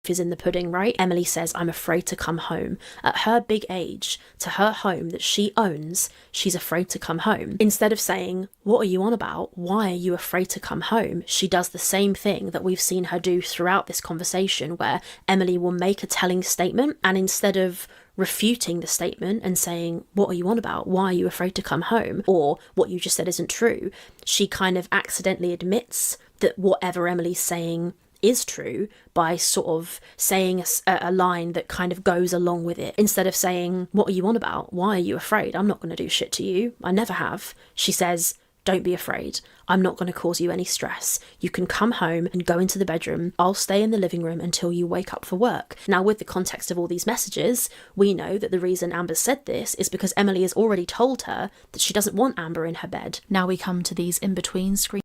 Is in the pudding, right? Emily says, I'm afraid to come home. At her big age, to her home that she owns, she's afraid to come home. Instead of saying, what are you on about? Why are you afraid to come home? She does the same thing that we've seen her do throughout this conversation, where Emily will make a telling statement, and instead of refuting the statement and saying, what are you on about? Why are you afraid to come home? Or what you just said isn't true, she kind of accidentally admits that whatever Emily's saying is true by sort of saying a line that kind of goes along with it. Instead of saying, what are you on about? Why are you afraid? I'm not going to do shit to you. I never have. She says, Don't be afraid. I'm not going to cause you any stress. You can come home and go into the bedroom. I'll stay in the living room until you wake up for work. Now, with the context of all these messages, we know that the reason Amber said this is because Emily has already told her that she doesn't want Amber in her bed. Now we come to these in-between screens.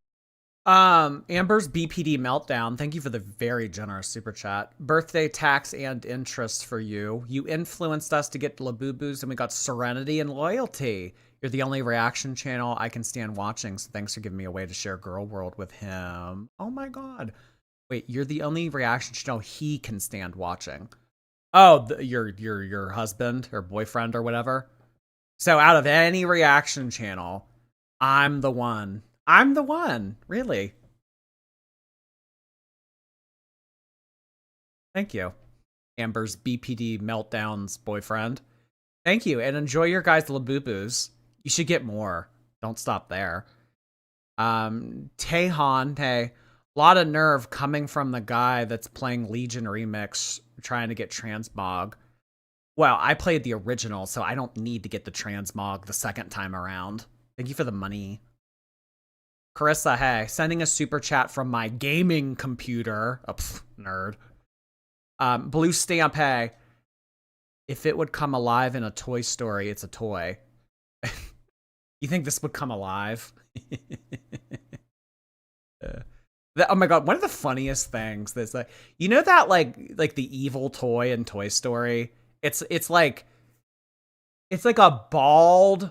Amber's BPD meltdown. Thank you for the very generous super chat. Birthday tax and interest for you. You influenced us to get Labubu's and we got serenity and loyalty. You're the only reaction channel I can stand watching, so thanks for giving me a way to share Girl World with him. Oh my god. Wait, you're the only reaction channel he can stand watching. Oh, your husband or boyfriend or whatever. So out of any reaction channel, I'm the one. I'm the one, really. Thank you. Amber's BPD meltdowns boyfriend. Thank you, and enjoy your guys' Labubus. You should get more. Don't stop there. Tehan, hey, a lot of nerve coming from the guy that's playing Legion Remix, trying to get Transmog. Well, I played the original, so I don't need to get the Transmog the second time around. Thank you for the money. Carissa, hey, sending a super chat from my gaming computer. Oh, nerd. Blue Stamp, hey. If it would come alive in a Toy Story, it's a toy. You think this would come alive? Oh my god, one of the funniest things that's like, you know that like the evil toy in Toy Story? It's like a bald,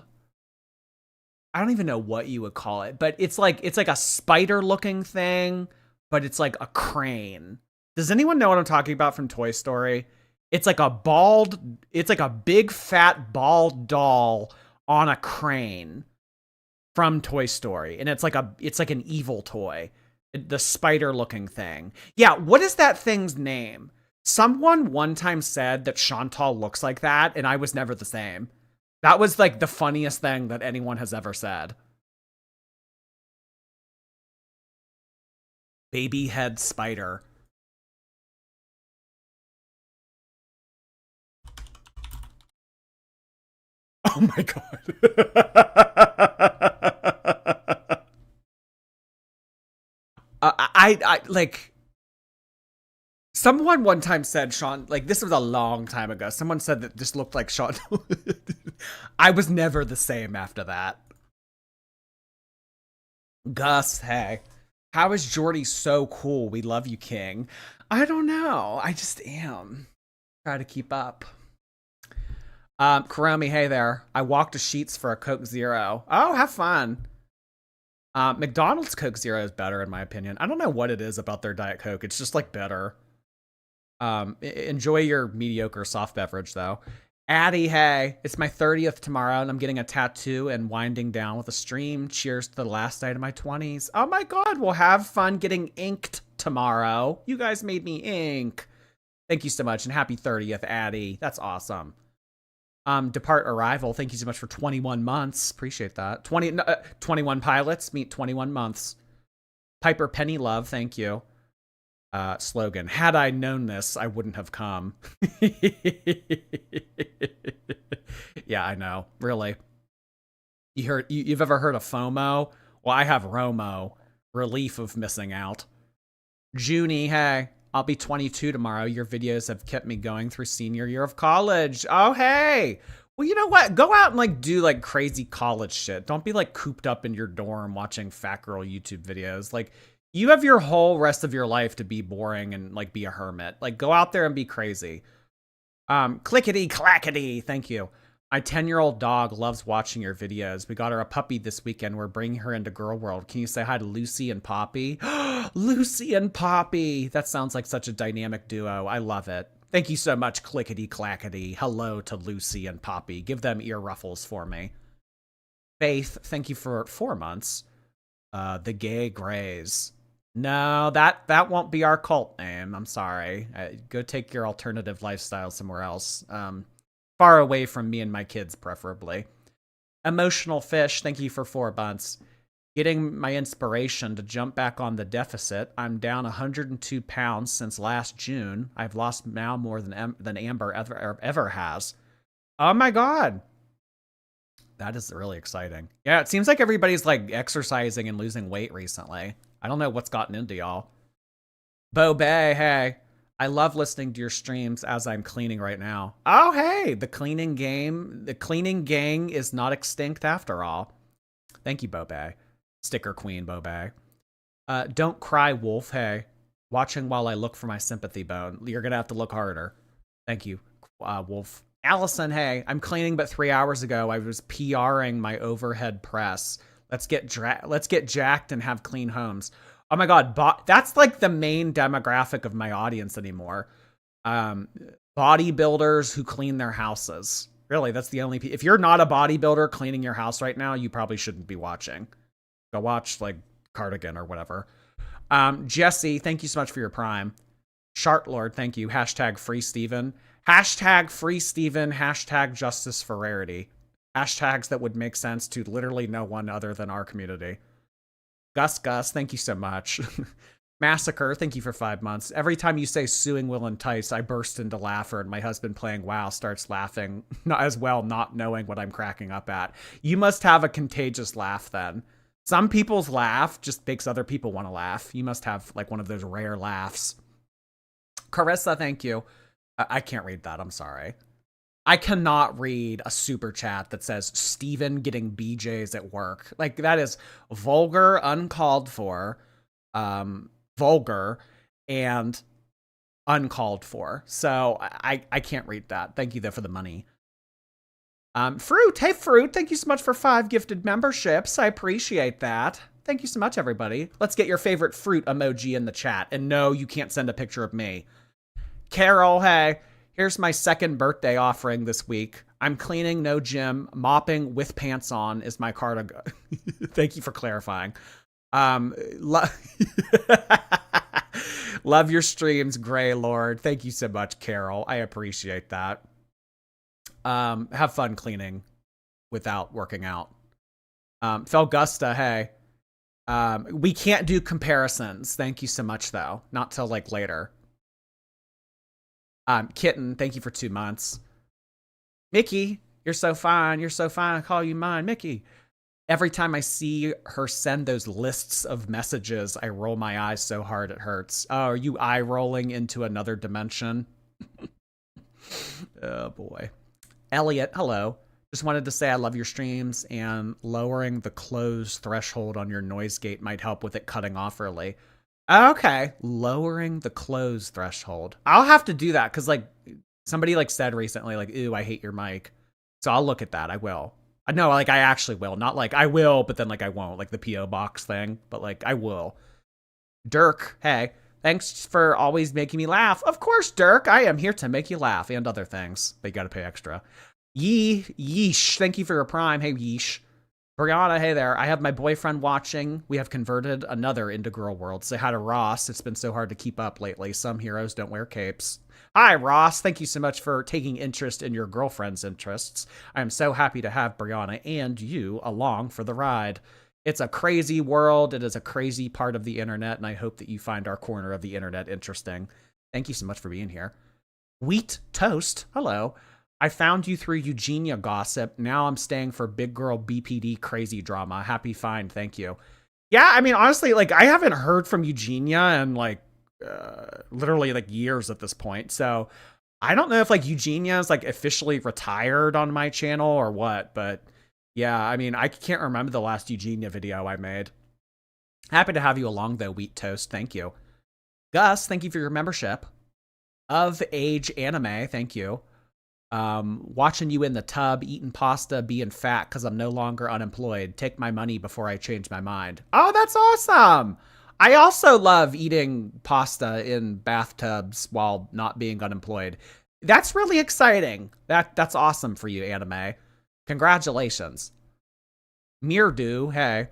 I don't even know what you would call it, but it's like a spider looking thing, but it's like a crane. Does anyone know what I'm talking about from Toy Story? It's like a big fat bald doll on a crane from Toy Story, and it's like an evil toy, the spider looking thing. Yeah, what is that thing's name? Someone one time said that Chantal looks like that, and I was never the same. That was like the funniest thing that anyone has ever said. Baby head spider. Oh my god. I like, someone one time said Sean, like, this was a long time ago. Someone said that this looked like Sean. I was never the same after that. Gus, hey. How is Jordy so cool? We love you, King. I don't know. I just am. Try to keep up. Karomi, hey there. I walked to Sheets for a Coke Zero. Oh, have fun. McDonald's Coke Zero is better in my opinion. I don't know what it is about their Diet Coke. It's just like better. Enjoy your mediocre soft beverage though. Addie, hey. It's my 30th tomorrow and I'm getting a tattoo and winding down with a stream. Cheers to the last night of my 20s. Oh my god, we'll have fun getting inked tomorrow. You guys made me ink. Thank you so much and happy 30th, Addie. That's awesome. Depart Arrival, thank you so much for 21 months. Appreciate that. 21 pilots meet 21 months. Piper Penny Love, thank you. Slogan, had I known this, I wouldn't have come. Yeah, I know. Really. You've ever heard of FOMO? Well, I have ROMO. Relief of missing out. Junie, hey. I'll be 22 tomorrow. Your videos have kept me going through senior year of college. Oh, hey. Well, you know what? Go out and like do like crazy college shit. Don't be like cooped up in your dorm watching fat girl YouTube videos. Like, you have your whole rest of your life to be boring and like be a hermit. Like, go out there and be crazy. Clickety clackety. Thank you. My 10-year-old dog loves watching your videos. We got her a puppy this weekend. We're bringing her into Girl World. Can you say hi to Lucy and Poppy? Lucy and Poppy. That sounds like such a dynamic duo. I love it. Thank you so much, Clickety Clackety. Hello to Lucy and Poppy. Give them ear ruffles for me. Faith, thank you for 4 months. The Gay Grays. No, that won't be our cult name. I'm sorry. Go take your alternative lifestyle somewhere else. Far away from me and my kids, preferably. Emotional Fish, thank you for 4 months. Getting my inspiration to jump back on the deficit. I'm down 102 pounds since last June. I've lost now more than Amber ever has. Oh my god. That is really exciting. Yeah, it seems like everybody's like exercising and losing weight recently. I don't know what's gotten into y'all. Bo Bay, hey. I love listening to your streams as I'm cleaning right now. Oh, hey, the cleaning gang is not extinct after all. Thank you, Bo Bay. Sticker Queen, Bo Bay. Don't cry, Wolf, hey. Watching while I look for my sympathy bone. You're going to have to look harder. Thank you, Wolf. Allison, hey, I'm cleaning, but 3 hours ago I was PRing my overhead press. Let's get jacked and have clean homes. Oh my God, that's like the main demographic of my audience anymore. Bodybuilders who clean their houses. Really, that's the only. If you're not a bodybuilder cleaning your house right now, you probably shouldn't be watching. Go watch like Cardigan or whatever. Jesse, thank you so much for your prime. Shartlord, thank you. Hashtag free Steven. Hashtag free Steven. Hashtag justice for rarity. Hashtags that would make sense to literally no one other than our community. Gus, thank you so much. Massacre, thank you for 5 months. Every time you say suing will entice, I burst into laughter, and my husband playing WoW starts laughing not as well, not knowing what I'm cracking up at. You must have a contagious laugh then. Some people's laugh just makes other people want to laugh. You must have like one of those rare laughs. Carissa, thank you. I can't read that. I'm sorry. I cannot read a super chat that says Steven getting BJs at work. Like, that is vulgar, uncalled for, vulgar, and uncalled for. So I can't read that. Thank you, though, for the money. Fruit. Hey, Fruit. Thank you so much for 5 gifted memberships. I appreciate that. Thank you so much, everybody. Let's get your favorite fruit emoji in the chat. And no, you can't send a picture of me. Carol, hey. Here's my second birthday offering this week. I'm cleaning, no gym. Mopping with pants on is my cardigan. Thank you for clarifying. Love your streams, Grey Lord. Thank you so much, Carol. I appreciate that. Have fun cleaning without working out. Felgusta, hey. We can't do comparisons. Thank you so much, though. Not till like later. Kitten, thank you for 2 months. Mickey, you're so fine. You're so fine. I call you mine, Mickey. Every time I see her send those lists of messages, I roll my eyes so hard it hurts. Oh, are you eye rolling into another dimension? Oh boy. Elliot, hello. Just wanted to say I love your streams, and lowering the close threshold on your noise gate might help with it cutting off early. Okay, lowering the close threshold. I'll have to do that because like somebody like said recently, like, "Ooh, I hate your mic." So I'll look at that. I will. No, like I actually will. Not like I will, but then like I won't, like the PO box thing. But like I will. Dirk, hey, thanks for always making me laugh. Of course, Dirk, I am here to make you laugh and other things, but you got to pay extra. Yeesh, thank you for your prime. Hey, yeesh. Brianna, hey there. I have my boyfriend watching. We have converted another into girl world. Say hi to Ross. It's been so hard to keep up lately. Some heroes don't wear capes. Hi, Ross. Thank you so much for taking interest in your girlfriend's interests. I am so happy to have Brianna and you along for the ride. It's a crazy world. It is a crazy part of the internet, and I hope that you find our corner of the internet interesting. Thank you so much for being here. Wheat Toast, hello. I found you through Eugenia gossip. Now I'm staying for big girl BPD crazy drama. Happy find, thank you. Yeah, I mean, honestly, like, I haven't heard from Eugenia in, like, literally, like, years at this point. So, I don't know if, like, Eugenia is, like, officially retired on my channel or what. But, yeah, I mean, I can't remember the last Eugenia video I made. Happy to have you along, though, Wheat Toast. Thank you. Gus, thank you for your membership. Of Age Anime, thank you. Watching you in the tub, eating pasta, being fat because I'm no longer unemployed. Take my money before I change my mind. Oh, that's awesome. I also love eating pasta in bathtubs while not being unemployed. That's really exciting. That's awesome for you, anime. Congratulations. Mirdu, hey.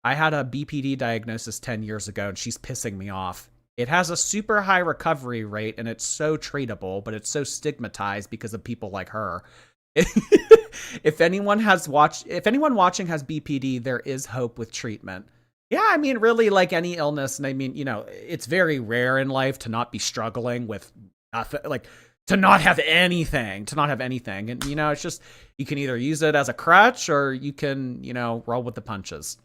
I had a BPD diagnosis 10 years ago and she's pissing me off. It has a super high recovery rate and it's so treatable, but it's so stigmatized because of people like her. If anyone watching has BPD, there is hope with treatment. Yeah, I mean, really, like any illness, and I mean, you know, it's very rare in life to not be struggling with nothing, like to not have anything, And, you know, it's just, you can either use it as a crutch or you can, you know, roll with the punches.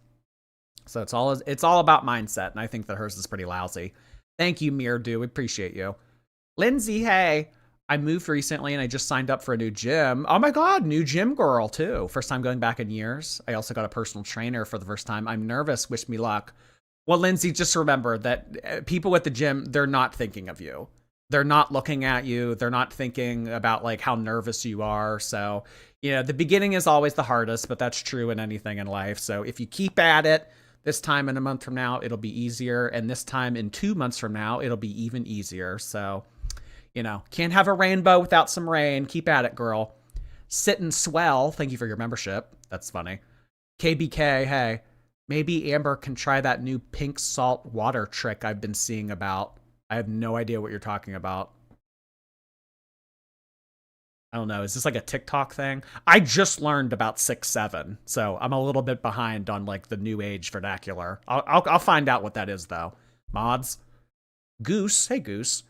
So it's all about mindset. And I think that hers is pretty lousy. Thank you, Mirdu. We appreciate you. Lindsay, hey, I moved recently and I just signed up for a new gym. Oh my God, new gym girl too. First time going back in years. I also got a personal trainer for the first time. I'm nervous. Wish me luck. Well, Lindsay, just remember that people at the gym, they're not thinking of you. They're not looking at you. They're not thinking about like how nervous you are. So, you know, the beginning is always the hardest, but that's true in anything in life. So if you keep at it, this time in a month from now, it'll be easier. And this time in 2 months from now, it'll be even easier. So, you know, can't have a rainbow without some rain. Keep at it, girl. Sit and swell. Thank you for your membership. That's funny. KBK, hey, maybe Amber can try that new pink salt water trick I've been seeing about. I have no idea what you're talking about. I don't know. Is this like a TikTok thing? I just learned about 6'7", so I'm a little bit behind on like the new age vernacular. I'll find out what that is though. Mods, Goose, hey Goose.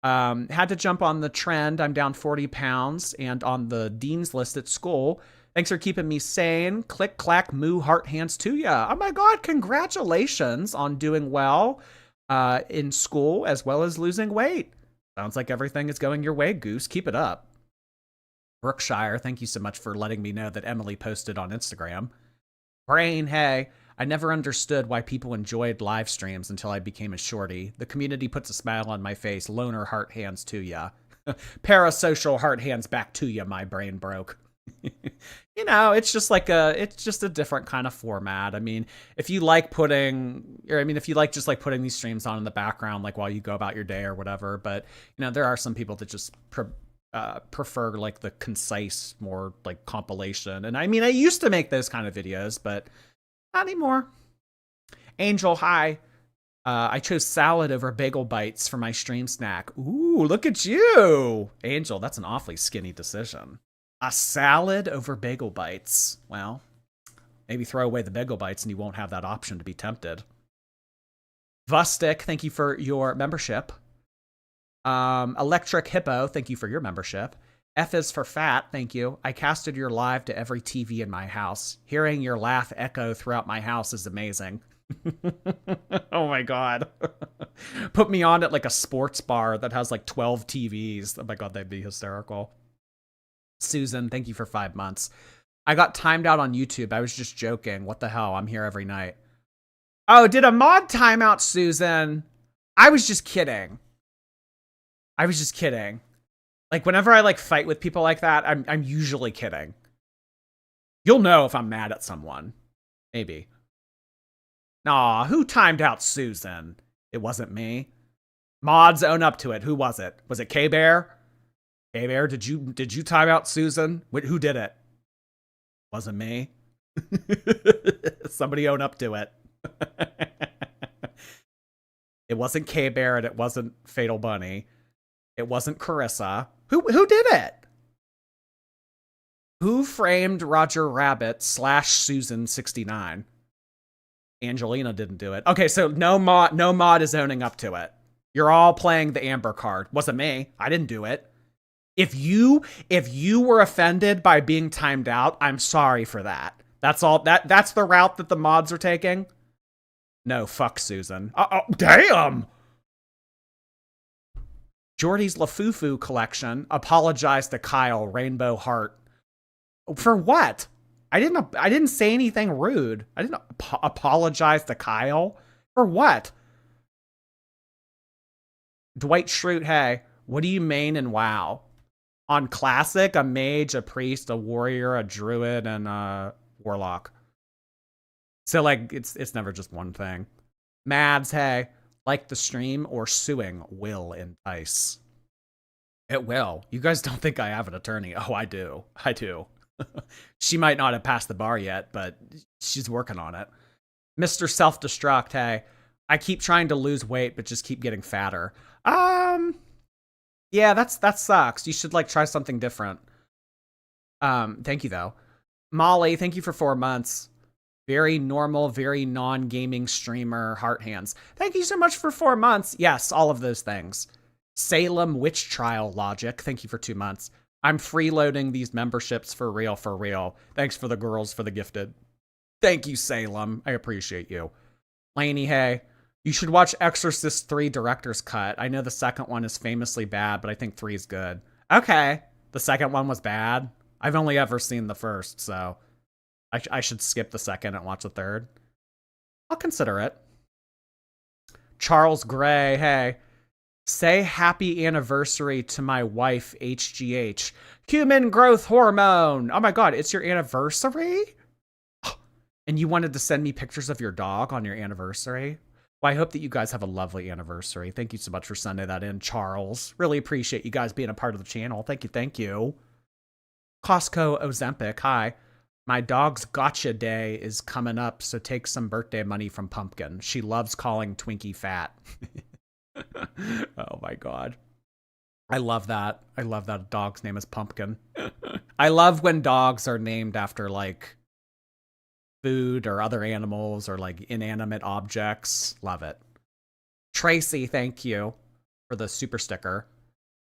Had to jump on the trend. I'm down 40 pounds and on the dean's list at school. Thanks for keeping me sane. Click, clack, moo, heart, hands to ya. Oh my God, congratulations on doing well in school as well as losing weight. Sounds like everything is going your way, Goose. Keep it up. Brookshire, thank you so much for letting me know that Emily posted on Instagram. Brain, hey, I never understood why people enjoyed live streams until I became a shorty. The community puts a smile on my face. Loner heart hands to ya. Parasocial heart hands back to ya, my brain broke. You know, it's just a different kind of format. I mean, if you like just like putting these streams on in the background, like while you go about your day or whatever, but you know, there are some people that just prefer like the concise, more like compilation. And I mean, I used to make those kind of videos, but not anymore. Angel, hi. I chose salad over bagel bites for my stream snack. Ooh, look at you. Angel, that's an awfully skinny decision. A salad over bagel bites. Well, maybe throw away the bagel bites and you won't have that option to be tempted. Vustic, thank you for your membership. Electric Hippo, thank you for your membership. F is for fat, thank you. I casted your live to every TV in my house. Hearing your laugh echo throughout my house is amazing. Oh my God. Put me on at like a sports bar that has like 12 TVs. Oh my God, that'd be hysterical. Susan, thank you for 5 months. I got timed out on YouTube. I was just joking. What the hell? I'm here every night. Oh, did a mod timeout, Susan? I was just kidding. Like whenever I like fight with people like that, I'm usually kidding. You'll know if I'm mad at someone. Maybe. Nah, who timed out Susan? It wasn't me. Mods, own up to it. Who was it? Was it K-Bear? K-Bear, did you time out Susan? Who did it? Wasn't me. Somebody own up to it. It wasn't K-Bear and it wasn't Fatal Bunny. It wasn't Carissa. Who did it? Who framed Roger Rabbit / Susan 69? Angelina didn't do it. Okay, so no mod is owning up to it. You're all playing the Amber card. Wasn't me. I didn't do it. If you were offended by being timed out, I'm sorry for that. That's all. That's the route that the mods are taking. No, fuck Susan. Oh, damn. Jordy's LaFufu collection. Apologize to Kyle. Rainbow heart. For what? I didn't say anything rude. I didn't apologize to Kyle. For what? Dwight Schrute, hey, what do you main in WoW? On Classic, a mage, a priest, a warrior, a druid, and a warlock. So, like, it's never just one thing. Mads, hey, like the stream or suing will entice. It will. You guys don't think I have an attorney. Oh, I do. I do. She might not have passed the bar yet, but she's working on it. Mr. Self-Destruct, hey, I keep trying to lose weight, but just keep getting fatter. Yeah, that sucks. You should like try something different. Thank you though. Molly, thank you for 4 months. Very normal, very non-gaming streamer, heart hands. Thank you so much for 4 months. Yes, all of those things. Salem Witch Trial Logic, thank you for 2 months. I'm freeloading these memberships for real, for real. Thanks for the girls for the gifted. Thank you, Salem. I appreciate you. Laney, hey, you should watch Exorcist 3 Director's Cut. I know the second one is famously bad, but I think 3 is good. Okay. The second one was bad? I've only ever seen the first, so I should skip the second and watch the third. I'll consider it. Charles Gray, hey. Say happy anniversary to my wife, HGH. Human growth hormone. Oh my God, it's your anniversary? And you wanted to send me pictures of your dog on your anniversary? Well, I hope that you guys have a lovely anniversary. Thank you so much for sending that in, Charles. Really appreciate you guys being a part of the channel. Thank you, thank you. Costco Ozempic, hi. My dog's gotcha day is coming up, so take some birthday money from Pumpkin. She loves calling Twinkie fat. Oh my God. I love that. I love that a dog's name is Pumpkin. I love when dogs are named after like food or other animals or like inanimate objects. Love it. Tracy, thank you for the super sticker.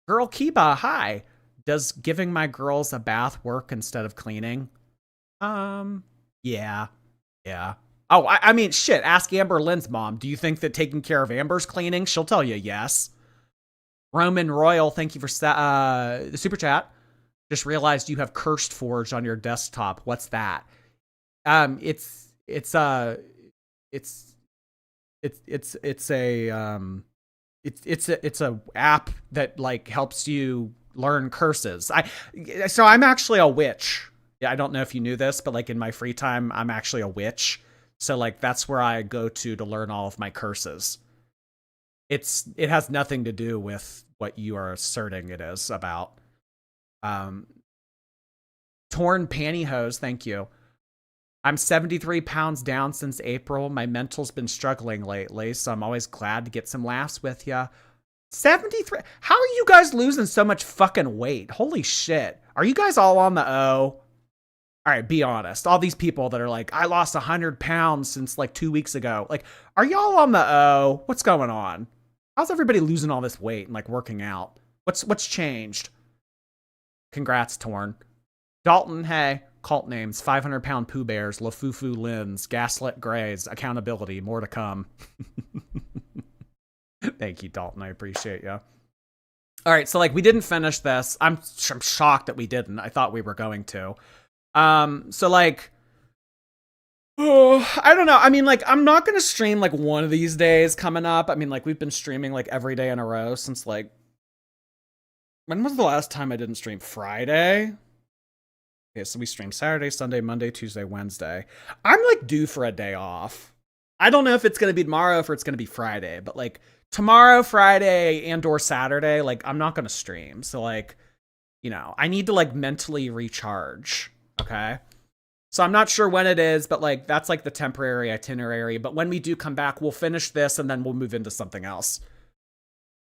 Girl Kiba, hi. Does giving my girls a bath work instead of cleaning? Yeah. Oh, I mean, shit, ask Amberlynn's mom. Do you think that taking care of Amber's cleaning? She'll tell you yes. Roman Royal, thank you for the super chat. Just realized you have Cursed Forge on your desktop. What's that? It's a app that like helps you learn curses. So I'm actually a witch. Yeah, I don't know if you knew this, but like in my free time, I'm actually a witch. So like that's where I go to learn all of my curses. It has nothing to do with what you are asserting it is about. Torn pantyhose, thank you. I'm 73 pounds down since April. My mental's been struggling lately, so I'm always glad to get some laughs with ya. 73? How are you guys losing so much fucking weight? Holy shit. Are you guys all on the O? All right, be honest. All these people that are like, I lost 100 pounds since like 2 weeks ago. Like, are y'all on the O? What's going on? How's everybody losing all this weight and like working out? What's changed? Congrats, Torn. Dalton, hey. Cult names, 500-pound Pooh Bears, LaFufu Lins, Gaslit Grays, accountability, more to come. Thank you, Dalton. I appreciate you. All right, so like we didn't finish this. I'm shocked that we didn't. I thought we were going to. So like, I don't know. I mean, like, I'm not going to stream like one of these days coming up. I mean, like we've been streaming like every day in a row since like, when was the last time I didn't stream? Friday? Okay, so we stream Saturday, Sunday, Monday, Tuesday, Wednesday. I'm like due for a day off. I don't know if it's going to be tomorrow or if it's going to be Friday, but like tomorrow, Friday, and or Saturday, like I'm not going to stream. So like, you know, I need to like mentally recharge. Okay. So I'm not sure when it is, but like that's like the temporary itinerary. But when we do come back, we'll finish this and then we'll move into something else.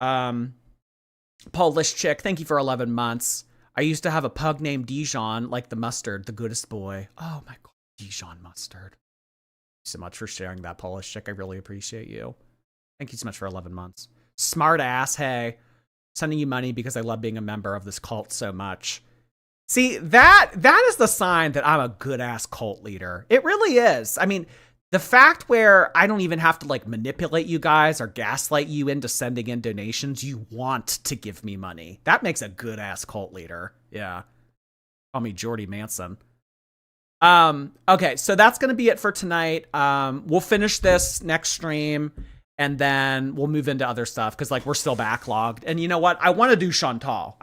Polish chick, thank you for 11 months. I used to have a pug named Dijon, like the mustard, the goodest boy. Oh my God, Dijon mustard. Thank you so much for sharing that, Polish chick. I really appreciate you. Thank you so much for 11 months. Smart ass, hey. Sending you money because I love being a member of this cult so much. See, that is the sign that I'm a good ass cult leader. It really is. I mean, the fact where I don't even have to like manipulate you guys or gaslight you into sending in donations, you want to give me money. That makes a good ass cult leader. Yeah. Call me Jordy Manson. Okay, so that's going to be it for tonight. We'll finish this next stream and then we'll move into other stuff because like we're still backlogged. And you know what? I want to do Chantal.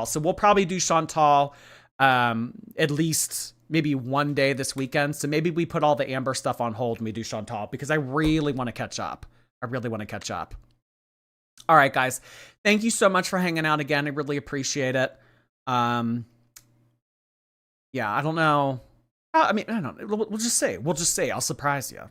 So we'll probably do Chantal at least maybe one day this weekend. So maybe we put all the Amber stuff on hold and we do Chantal because I really want to catch up. All right, guys. Thank you so much for hanging out again. I really appreciate it. Yeah, I don't know. I mean, I don't know. We'll just say. I'll surprise you.